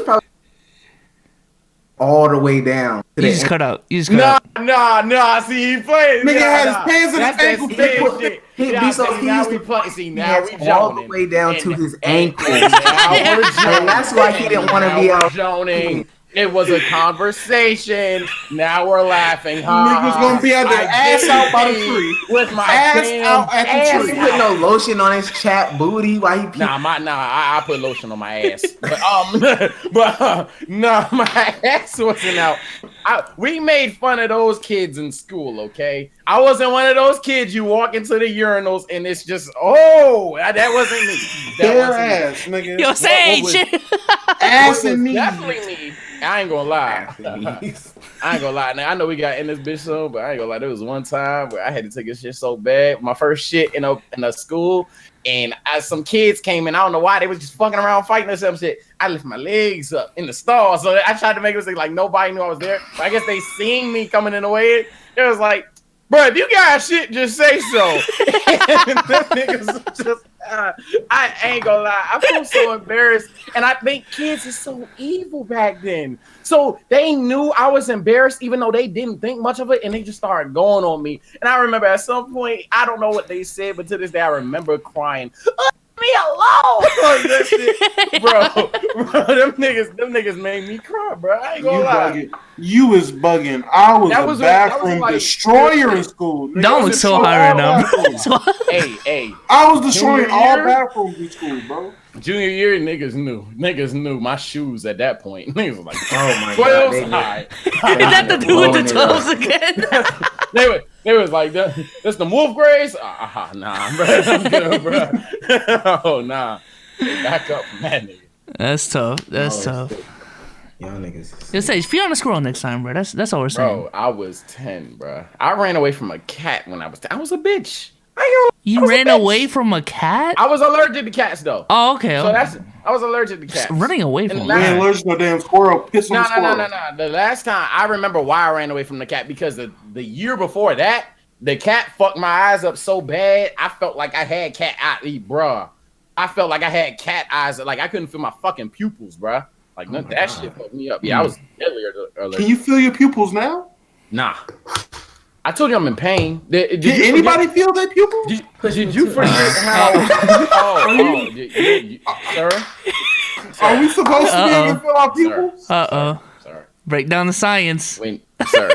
C: probably all the way down.
A: You just cut out.
D: Nah. See, he playing.
B: Nigga had his pants in his ankle.
C: He'd be so
D: now we
C: all the way down to his ankle.
D: And
C: that's why he didn't want to be out
D: joning. It was a conversation. Now we're laughing.
B: Niggas gonna be out there ass out by the tree.
D: With my
B: ass out at the
C: He
B: tree.
C: put no lotion on his chat booty while he
D: I put lotion on my ass. My ass wasn't out. We made fun of those kids in school, okay? I wasn't one of those kids you walk into the urinals and it's just, that wasn't me.
B: Bare ass, nigga.
A: Yo, Sage.
B: Ass and knees.
D: Definitely me. I ain't gonna lie. Now, I know we got in this bitch soon, but I ain't gonna lie. There was one time where I had to take this shit so bad. My first shit in a school, and some kids came in. I don't know why they was just fucking around fighting or some shit. I lifted my legs up in the stall, so I tried to make it look like nobody knew I was there. But I guess they seen me coming in the way. It was like, bro, if you got shit, just say so. And the niggas just. I ain't gonna lie. I feel so embarrassed, and I think kids are so evil back then. So they knew I was embarrassed, even though they didn't think much of it, and they just started going on me. And I remember at some point, I don't know what they said, but to this day, I remember crying. Me alone, like that shit. bro. Them niggas made me cry, bro. I ain't gonna lie.
B: You was bugging. I was a bathroom destroyer in school. Nigga,
A: Don't look so high right now, bro.
D: Hey.
B: I was destroying all bathrooms in school, bro.
D: Junior year, niggas knew my shoes at that point. Niggas was like,
C: oh my
D: 12s high.
A: Is that to do with the 12s again?
D: They was like, that's the wolf grays? Nah, bro. I'm good, bro. Oh, nah. Back up from that nigga.
A: That's tough. Tough.
C: Y'all niggas.
A: Just say, feed on a squirrel next time, bro. That's all we're saying.
D: Bro, I was 10, bro. I ran away from a cat when I was 10. I was a bitch.
A: You ran away from a cat?
D: I was allergic to cats, though.
A: Oh, okay.
D: So I was allergic to cats.
A: Running away from
B: a cat. You allergic to a damn squirrel. Piss on the squirrel.
D: No. The last time, I remember why I ran away from the cat, because the year before that, the cat fucked my eyes up so bad, I felt like I had cat eyes, bruh. I felt like I had cat eyes. Like, I couldn't feel my fucking pupils, bruh. Like, that shit fucked me up. Yeah, I was deadly allergic.
B: Can you feel your pupils now?
D: Nah. I told you I'm in pain.
B: Did anybody feel their pupils?
D: Did you forget how? Sir?
B: Are we supposed to be able to feel our pupils?
D: Sorry.
A: Break down the science.
D: Wait, sir.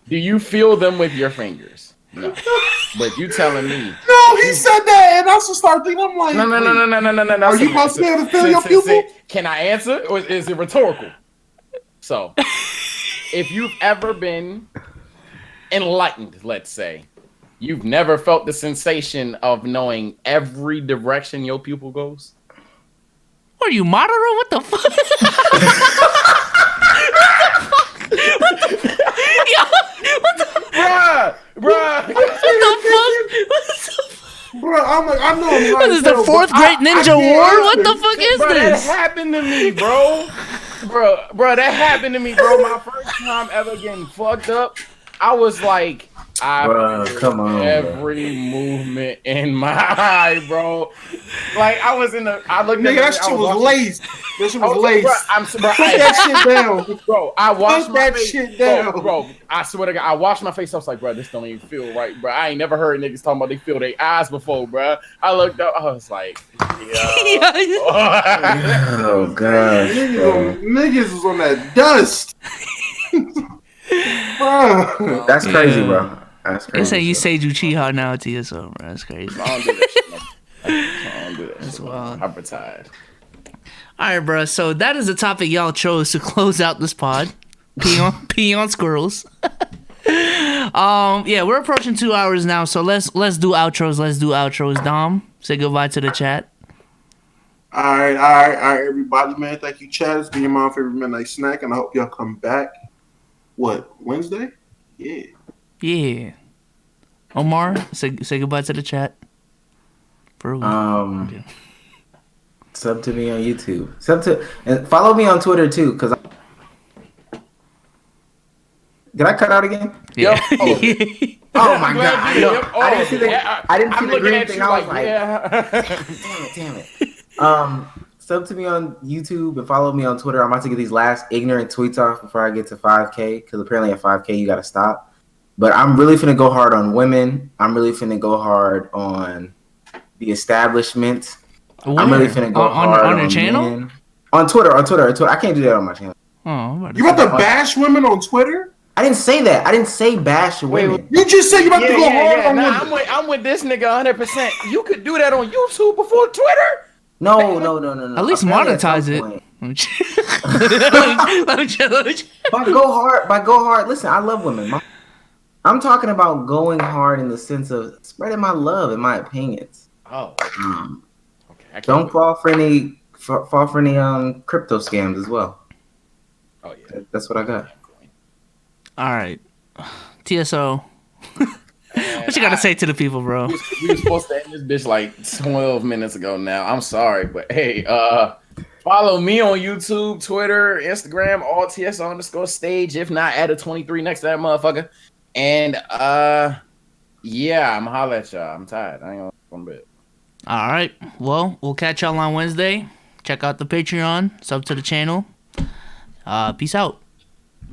D: Do you feel them with your fingers? No. But you telling me?
B: No, he said that, and I should start thinking. I'm like,
D: no.
B: Are you supposed to be able to feel your pupils?
D: Can I answer, or is it rhetorical? So, if you've ever been enlightened, let's say, you've never felt the sensation of knowing every direction your pupil goes?
A: Are you Madara? What the fuck?
D: Bruh.
B: Bro, I'm like, I know.
A: What is the fourth great ninja war? What the fuck is this?
D: That happened to me, bro. Bro, that happened to me, bro. My first time ever getting fucked up, I was like I
C: Bruh,
D: feel
C: come on,
D: every movement in my eye, bro. Like I was in the, I looked
B: Nigga,
D: at
B: that shit was laced. That shit was laced.
D: Bro,
B: Put that shit down.
D: bro, I washed
B: Put
D: my
B: that
D: face,
B: shit down.
D: bro. I swear to God, I washed my face. I was like, bro, this don't even feel right, bro. I ain't never heard niggas talking about they feel their eyes before, bro. I looked up, I was like, yeah.
C: Oh god.
B: Niggas was on that dust. Bro.
C: That's crazy, bro. That's
A: They say
C: crazy.
A: you say Uchiha now, TSO, bro. That's crazy.
D: I don't do that shit. I don't do that
A: That's
D: shit.
A: wild.
D: I'm retired.
A: All right, bro. So that is the topic y'all chose to close out this pod. Pee on squirrels. Yeah, we're approaching 2 hours now, so let's do outros. Let's do outros. Dom, say goodbye to the chat.
B: All right, everybody, man. Thank you, Chad. It's been your mom's favorite midnight snack, and I hope y'all come back. What, Wednesday? Yeah.
A: Yeah. Omar, say goodbye to the chat. For real. Okay.
C: Sub to me on YouTube. And follow me on Twitter too, because did I cut out again?
A: Yeah.
C: Oh my god! I know. I didn't see the. I didn't see
D: I'm
C: the
D: looking
C: green
D: at
C: thing.
D: you
C: I was
D: like,
C: like,
D: yeah.
C: damn it. Sub to me on YouTube and follow me on Twitter. I'm about to get these last ignorant tweets off before I get to 5K, because apparently at 5K you got to stop. But I'm really finna go hard on women. I'm really finna go hard on the establishment.
A: Where?
C: I'm really finna go hard
A: on your channel?
C: men. On Twitter. I can't do that on my channel.
A: Oh,
B: You about to bash women on Twitter?
C: I didn't say that. I didn't say bash women.
B: You just said you about to go hard on
D: Nah,
B: women.
D: I'm with this nigga 100%. You could do that on YouTube before Twitter.
C: No.
A: At least
C: Apparently
A: monetize it.
C: point.
A: Let me chill.
C: By go hard. Listen, I love women. I'm talking about going hard in the sense of spreading my love and my opinions.
D: Oh. Okay.
C: Don't fall for any crypto scams as well.
D: Oh yeah.
C: That's what I got.
A: All right. TSO. What you gotta say to the people, bro?
D: We were supposed to end this bitch like 12 minutes ago now. I'm sorry, but hey, follow me on YouTube, Twitter, Instagram, all TS_stage. If not, add a 23 next to that motherfucker. And yeah, I'm holla at y'all. I'm tired. I ain't gonna bed.
A: All right. Well, we'll catch y'all on Wednesday. Check out the Patreon. Sub to the channel. Peace out.